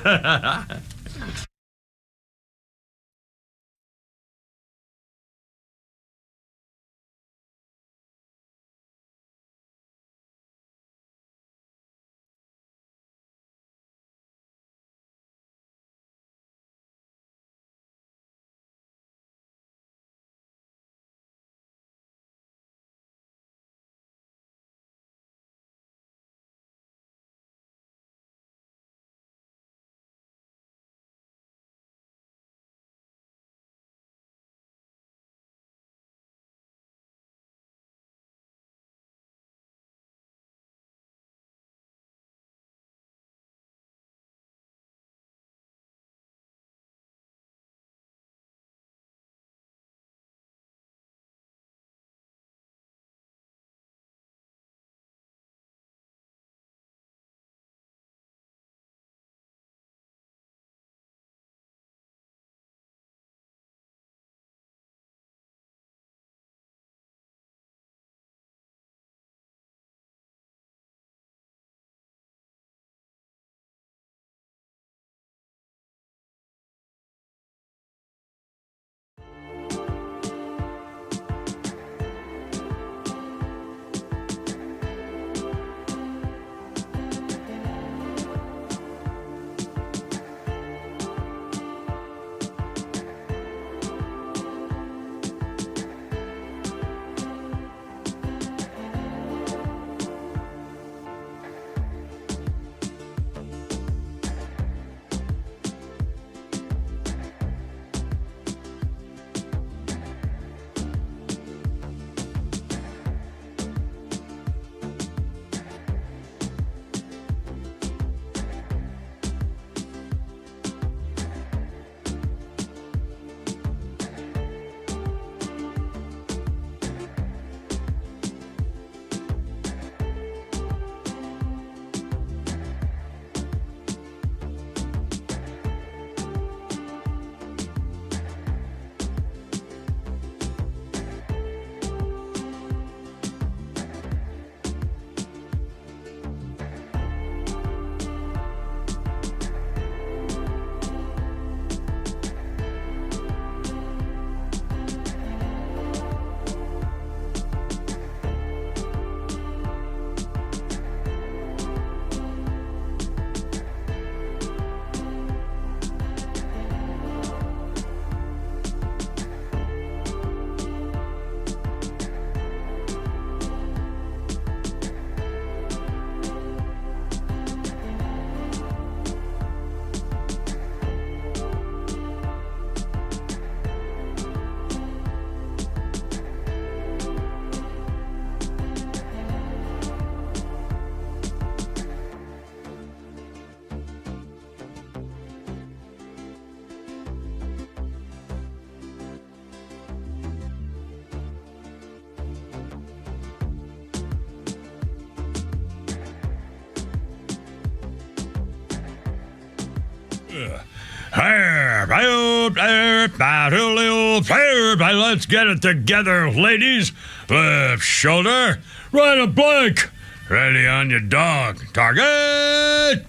Let's get it together, ladies. Left shoulder, right a blank. Ready on your dog. Target.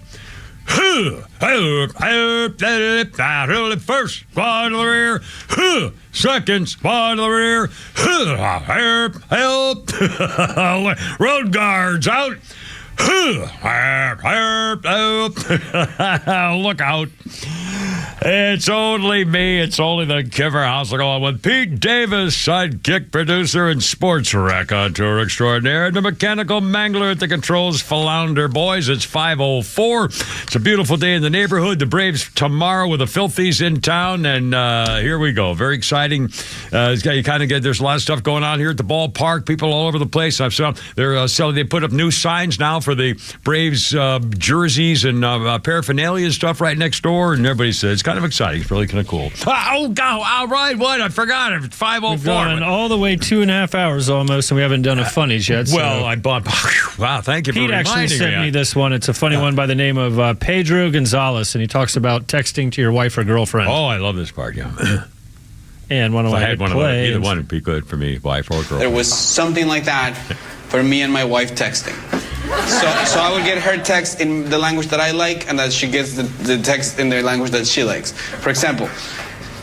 First squad to the rear. Second squad to the rear. Help. Road guards out. Look out. It's only me. It's only the Kiffer House going with Pete Davis, sidekick producer and sports raconteur extraordinaire, and the mechanical mangler at the controls, Flounder Boys. It's 5:04. It's a beautiful day in the neighborhood. The Braves tomorrow with the Filthies in town, and here we go. Very exciting. You kind of get, there's a lot of stuff going on here at the ballpark. People all over the place. I've saw they put up new signs now for the Braves jerseys and paraphernalia and stuff right next door, and everybody says it's kind of exciting. It's really kind of cool. Oh, God. All right. What? I forgot it. 5:04. We've gone all the way 2.5 hours almost, and we haven't done a funnies yet. So. Well, I bought. Wow, thank you for reminding me. Pete actually sent me this one. It's a funny one by the name of Pedro Gonzalez, and he talks about texting to your wife or girlfriend. Oh, I love this part, yeah. And one of I had one play. Either one would be good for me, wife or girlfriend. There was something like that for me and my wife texting. So I would get her text in the language that I like, and that she gets the text in the language that she likes. For example,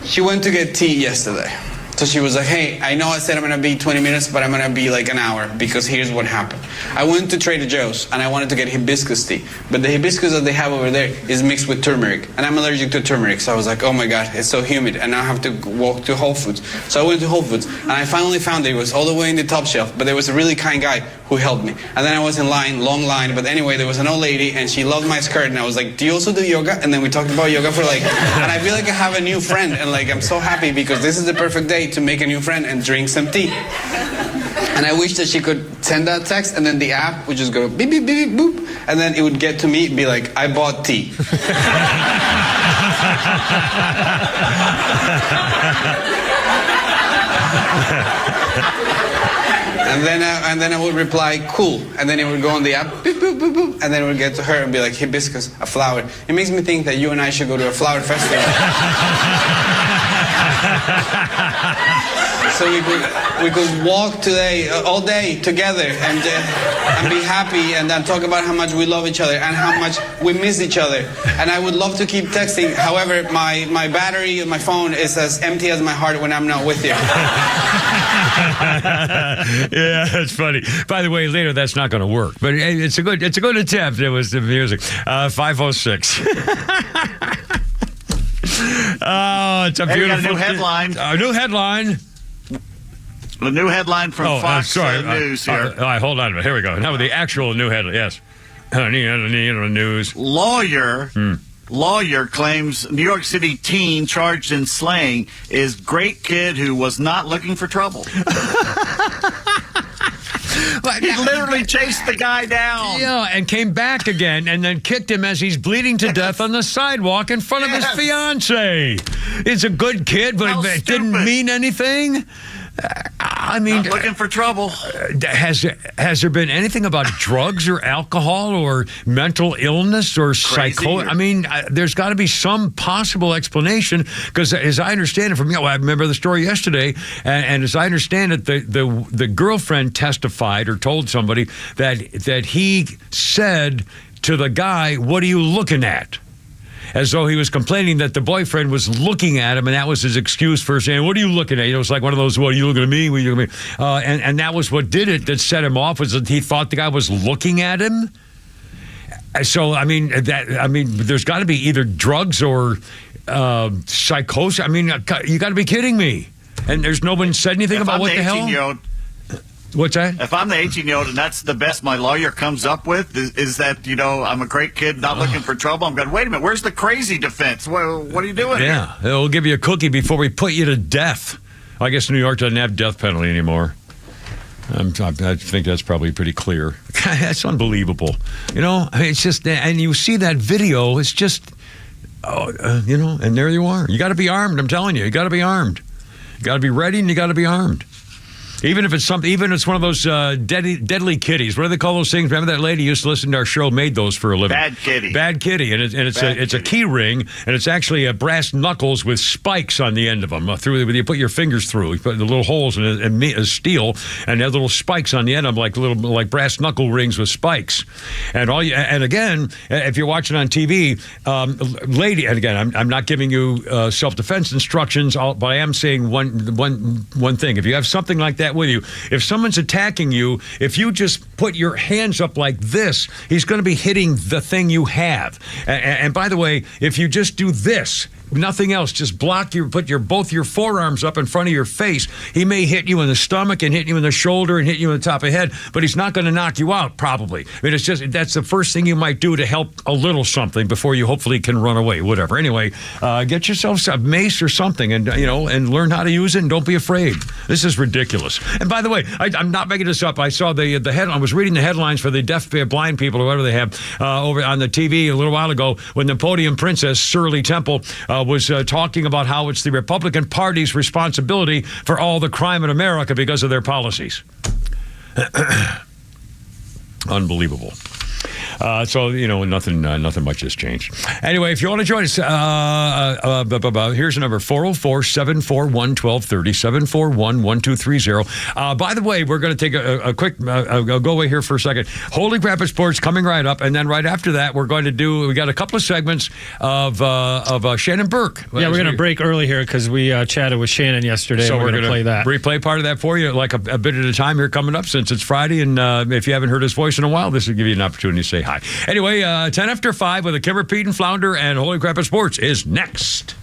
she went to get tea yesterday. So she was like, hey, I know I said I'm going to be 20 minutes, but I'm going to be like an hour, because here's what happened. I went to Trader Joe's, and I wanted to get hibiscus tea. But the hibiscus that they have over there is mixed with turmeric, and I'm allergic to turmeric. So I was like, oh my God, it's so humid, and now I have to walk to Whole Foods. So I went to Whole Foods, and I finally found it. It was all the way in the top shelf, but there was a really kind guy who helped me. And then I was in line, long line, but anyway, there was an old lady, and she loved my skirt, and I was like, do you also do yoga? And then we talked about yoga for like, and I feel like I have a new friend, and like, I'm so happy because this is the perfect day to make a new friend and drink some tea. And I wish that she could send that text, and then the app would just go beep, beep, beep, beep, boop, and then it would get to me, be like, I bought tea. And then I would reply, cool. And then it would go on the app, boop, boop, boop, boop. And then it would get to her and be like, hibiscus, a flower. It makes me think that you and I should go to a flower festival. So we could walk today, all day together, and be happy, and then talk about how much we love each other and how much we miss each other. And I would love to keep texting. However, my battery of my phone is as empty as my heart when I'm not with you. Yeah, that's funny. By the way, later that's not going to work, but it's a good attempt. It was the music. 5:06. Oh, it's a beautiful. We got a new headline. A new headline. The new headline from Fox News here. All right, hold on a minute. Here we go. Now with the actual new headline. Yes. News. Lawyer claims New York City teen charged in slaying is great kid who was not looking for trouble. He literally chased the guy down. Yeah, and came back again and then kicked him as he's bleeding to death on the sidewalk in front of his fiancée. He's a good kid, but it didn't mean anything. I mean, not looking for trouble. Has there been anything about drugs or alcohol or mental illness or psychosis? I mean, there's got to be some possible explanation, because as I understand it from I remember the story yesterday, and as I understand it, the girlfriend testified or told somebody that he said to the guy, "What are you looking at?" As though he was complaining that the boyfriend was looking at him, and that was his excuse for saying, "What are you looking at?" You know, it's like one of those, "What are you looking at me? What are you looking at me?" And that was what did it, that set him off, was that he thought the guy was looking at him. So, there's got to be either drugs or psychosis. I mean, you got to be kidding me. And there's no one said anything about what the hell? What's that? If I'm the 18-year-old and that's the best my lawyer comes up with is that, I'm a great kid, not looking for trouble, I'm going, wait a minute, where's the crazy defense? What are you doing? Yeah, they'll give you a cookie before we put you to death. I guess New York doesn't have death penalty anymore. I think that's probably pretty clear. That's unbelievable. It's just, and you see that video, it's just, and there you are. You got to be armed, I'm telling you. You got to be armed. You got to be ready, and you got to be armed. Even if it's something, even if it's one of those deadly kitties. What do they call those things? Remember that lady used to listen to our show, made those for a living. Bad kitty. Bad kitty, and it's a key ring, and it's actually a brass knuckles with spikes on the end of them. You put your fingers through, you put the little holes in it, and steel, and they have little spikes on the end of them, like brass knuckle rings with spikes. And again, if you're watching on TV, lady, and again, I'm not giving you self-defense instructions, but I am saying one thing. If you have something like that with you, if someone's attacking you, if you just put your hands up like this, he's going to be hitting the thing you have. And by the way, if you just do this, nothing else, just put both your forearms up in front of your face, he may hit you in the stomach and hit you in the shoulder and hit you in the top of the head, but he's not going to knock you out, probably. I mean, that's the first thing you might do to help a little something before you hopefully can run away, whatever. Anyway, get yourself a mace or something and and learn how to use it, and don't be afraid. This is ridiculous. And by the way, I'm not making this up. I saw the headline. I was reading the headlines for the deaf, blind people or whatever they have over on the TV a little while ago when the podium princess, Shirley Temple, was talking about how it's the Republican Party's responsibility for all the crime in America because of their policies. Unbelievable. So, nothing much has changed. Anyway, if you want to join us, here's the number, 404-741-1230, 741-1230. By the way, we're going to take a quick go away here for a second. Holy Crap at Sports coming right up, and then right after that, we got a couple of segments of Shannon Burke. Yeah, we're going to break early here because we chatted with Shannon yesterday, so we're going to play that. Replay part of that for you, like a bit at a time here coming up, since it's Friday, and if you haven't heard his voice in a while, this will give you an opportunity to say hi. Anyway, 10 after 5 with a Kimmer, Pete, and Flounder, and Holy Crap at Sports is next.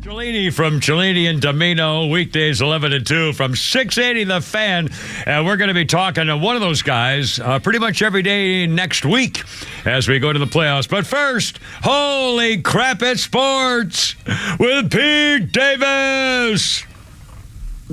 Cellini from Cellini and Domino, weekdays 11 to 2 from 680 The Fan. And we're going to be talking to one of those guys pretty much every day next week as we go to the playoffs. But first, holy crap, it's sports with Pete Davis.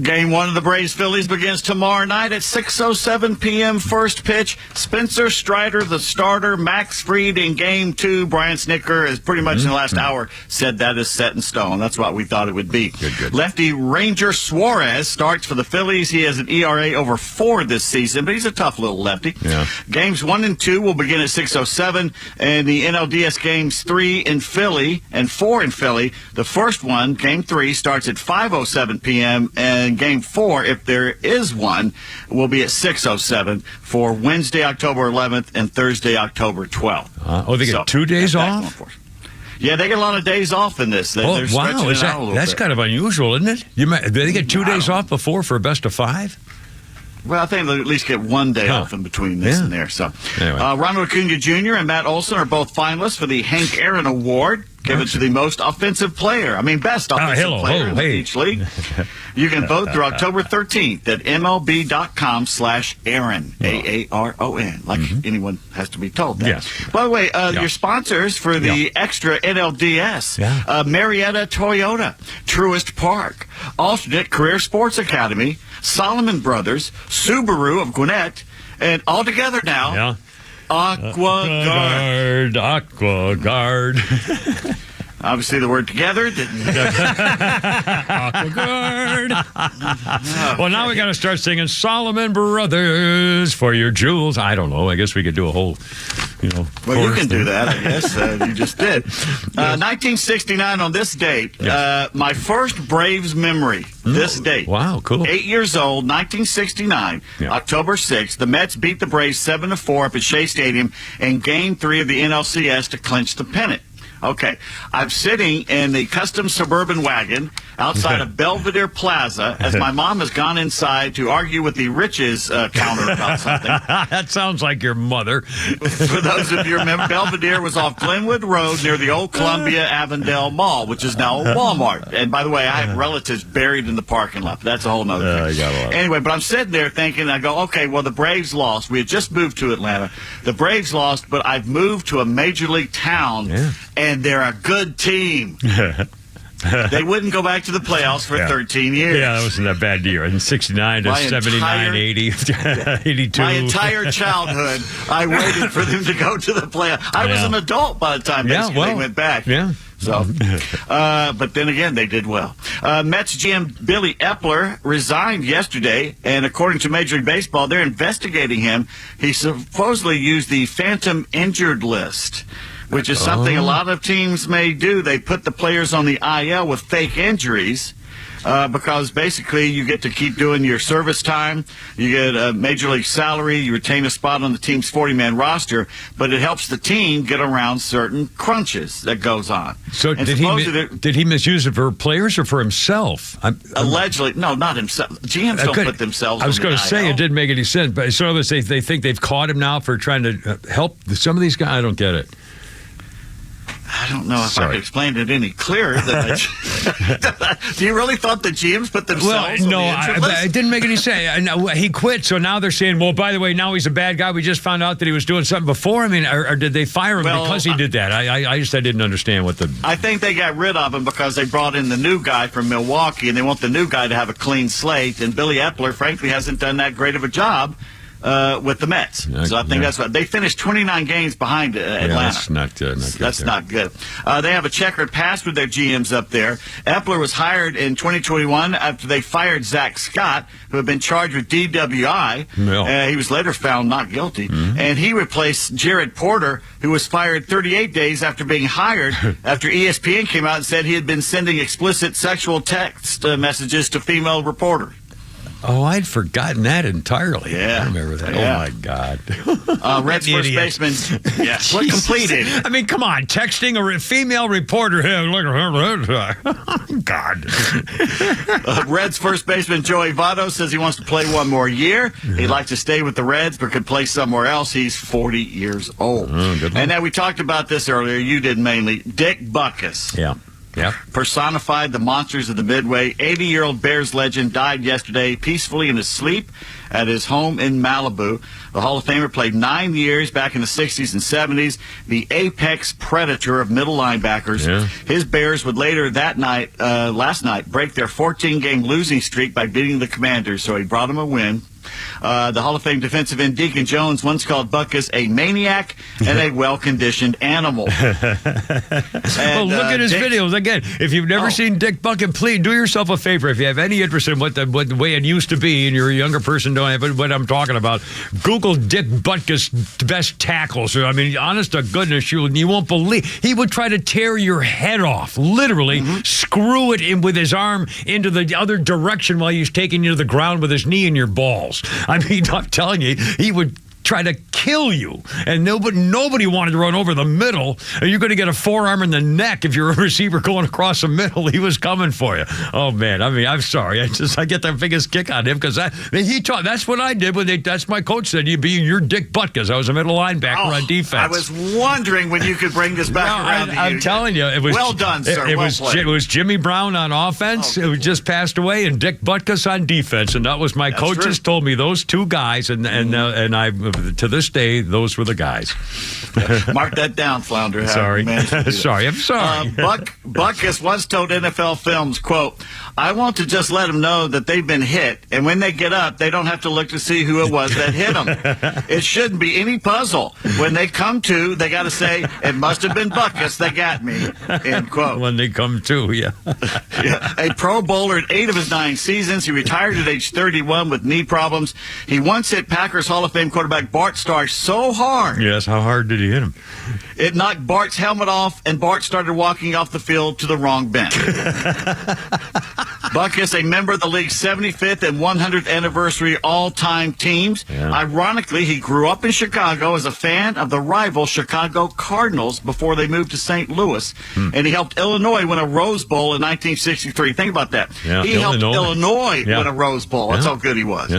Game one of the Braves-Phillies begins tomorrow night at 6:07 p.m. First pitch. Spencer Strider, the starter. Max Fried in game two. Brian Snitker has pretty much in the last hour said that is set in stone. That's what we thought it would be. Good. Lefty Ranger Suarez starts for the Phillies. He has an ERA over 4 this season, but he's a tough little lefty. Yeah. Games 1 and 2 will begin at 6:07, and the NLDS games 3 in Philly and 4 in Philly. The first one, game 3, starts at 5:07 p.m., and game 4, if there is one, will be at 6:07 for Wednesday, October 11th, and Thursday, October 12th. They get 2 days off? Yeah, they get a lot of days off in this. They're stretching it out a little that's bit. kind of unusual, isn't it? They get 2 days off before for a best of 5? Well, I think they'll at least get 1 day off in between this and there. So, anyway. Ronald Acuna Jr. and Matt Olson are both finalists for the Hank Aaron Award, given to the most offensive player. best offensive player in each league. You can vote through October 13th at MLB.com/Aaron, AARON, like anyone has to be told that. Yes. By the way, your sponsors for the extra NLDS, Marietta Toyota, Truist Park, Alternate Career Sports Academy, Solomon Brothers, Subaru of Gwinnett, and all together now, AquaGuard. AquaGuard. Obviously, the word together didn't. AquaGuard. Well, now we got to start singing Solomon Brothers for your jewels. I don't know. I guess we could do a whole, Well, you can do that, I guess. You just did. 1969 on this date. My first Braves memory. This date. Wow, cool. 8 years old, 1969, October 6th. The Mets beat the Braves 7-4 up at Shea Stadium in Game 3 of the NLCS to clinch the pennant. Okay, I'm sitting in the custom Suburban wagon outside of Belvedere Plaza as my mom has gone inside to argue with the Riches counter about something. That sounds like your mother. For those of you who remember, Belvedere was off Glenwood Road near the old Columbia Avondale Mall, which is now a Walmart. And by the way, I have relatives buried in the parking lot. That's a whole nother thing. Anyway, but I'm sitting there thinking, I go, okay, well, the Braves lost. We had just moved to Atlanta. The Braves lost, but I've moved to a major league town, and they're a good team. They wouldn't go back to the playoffs for 13 years. Yeah, that wasn't a bad year. In 69 to 79, 80, 82. My entire childhood, I waited for them to go to the playoffs. I was an adult by the time they went back. Yeah. So, but then again, they did well. Mets GM Billy Epler resigned yesterday, and according to Major League Baseball, they're investigating him. He supposedly used the phantom injured list, which is something a lot of teams may do. They put the players on the IL with fake injuries because basically you get to keep doing your service time, you get a major league salary, you retain a spot on the team's 40-man roster, but it helps the team get around certain crunches that goes on. So did he misuse it for players or for himself? Allegedly, no, not himself. GMs don't put themselves on the IL. I was going to say it didn't make any sense, but so they think they've caught him now for trying to help some of these guys. I don't get it. I don't know if I could explain it any clearer. Do you really thought the GMs put themselves on the injured list? It didn't make any sense. He quit, so now they're saying, well, by the way, now he's a bad guy. We just found out that he was doing something before. I mean, or did they fire him because he did that? I didn't understand what the... I think they got rid of him because they brought in the new guy from Milwaukee, and they want the new guy to have a clean slate, and Billy Epler, frankly, hasn't done that great of a job with the Mets. So I think that's right. They finished 29 games behind Atlanta. That's not good. That's not good. They have a checkered past with their GMs up there. Epler was hired in 2021 after they fired Zach Scott, who had been charged with DWI. He was later found not guilty. And he replaced Jared Porter, who was fired 38 days after being hired after ESPN came out and said he had been sending explicit sexual text messages to female reporters. Oh, I'd forgotten that entirely. Yeah. I remember that. Yeah. Oh, my God. Reds first baseman. Yeah. What completed? I mean, come on. Texting a female reporter. Hey, look at her. God. Reds first baseman Joey Votto says he wants to play one more year. He'd like to stay with the Reds, but could play somewhere else. He's 40 years old. And then we talked about this earlier. You did mainly. Dick Butkus. Yeah. personified the monsters of the Midway. 80-year-old Bears legend died yesterday peacefully in his sleep at his home in Malibu. The Hall of Famer played 9 years back in the 60s and 70s, the apex predator of middle linebackers. His Bears would later last night, break their 14-game losing streak by beating the Commanders, so he brought them a win. The Hall of Fame defensive end Deacon Jones once called Butkus a maniac and a well-conditioned animal. Well, look at his videos. Again, if you've never seen Dick Butkus, please do yourself a favor. If you have any interest in what the way it used to be and you're a younger person, don't have what I'm talking about, Google Dick Butkus best tackles. I mean, honest to goodness, you won't believe. He would try to tear your head off, literally, screw it in with his arm into the other direction while he's taking you to the ground with his knee in your balls. I mean, I'm telling you, he would try to kill you, and nobody wanted to run over the middle. You're going to get a forearm in the neck if you're a receiver going across the middle. He was coming for you. Oh man, I mean, I'm sorry. I get the biggest kick on him because that's what I did that's my coach said. You're Dick Butkus. I was a middle linebacker on defense. I was wondering when you could bring this back around to you. I'm telling you, it was well done, sir. It was Jimmy Brown on offense, who just passed away, and Dick Butkus on defense, and that was my coaches told me those two guys, and I. To this day, those were the guys. Mark that down, Flounder. Sorry. I'm sorry. Butkus once told NFL Films, quote, "I want to just let them know that they've been hit, and when they get up, they don't have to look to see who it was that hit them. It shouldn't be any puzzle. When they come to, they got to say, it must have been Butkus that got me," end quote. When they come to, yeah. A Pro Bowler in 8 of his 9 seasons. He retired at age 31 with knee problems. He once hit Packers Hall of Fame quarterback Bart Starr so hard. Yes, how hard did he hit him? It knocked Bart's helmet off, and Bart started walking off the field to the wrong bench. Butkus, a member of the league's 75th and 100th anniversary all-time teams. Ironically, he grew up in Chicago as a fan of the rival Chicago Cardinals before they moved to St. Louis. And he helped Illinois win a Rose Bowl in 1963. Think about that. He helped Illinois win a Rose Bowl. That's how good he was.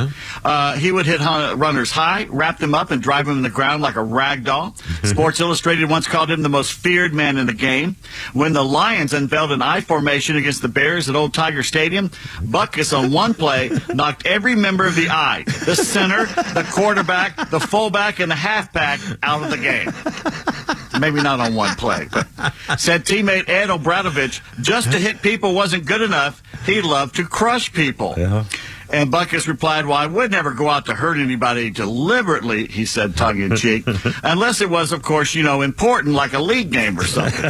He would hit runners high, wrap them up, and drive them in the ground like a rag doll. Sports Illustrated once called him the most feared man in the game. When the Lions unveiled an I formation against the Bears at Old Tiger Stadium, Butkus on one play knocked every member of the I, the center, the quarterback, the fullback, and the halfback out of the game. Maybe not on one play, but said teammate Ed Obradovich, just to hit people wasn't good enough. He loved to crush people. And Butkus replied, "Well, I would never go out to hurt anybody deliberately," he said, tongue-in-cheek, "unless it was, of course, important, like a league game or something."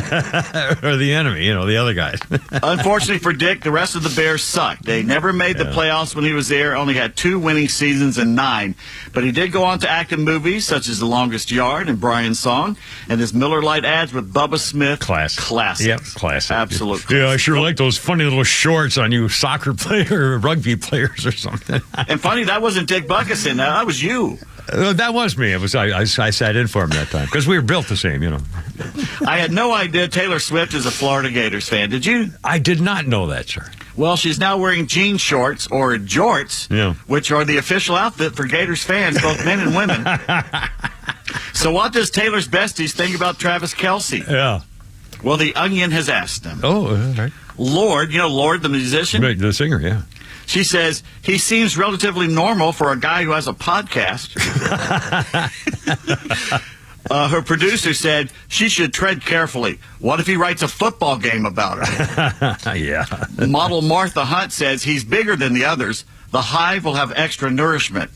Or the enemy, the other guys. Unfortunately for Dick, the rest of the Bears sucked. They never made the playoffs when he was there, only had 2 winning seasons in 9. But he did go on to act in movies such as The Longest Yard and Brian's Song, and his Miller Lite ads with Bubba Smith. Classic. Yep, classic. Absolutely. Yeah, I sure like those funny little shorts on you soccer player or rugby players or something. And funny, that wasn't Dick Butkus in that was you. That was me. It was I sat in for him that time because we were built the same, I had no idea Taylor Swift is a Florida Gators fan. Did you? I did not know that, sir. Well, she's now wearing jean shorts or jorts, which are the official outfit for Gators fans, both men and women. So what does Taylor's besties think about Travis Kelce? Yeah. Well, The Onion has asked them. Oh, all right. Lord, Lord, the musician? Right, the singer, yeah. She says, he seems relatively normal for a guy who has a podcast. Her producer said she should tread carefully. What if he writes a football game about her? Yeah. Model Martha Hunt says he's bigger than the others. The hive will have extra nourishment.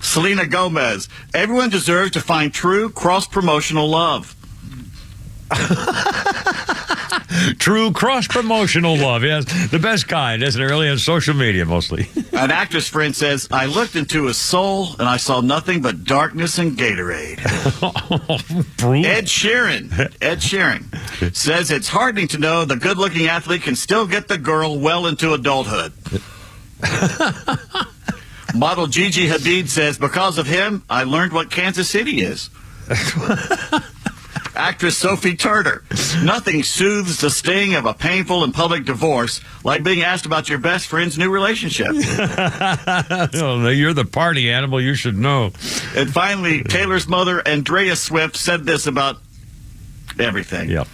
Selena Gomez, everyone deserves to find true cross-promotional love. True cross-promotional love, yes. The best kind, isn't it? Really on social media, mostly. An actress friend says, I looked into his soul, and I saw nothing but darkness and Gatorade. Ed Sheeran says it's heartening to know the good-looking athlete can still get the girl well into adulthood. Model Gigi Hadid says, because of him, I learned what Kansas City is. Actress Sophie Turner, nothing soothes the sting of a painful and public divorce like being asked about your best friend's new relationship. Oh, you're the party animal, you should know. And finally, Taylor's mother, Andrea Swift, said this about everything. Yep.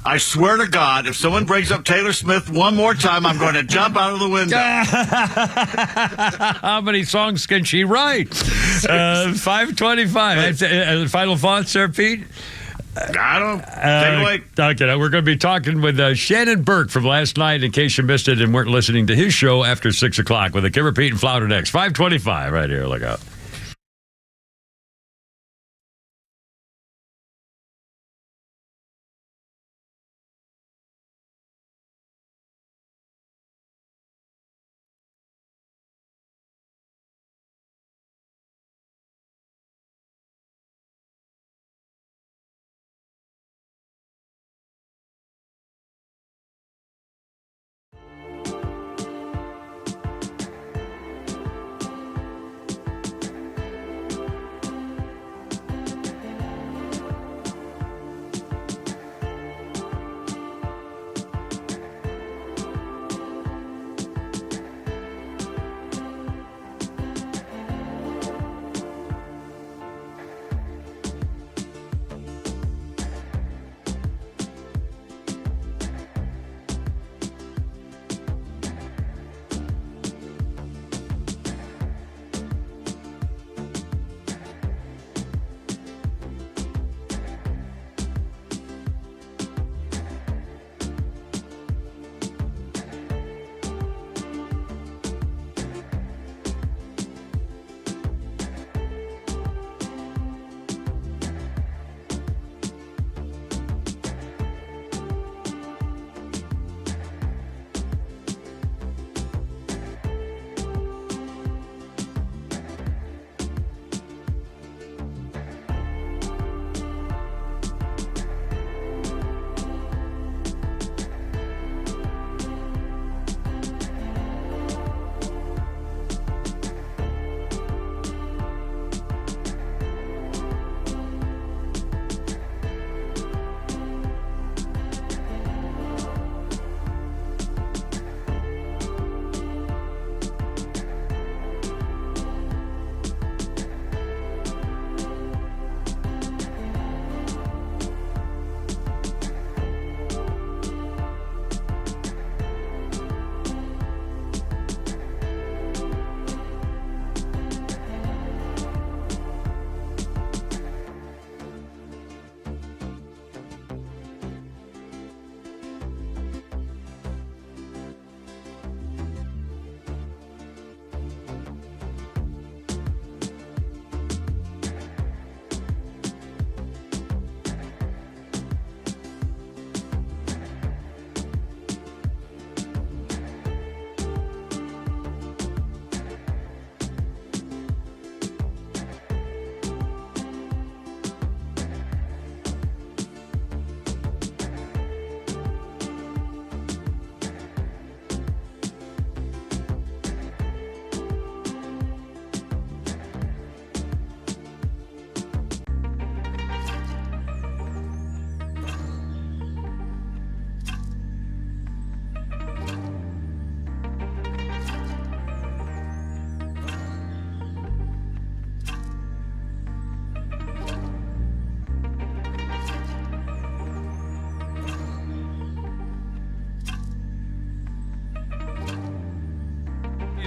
I swear to God, if someone brings up Taylor Swift one more time, I'm going to jump out of the window. How many songs can she write? 525. Final thoughts there, Pete? I don't. Take it away. Okay, we're going to be talking with Shannon Burke from last night, in case you missed it and weren't listening to his show after 6 o'clock with the Kimmer, Pete, and Flounder next. 525 right here. Look out.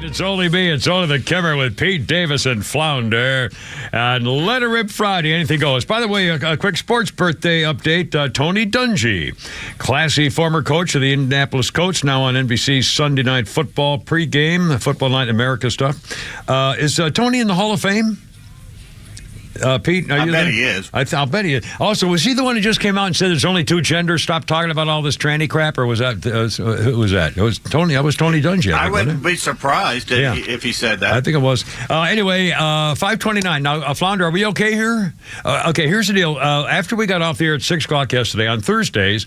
It's only me. It's only the Kimmer with Pete Davis and Flounder. And Let It Rip Friday. Anything goes. By the way, a quick sports birthday update. Tony Dungy, classy former coach of the Indianapolis Colts, now on NBC's Sunday Night Football pregame, Football Night in America stuff. Is Tony in the Hall of Fame? Pete, I bet he is. I'll bet he is. Also, was he the one who just came out and said there's only two genders? Stop talking about all this tranny crap, or was that who was that? It was Tony. That was Tony Dungy. I wouldn't be surprised if he said that. I think it was. Anyway, 5:29. Now, Flounder, are we okay here? Okay, here's the deal. After we got off the air at 6 o'clock yesterday, on Thursdays,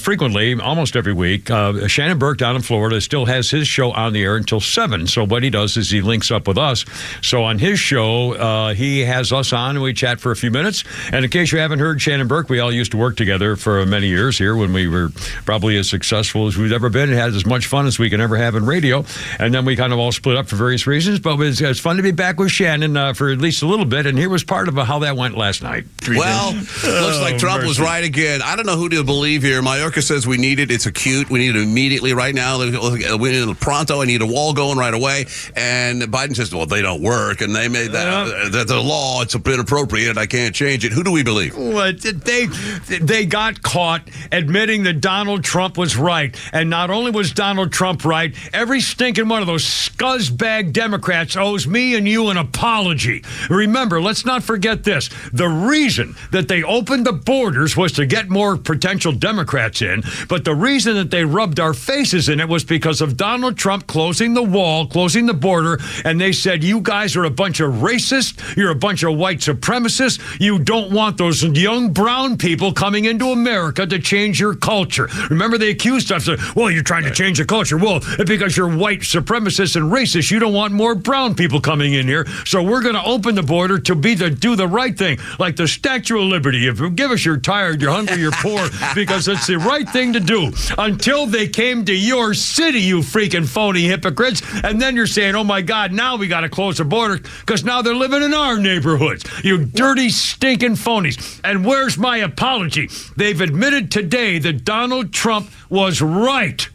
frequently, almost every week, Shannon Burke down in Florida still has his show on the air until 7. So what he does is he links up with us. So on his show, he has us on on and we chat for a few minutes. And in case you haven't heard, Shannon Burke, we all used to work together for many years here when we were probably as successful as we've ever been and had as much fun as we can ever have in radio. And then we kind of all split up for various reasons. But it's fun to be back with Shannon for at least a little bit. And here was part of how that went last night. Well, looks like Trump was right again. I don't know who to believe here. Mallorca says we need it. It's acute. We need it immediately right now. We need it pronto. I need a wall going right away. And Biden says, well, they don't work. And they made that the law. It's inappropriate. I can't change it. Who do we believe? Well, they got caught admitting that Donald Trump was right. And not only was Donald Trump right, every stinking one of those scuzzbag Democrats owes me and you an apology. Remember, let's not forget this. The reason that they opened the borders was to get more potential Democrats in, but the reason that they rubbed our faces in it was because of Donald Trump closing the wall, closing the border, and they said, you guys are a bunch of racists, you're a bunch of white supremacists, you don't want those young brown people coming into America to change your culture. Remember, they accused us of, well, you're trying to change the culture. Well, because you're white supremacists and racists, you don't want more brown people coming in here, so we're going to open the border to do the right thing, like the Statue of Liberty. If you give us you're tired, you're hungry, you're poor, because it's the right thing to do. Until they came to your city, you freaking phony hypocrites, and then you're saying, oh my God, now we got to close the border because now they're living in our neighborhoods. You dirty, stinking phonies. And where's my apology? They've admitted today that Donald Trump was right.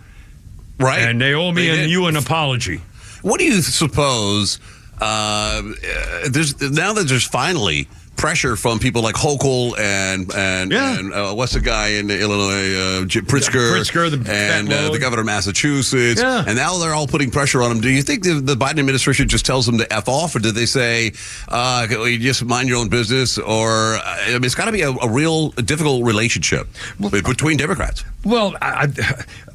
Right. And they owe me and you an apology. What do you suppose, now that there's finally pressure from people like Hochul and what's the guy in Illinois, Pritzker, and the governor of Massachusetts, and now they're all putting pressure on him. Do you think the Biden administration just tells them to F off, or do they say, you just mind your own business? Or, I mean, it's got to be a real difficult relationship between Democrats. Well,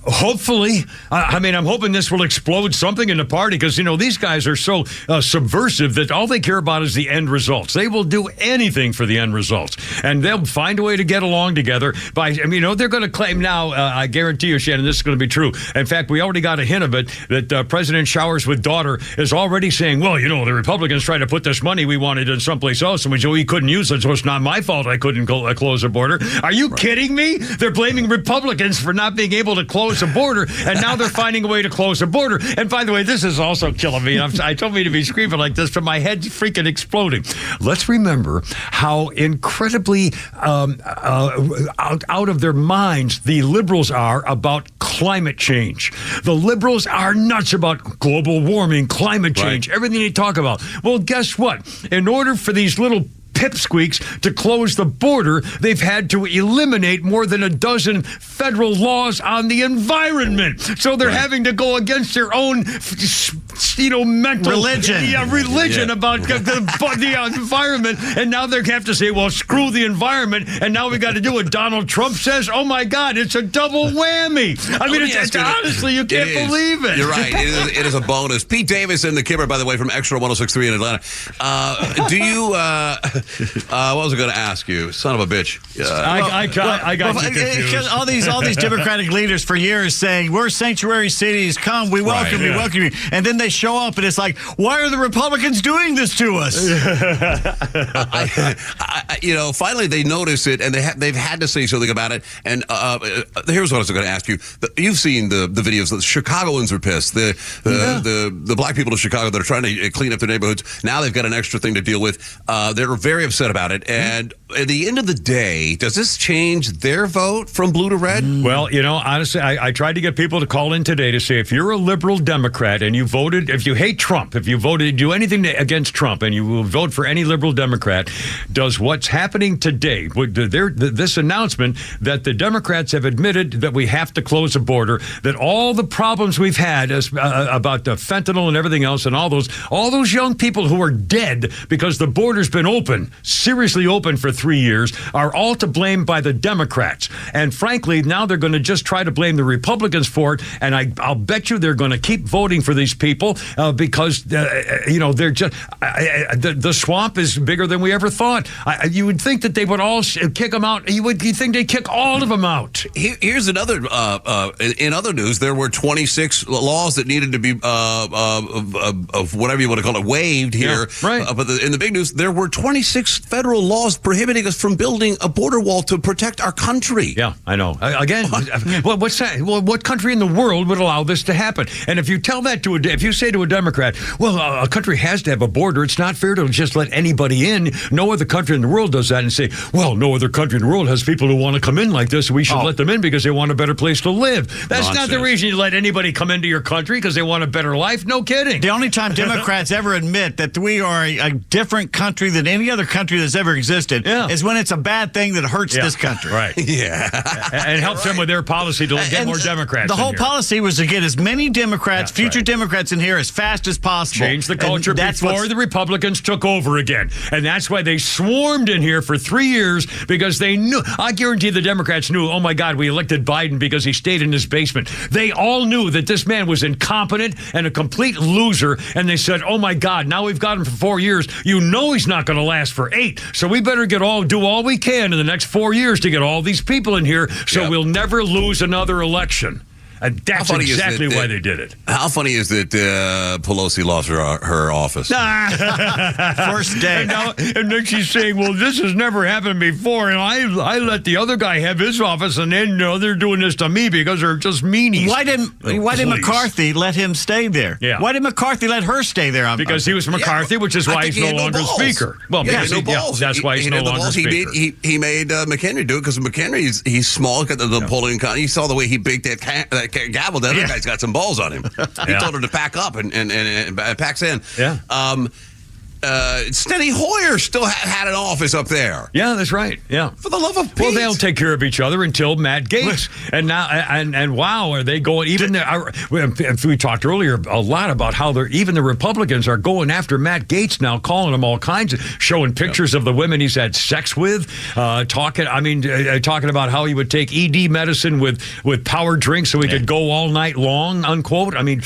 hopefully. I mean, I'm hoping this will explode something in the party because, these guys are so subversive that all they care about is the end results. They will do anything for the end results. And they'll find a way to get along together. They're going to claim now, I guarantee you, Shannon, this is going to be true. In fact, we already got a hint of it, that President Showers with daughter is already saying, well, the Republicans tried to put this money we wanted in someplace else, and we couldn't use it, so it's not my fault I couldn't close the border. Are you kidding me? They're blaming Republicans for not being able to close the border, and now they're finding a way to close the border. And by the way, this is also killing me. I don't mean to be screaming like this, but my head's freaking exploding. Let's remember how incredibly out of their minds the liberals are about climate change. The liberals are nuts about global warming, climate change, everything they talk about. Well, guess what? In order for these little pipsqueaks to close the border, they've had to eliminate more than a dozen federal laws on the environment. So they're having to go against their own, mental religion about the environment. And now they have to say, well, screw the environment. And now we got to do what Donald Trump says. Oh my God, it's a double whammy. I mean, it's honestly, you can't believe it. You're right. It is a bonus. Pete Davis in the Kimmer, by the way, from Extra 106.3 in Atlanta. Do you? What was I going to ask you? Son of a bitch. I got you confused. All these Democratic leaders for years saying, we're sanctuary cities, come, we welcome you, welcome you. And then they show up and it's like, why are the Republicans doing this to us? Finally they notice it and they've had to say something about it. And here's what I was going to ask you. You've seen the videos. The Chicagoans are pissed. The black people of Chicago that are trying to clean up their neighborhoods. Now they've got an extra thing to deal with. They're very upset about it. And at the end of the day, does this change their vote from blue to red? Well, honestly, I tried to get people to call in today to say if you're a liberal Democrat and you voted, if you hate Trump, if you do anything against Trump and you will vote for any liberal Democrat, does what's happening today, this announcement that the Democrats have admitted that we have to close the border, that all the problems we've had about the fentanyl and everything else and all those young people who are dead because the border's been open, seriously open for 3 years are all to blame by the Democrats. And frankly, now they're going to just try to blame the Republicans for it. And I'll bet you they're going to keep voting for these people because, they're just the swamp is bigger than we ever thought. You would think that they would all kick them out. You think they'd kick all of them out. Here's another, in other news, there were 26 laws that needed to be, of whatever you want to call it, waived here. Yeah, right. But in the big news, there were 26 federal laws prohibiting us from building a border wall to protect our country. Yeah, I know. Again, what's that? Well, what country in the world would allow this to happen? And if you tell that if you say to a Democrat, well, a country has to have a border, it's not fair to just let anybody in. No other country in the world does that, and say, well, no other country in the world has people who want to come in like this. We should let them in because they want a better place to live. That's not the reason you let anybody come into your country, because they want a better life. No kidding. The only time Democrats ever admit that we are a different country than any other country that's ever existed is when it's a bad thing that hurts this country. Right. Yeah. And helps them with their policy to get more Democrats. The whole policy was to get as many Democrats, future Democrats in here as fast as possible. Change the culture before the Republicans took over again. And that's why they swarmed in here for 3 years, because they knew. I guarantee the Democrats knew, oh my God, we elected Biden because he stayed in his basement. They all knew that this man was incompetent and a complete loser. And they said, oh my God, now we've got him for 4 years. You know he's not going to last for 8. So we better do all we can in the next 4 years to get all these people in here so we'll never lose another election. And that's exactly why they did it. How funny is that Pelosi lost her office? First day. And then she's saying, well, this has never happened before, and I let the other guy have his office, and then they're doing this to me because they're just meanies. Why did McCarthy let him stay there? Yeah. Why did McCarthy let her stay there? Because he was McCarthy, which is why he's no longer Speaker. Well, because that's why he's no longer Speaker. He made McHenry do it because McHenry, he's small, got the polling. You saw the way he baked that gavel. The other guy's got some balls on him. He told her to pack up and packs in. Yeah. Steny Hoyer still had an office up there. Yeah, that's right. Yeah. For the love of Pete. Well, they'll take care of each other until Matt Gaetz. And now, and wow, are they going? Even we talked earlier a lot about how even the Republicans are going after Matt Gaetz now, calling him all kinds of, showing pictures of the women he's had sex with, talking about how he would take ED medicine with power drinks so he could go all night long, unquote. I mean,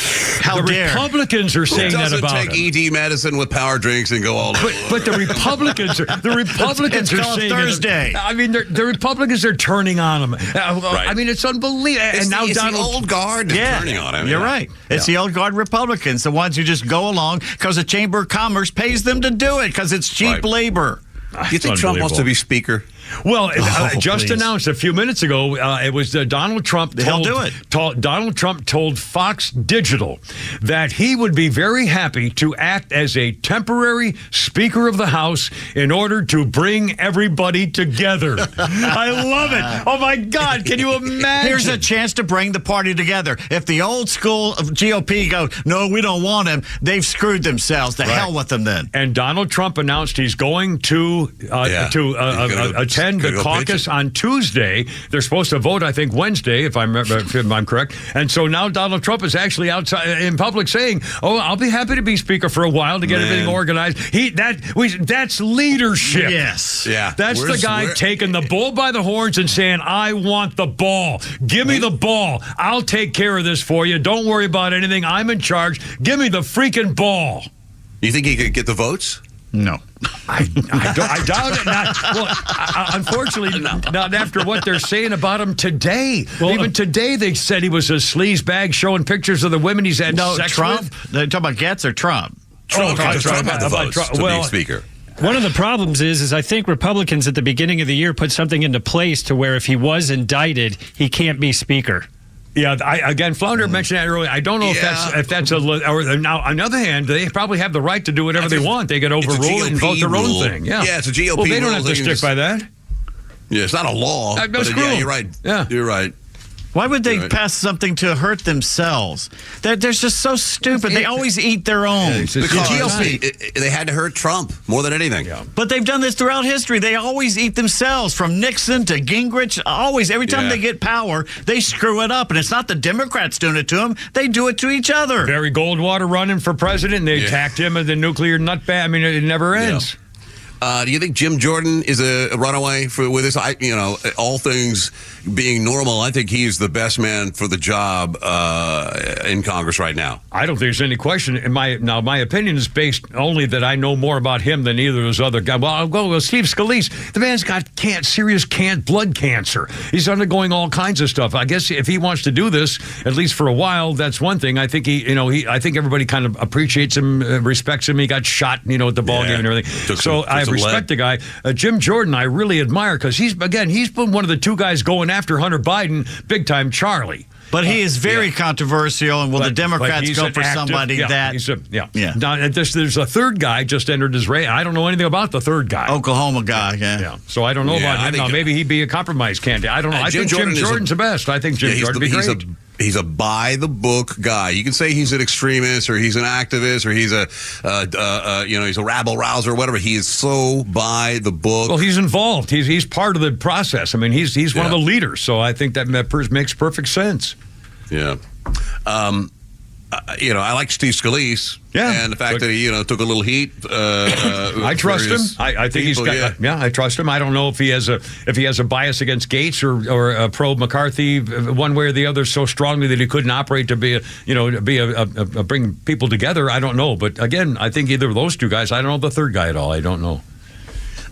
Republicans are saying that about him. Who doesn't take ED medicine with power drinks and go all over? But the Republicans are saying Thursday. I mean, the Republicans are turning on him. I mean, it's unbelievable. It's and now the Donald old guard is turning on him. You're right. It's the old guard Republicans, the ones who just go along because the Chamber of Commerce pays them to do it because it's cheap labor. Do you think Trump wants to be Speaker? Well, just announced a few minutes ago, it was Donald Trump. Donald Trump told Fox Digital that he would be very happy to act as a temporary Speaker of the House in order to bring everybody together. I love it. Oh my God, can you imagine? Here's a chance to bring the party together. If the old school of GOP go, no, we don't want him, they've screwed themselves. The hell with them then. And Donald Trump announced he's going to attend the caucus on Tuesday. They're supposed to vote, I think, Wednesday, if I'm correct. And so now Donald Trump is actually outside in public saying, "Oh, I'll be happy to be Speaker for a while to get everything organized." That's leadership. Yes, That's the guy taking the bull by the horns and saying, "I want the ball. Give me the ball. I'll take care of this for you. Don't worry about anything. I'm in charge. Give me the freaking ball." You think he could get the votes? No. I doubt it. Unfortunately, not after what they're saying about him today. Well, even today, they said he was a sleaze bag showing pictures of the women he's had sex Trump? with. They're talking about Getz or Trump? Trump had the votes to be Speaker. One of the problems is I think Republicans at the beginning of the year put something into place to where if he was indicted, he can't be Speaker. Yeah, again, Flounder mentioned that earlier. I don't know if that's now. On the other hand, they probably have the right to do whatever they want. They get overruled and vote their own thing. Yeah, it's a GOP. Well, they don't have to stick by that. Yeah, it's not a law. That's cruel. You're right. Yeah, you're right. Why would they pass something to hurt themselves? They're just so stupid. They always eat their own. Because the GOP, they had to hurt Trump more than anything. Yeah. But they've done this throughout history. They always eat themselves, from Nixon to Gingrich. Always, every time they get power, they screw it up. And it's not the Democrats doing it to them. They do it to each other. Barry Goldwater running for president, and they attacked him as the nuclear nutbag. I mean, it never ends. Do you think Jim Jordan is a runaway with this? All things being normal, I think he's the best man for the job in Congress right now. I don't think there's any question. My opinion is based only that I know more about him than either of those other guys. Well, I'll go with Steve Scalise. The man's got serious blood cancer. He's undergoing all kinds of stuff. I guess if he wants to do this, at least for a while, that's one thing. I think I think everybody kind of appreciates him, respects him. He got shot, at the ball game and everything. So I respect the guy. Jim Jordan, I really admire because he's been one of the two guys going after Hunter Biden, big time Charlie. But he is very controversial, and the Democrats go for somebody that... Now, there's a third guy just entered his race. I don't know anything about the third guy. Oklahoma guy, yeah. So I don't know about him. Now, maybe he'd be a compromise candidate. I don't know. I think Jim Jordan's the best. I think Jim Jordan would be great. He's a by-the-book guy. You can say he's an extremist or he's an activist or he's he's a rabble-rouser or whatever. He is so by-the-book. Well, he's involved. He's part of the process. I mean, he's one of the leaders. So I think that makes perfect sense. Yeah. I like Steve Scalise. Yeah. And the fact that he, took a little heat. I trust him. I think he's got. I trust him. I don't know if he has a bias against Gates or pro McCarthy one way or the other so strongly that he couldn't operate to be bring people together. I don't know. But again, I think either of those two guys. I don't know the third guy at all. I don't know.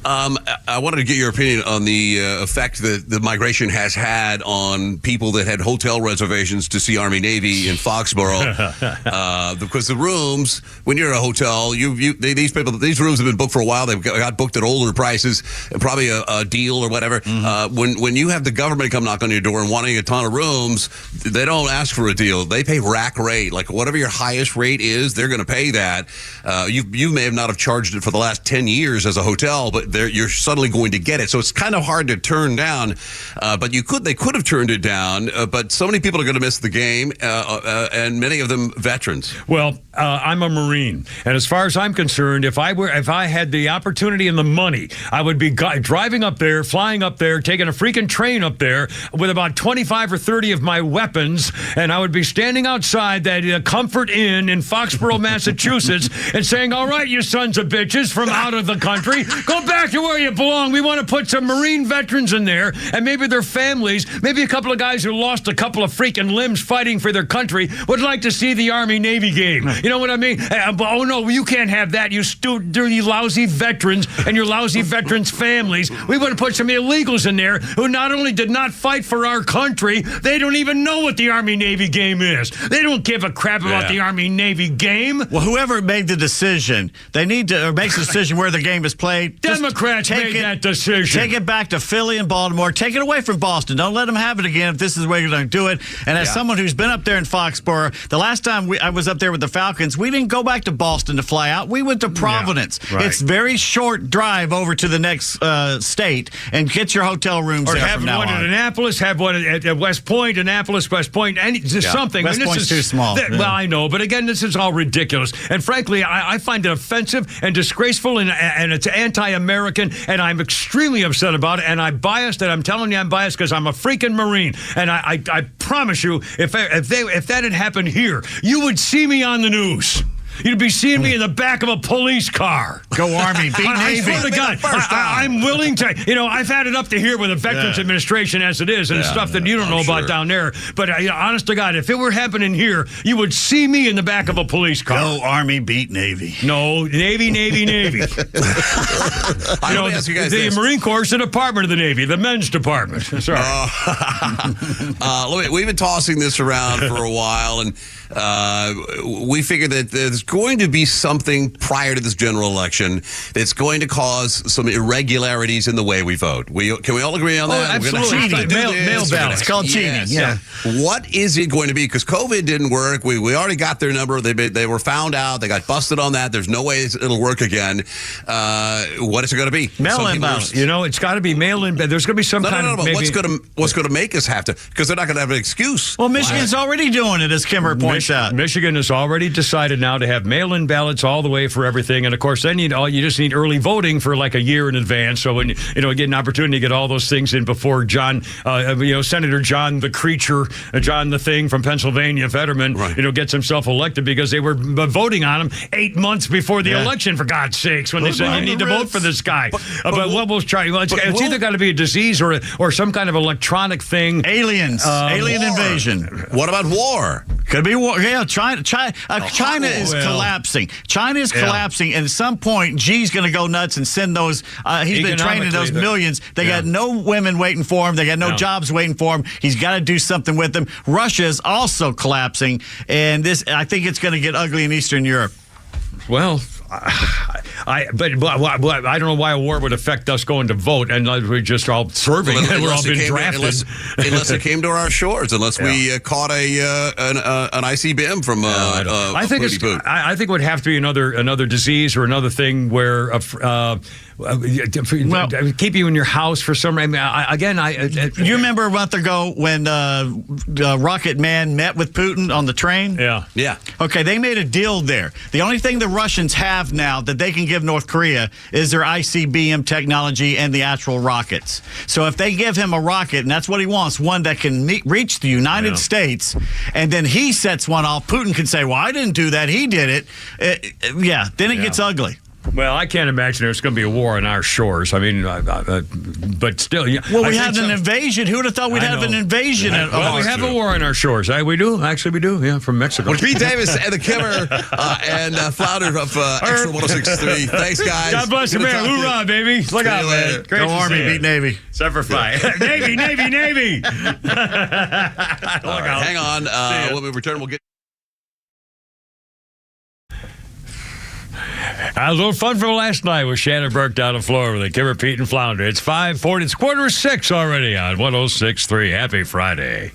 I wanted to get your opinion on the effect that the migration has had on people that had hotel reservations to see Army Navy in Foxborough. Because the rooms, when you're at a hotel, these rooms have been booked for a while. They've got booked at older prices, probably a deal or whatever. Mm-hmm. When you have the government come knock on your door and wanting a ton of rooms, they don't ask for a deal. They pay rack rate. Like whatever your highest rate is, they're going to pay that. You may have not have charged it for the last 10 years as a hotel, but you're suddenly going to get it. So it's kind of hard to turn down, but they could have turned it down, but so many people are going to miss the game, and many of them veterans. Well, I'm a Marine, and as far as I'm concerned, if I had the opportunity and the money, I would be driving up there, flying up there, taking a freaking train up there with about 25 or 30 of my weapons, and I would be standing outside that Comfort Inn in Foxborough, Massachusetts, and saying, all right, you sons of bitches from out of the country, go back to where you belong. We want to put some Marine veterans in there, and maybe their families, maybe a couple of guys who lost a couple of freaking limbs fighting for their country would like to see the Army-Navy game. You know what I mean? Oh, no, you can't have that, you dirty, lousy veterans and your lousy veterans' families. We want to put some illegals in there who not only did not fight for our country, they don't even know what the Army-Navy game is. They don't give a crap about the Army-Navy game. Well, whoever made the decision, they need to, or makes the decision where the game is played. Democrats made that decision. Take it back to Philly and Baltimore. Take it away from Boston. Don't let them have it again if this is the way you're going to do it. And as someone who's been up there in Foxborough, the last time I was up there with the Falcons, we didn't go back to Boston to fly out. We went to Providence. Yeah, right. It's very short drive over to the next state and get your hotel rooms or there have from now one on. at Annapolis, have one at West Point, Annapolis, West Point, something. West Point's too small. Well, I know, but again, this is all ridiculous. And frankly, I find it offensive and disgraceful, and it's anti-American, and I'm extremely upset about it, and I'm biased, and I'm telling you I'm biased because I'm a freaking Marine. And I promise you, if that had happened here, you would see me on the news. You'd be seeing me in the back of a police car. Go Army, beat Navy. I swear to God, I'm willing to. I've had it up to here with the Veterans Administration as it is, and stuff that you don't know about down there. But honest to God, if it were happening here, you would see me in the back of a police car. Go Army, beat Navy. No, Navy. The Marine Corps is the Department of the Navy, the men's department. Sorry. We've been tossing this around for a while, and we figured that there's going to be something prior to this general election that's going to cause some irregularities in the way we vote. Can we all agree on that? Absolutely. Mail ballots. It's called cheating. Yeah. What is it going to be? Because COVID didn't work. We already got their number. They were found out. They got busted on that. There's no way it'll work again. What is it going to be? Mail-in ballots. It's got to be mail-in. There's going to be some kind of maybe. What's going to make us have to? Because they're not going to have an excuse. Well, Michigan's already doing it, as Kimber points out. Michigan has already decided now to have mail-in ballots all the way for everything, and of course, then you just need early voting for like a year in advance. So when you get an opportunity to get all those things in before John, Senator John the Creature, John the Thing from Pennsylvania, Fetterman, gets himself elected because they were voting on him 8 months before the election. For God's sakes, when they said you need to vote for this guy, but what we'll try. Well, it's either got to be a disease or some kind of electronic thing. Aliens, alien invasion. What about war? Could be war. Yeah, China is collapsing. China is collapsing, and at some point, Xi's going to go nuts and send those. He's been training those millions. They got no women waiting for him. They got no jobs waiting for him. He's got to do something with them. Russia is also collapsing, and I think it's going to get ugly in Eastern Europe. Well, I don't know why a war would affect us going to vote, and we're just all serving. We're all being drafted. Unless it came to our shores, unless we caught an ICBM from I think it would have to be another disease or another thing where keep you in your house for some reason. You remember a month ago when Rocket Man met with Putin on the train? Yeah. Okay, they made a deal there. The only thing the Russians have now that they can give North Korea is their ICBM technology and the actual rockets. So if they give him a rocket, and that's what he wants, one that can reach the United States, and then he sets one off, Putin can say, well, I didn't do that, he did it. Then it gets ugly. Well, I can't imagine there's going to be a war on our shores. I mean, but still. Well, we had an invasion. Who would have thought we'd have an invasion? Well, we have a war on our shores. We do. Actually, we do. Yeah, from Mexico. Well, Pete Davis and the Kimmer and Flounder of Extra 106.3. Thanks, guys. God bless you, man. Hoorah, baby. Look out, man. Go Army, beat Navy. Except for fight. Navy. Hang on. When we return, we'll get. A little fun from last night with Shannon Burke down the floor with the Kimmer, Pete, and Flounder. It's 5:40. It's 5:45 already on 106.3. Happy Friday.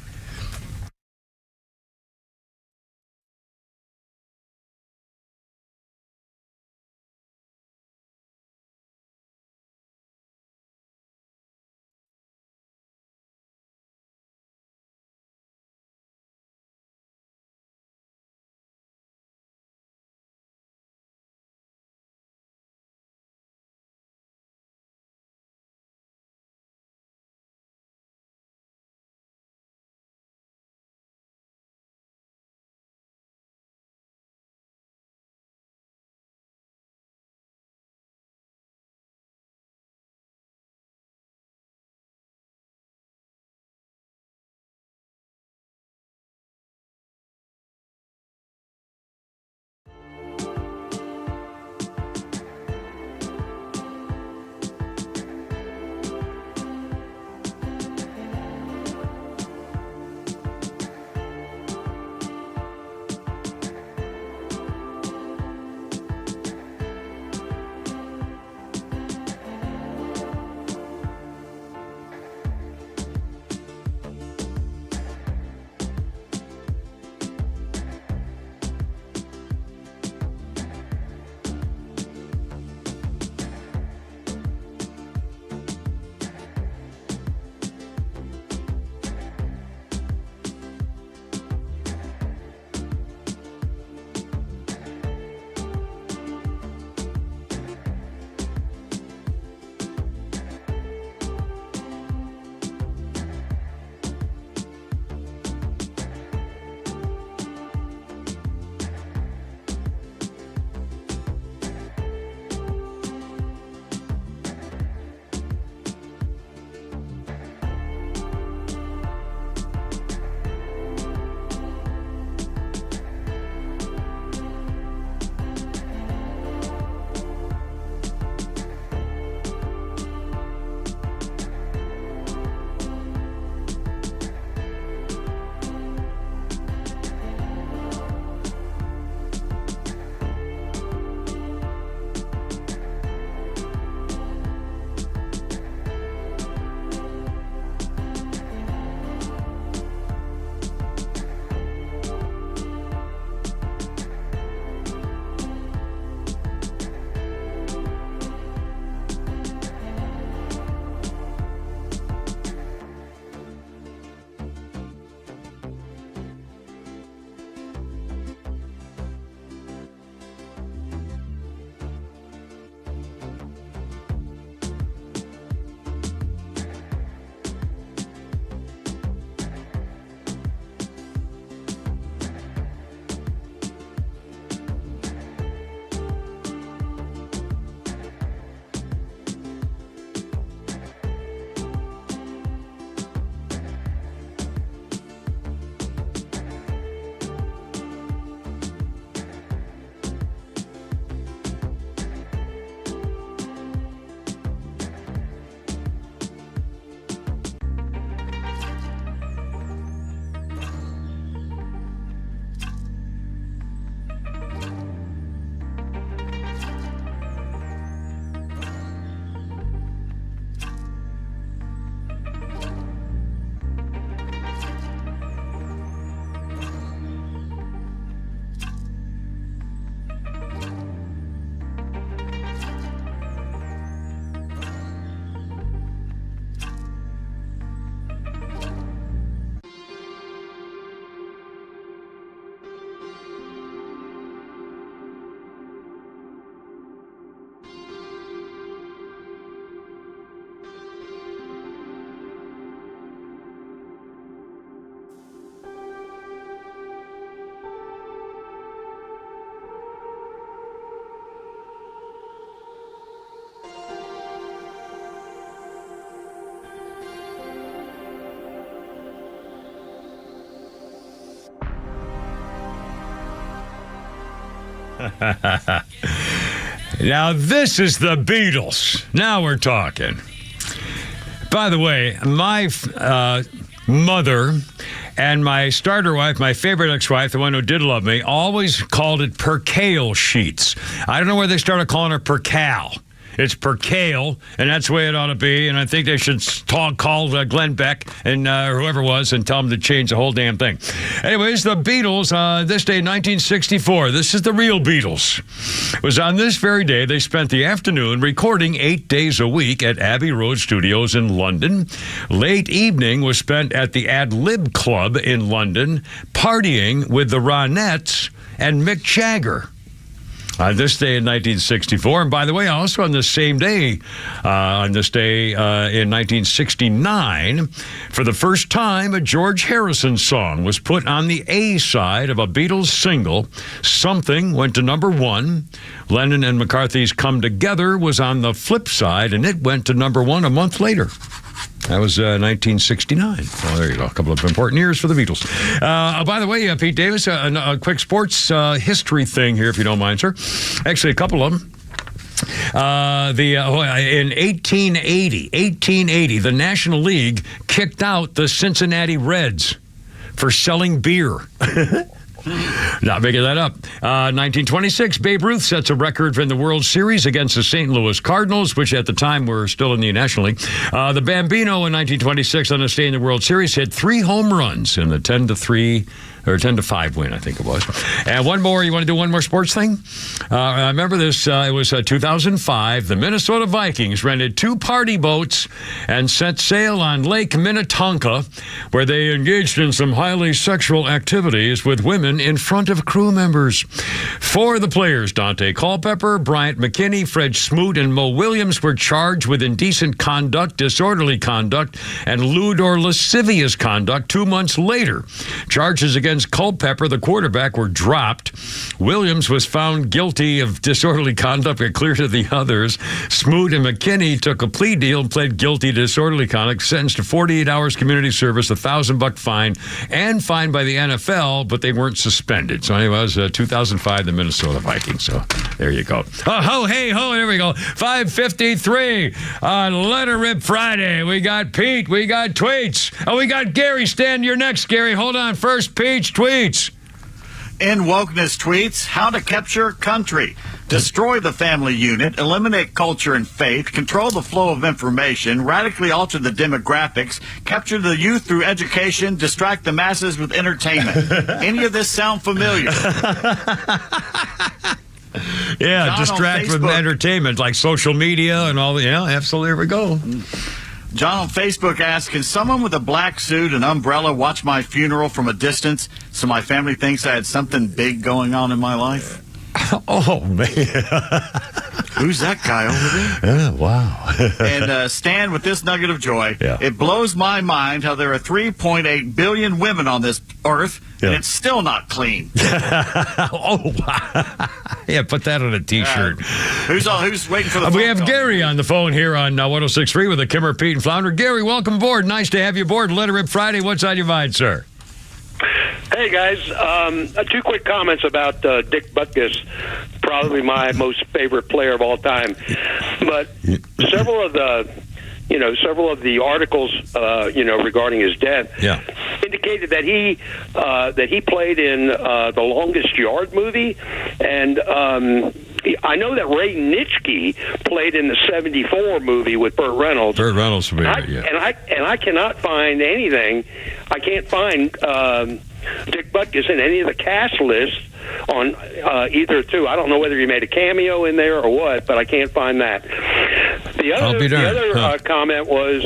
Now, this is the Beatles. Now we're talking. By the way, my mother and my starter wife, my favorite ex-wife, the one who did love me, always called it percale sheets. I don't know where they started calling her percal. It's percale, and that's the way it ought to be. And I think they should call Glenn Beck and whoever it was and tell them to change the whole damn thing. Anyways, the Beatles, this day, 1964. This is the real Beatles. It was on this very day they spent the afternoon recording 8 days a week at Abbey Road Studios in London. Late evening was spent at the Ad Lib Club in London, partying with the Ronettes and Mick Jagger. On this day in 1964, and by the way, also on this same day, in 1969, for the first time, a George Harrison song was put on the A side of a Beatles single. Something went to number 1. Lennon and McCarthy's Come Together was on the flip side, and it went to number 1 a month later. That was 1969. Well, there you go. A couple of important years for the Beatles. By the way, Pete Davis, a quick sports history thing here, if you don't mind, sir. Actually, a couple of them. In 1880, the National League kicked out the Cincinnati Reds for selling beer. Not making that up. 1926, Babe Ruth sets a record in the World Series against the St. Louis Cardinals, which at the time were still in the National League. The Bambino in 1926 on his stay in the World Series hit 3 home runs in the 10-3 or 10-5 win, I think it was. And one more. You want to do one more sports thing? I remember this. It was 2005. The Minnesota Vikings rented 2 party boats and set sail on Lake Minnetonka, where they engaged in some highly sexual activities with women in front of crew members. 4 of the players, Dante Culpepper, Bryant McKinney, Fred Smoot, and Mo Williams, were charged with indecent conduct, disorderly conduct, and lewd or lascivious conduct 2 months later. Charges against Culpepper, the quarterback, were dropped. Williams was found guilty of disorderly conduct but clear to the others. Smoot and McKinney took a plea deal and pled guilty to disorderly conduct, sentenced to 48 hours community service, $1,000 fine, and fined by the NFL, but they weren't suspended. So anyway, it was 2005, the Minnesota Vikings. So there you go. Oh, ho, hey, ho, there we go. 5:53 on Letter Rip Friday. We got Pete, we got tweets. Oh, we got Gary. Stand your next, Gary. Hold on. First, Pete's tweets. In wokeness tweets, how to capture country. Destroy the family unit, eliminate culture and faith, control the flow of information, radically alter the demographics, capture the youth through education, distract the masses with entertainment. Any of this sound familiar? Yeah, John distract with entertainment, like social media and all the, yeah, absolutely, here we go. John on Facebook asks, can someone with a black suit and umbrella watch my funeral from a distance so my family thinks I had something big going on in my life? Oh, man. Who's that guy over there? Yeah, wow. And Stan, with this nugget of joy, yeah. It blows my mind how there are 3.8 billion women on this earth, and it's still not clean. Oh, wow. Yeah, put that on a T-shirt. Who's waiting for the phone We have call? Gary on the phone here on 106.3 with the Kimmer, Pete, and Flounder. Gary, welcome aboard. Nice to have you aboard. Let It Rip Friday. What's on your mind, sir? Hey, guys. 2 quick comments about Dick Butkus, probably my most favorite player of all time. But several of the articles, regarding his death, indicated that he played in the Longest Yard movie, and I know that Ray Nitschke played in the '74 movie with Burt Reynolds. Burt Reynolds, yeah. And I cannot find anything. I can't find Dick Butkus in any of the cast lists on either 2. I don't know whether he made a cameo in there or what, but I can't find that. The other comment was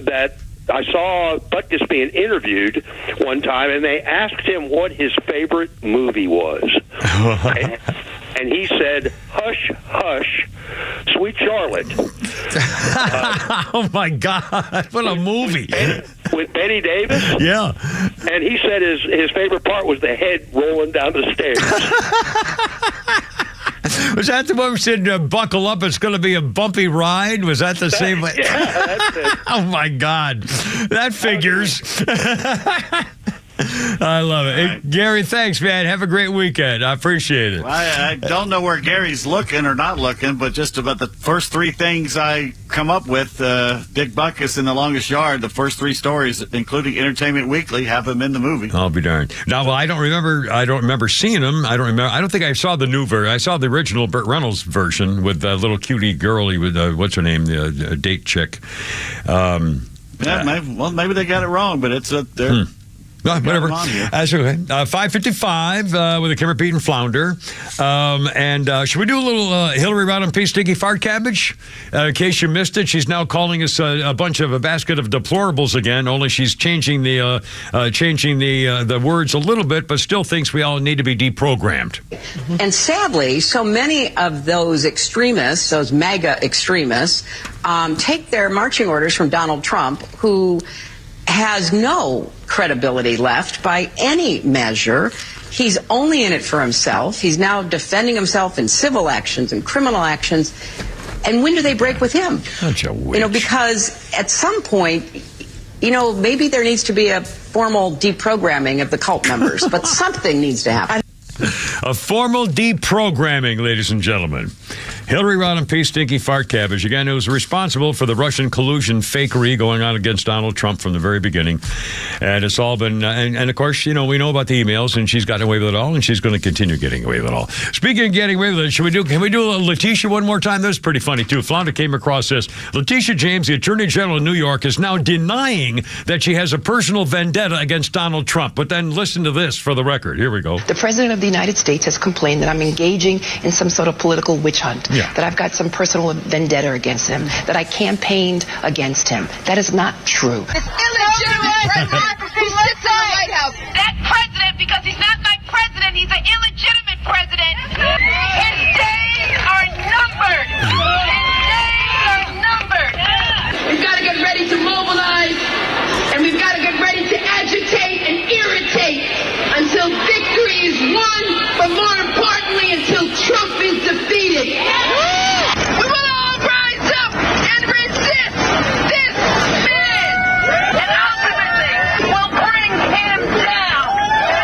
that I saw Butkus being interviewed one time, and they asked him what his favorite movie was. And he said, "Hush, Hush, Sweet Charlotte." Oh, my God. What a movie. With Betty Davis? Yeah. And he said his favorite part was the head rolling down the stairs. Was that the one who said, buckle up, it's going to be a bumpy ride? Was that the same? Yeah, that's it. Oh, my God. That figures. I love it. Hey, Gary, thanks, man. Have a great weekend. I appreciate it. I don't know where Gary's looking or not looking, but just about the first three things I come up with, Dick Butkus in The Longest Yard, the first three stories, including Entertainment Weekly, have him in the movie. I'll be darned. Now, well, I don't remember seeing him. I don't think I saw the new version. I saw the original Burt Reynolds version with the little cutie girlie with, what's her name, the date chick. Maybe they got it wrong, but it's they're... No, whatever. That's okay. 5:55 with a Kimmer, Pete, and Flounder. And should we do a little Hillary Rodham P. Stinky Fart Cabbage? In case you missed it, she's now calling us a basket of deplorables again, only she's changing the words a little bit, but still thinks we all need to be deprogrammed. And sadly, so many of those extremists, those MAGA extremists, take their marching orders from Donald Trump, who has no credibility left by any measure. He's only in it for himself. He's now defending himself in civil actions and criminal actions. And when do they break with him? Such a witch. Because at some point, maybe there needs to be a formal deprogramming of the cult members, but something needs to happen. A formal deprogramming, ladies and gentlemen. Hillary Rodham P. Stinky Fart Cabbage, again, who was responsible for the Russian collusion fakery going on against Donald Trump from the very beginning. And it's all been, and of course, we know about the emails, and she's gotten away with it all, and she's going to continue getting away with it all. Speaking of getting away with it, can we do a Letitia one more time? That's pretty funny, too. Flounder came across this. Letitia James, the Attorney General of New York, is now denying that she has a personal vendetta against Donald Trump. But then listen to this for the record. Here we go. The President of the United States has complained that I'm engaging in some sort of political witch hunt, that I've got some personal vendetta against him, that I campaigned against him. That is not true. This illegitimate president who sits in the White House. That president, because he's not my president, he's an illegitimate president. His days are numbered. We've got to get ready to mobilize, and we've got to get ready to agitate and irritate until victory is won, but more importantly, until Trump is defeated. We will all rise up and resist this man, and ultimately we'll bring him down.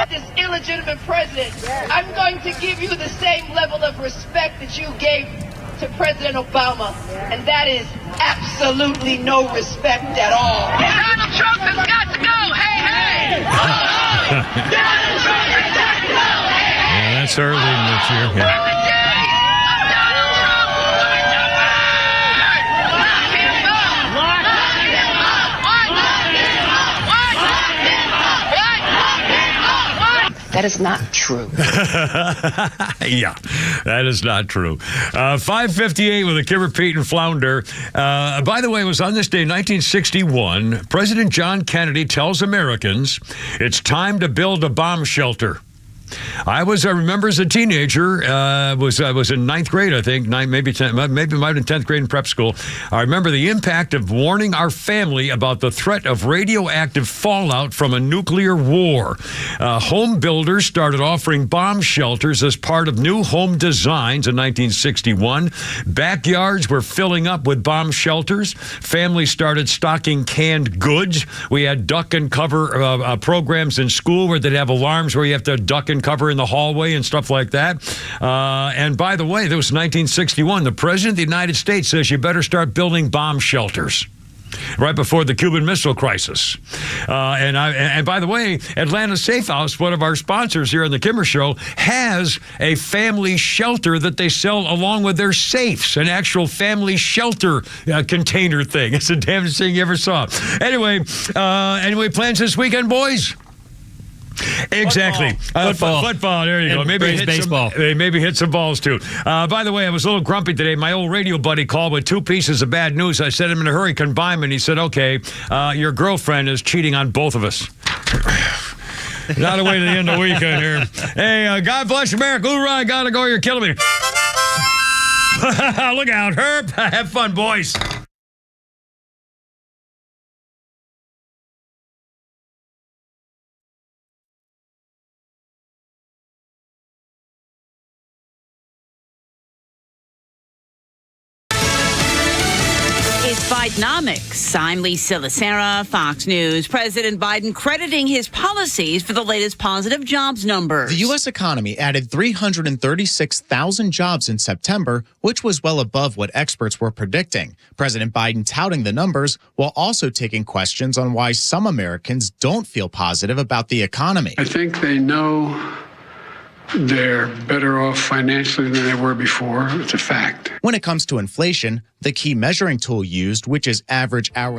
This illegitimate president, I'm going to give you the same level of respect that you gave to President Obama, and that is absolutely no respect at all. Donald Trump has got to go. Hey, hey! Donald Trump has got to go. Hey, hey! Yeah, that's early this year. Yeah. That is not true. Yeah, that is not true. 5:58 with a Kimmer, Pete, and Flounder. By the way, it was on this day, 1961, President John Kennedy tells Americans it's time to build a bomb shelter. I remember as a teenager, I was in ninth grade, I think, maybe 10th grade in prep school. I remember the impact of warning our family about the threat of radioactive fallout from a nuclear war. Home builders started offering bomb shelters as part of new home designs in 1961. Backyards were filling up with bomb shelters. Families started stocking canned goods. We had duck and cover programs in school where they'd have alarms where you have to duck and cover in the hallway and stuff like that. And by the way, that was 1961. The President of the United States says you better start building bomb shelters right before the Cuban Missile Crisis. And by the way, Atlanta Safe House, one of our sponsors here on the Kimmer Show, has a family shelter that they sell along with their safes, an actual family shelter container thing. It's the damnedest thing you ever saw. Anyway, plans this weekend, boys? Exactly. Football. There you go. Maybe hit baseball. Maybe hit some balls too. By the way, I was a little grumpy today. My old radio buddy called with two pieces of bad news. I said I'm in a hurry, combine them, and he said, "Okay, your girlfriend is cheating on both of us." Not away to the end of the weekend here. Hey, God bless America. Hoorah! I gotta go. You're killing me. Look out, Herb. Have fun, boys. It's Bidenomics. I'm Lisa Lacera, Fox News. President Biden crediting his policies for the latest positive jobs numbers. The U.S. economy added 336,000 jobs in September, which was well above what experts were predicting. President Biden touting the numbers while also taking questions on why some Americans don't feel positive about the economy. I think they know they're better off financially than they were before. It's a fact. When it comes to inflation, the key measuring tool used, which is average hourly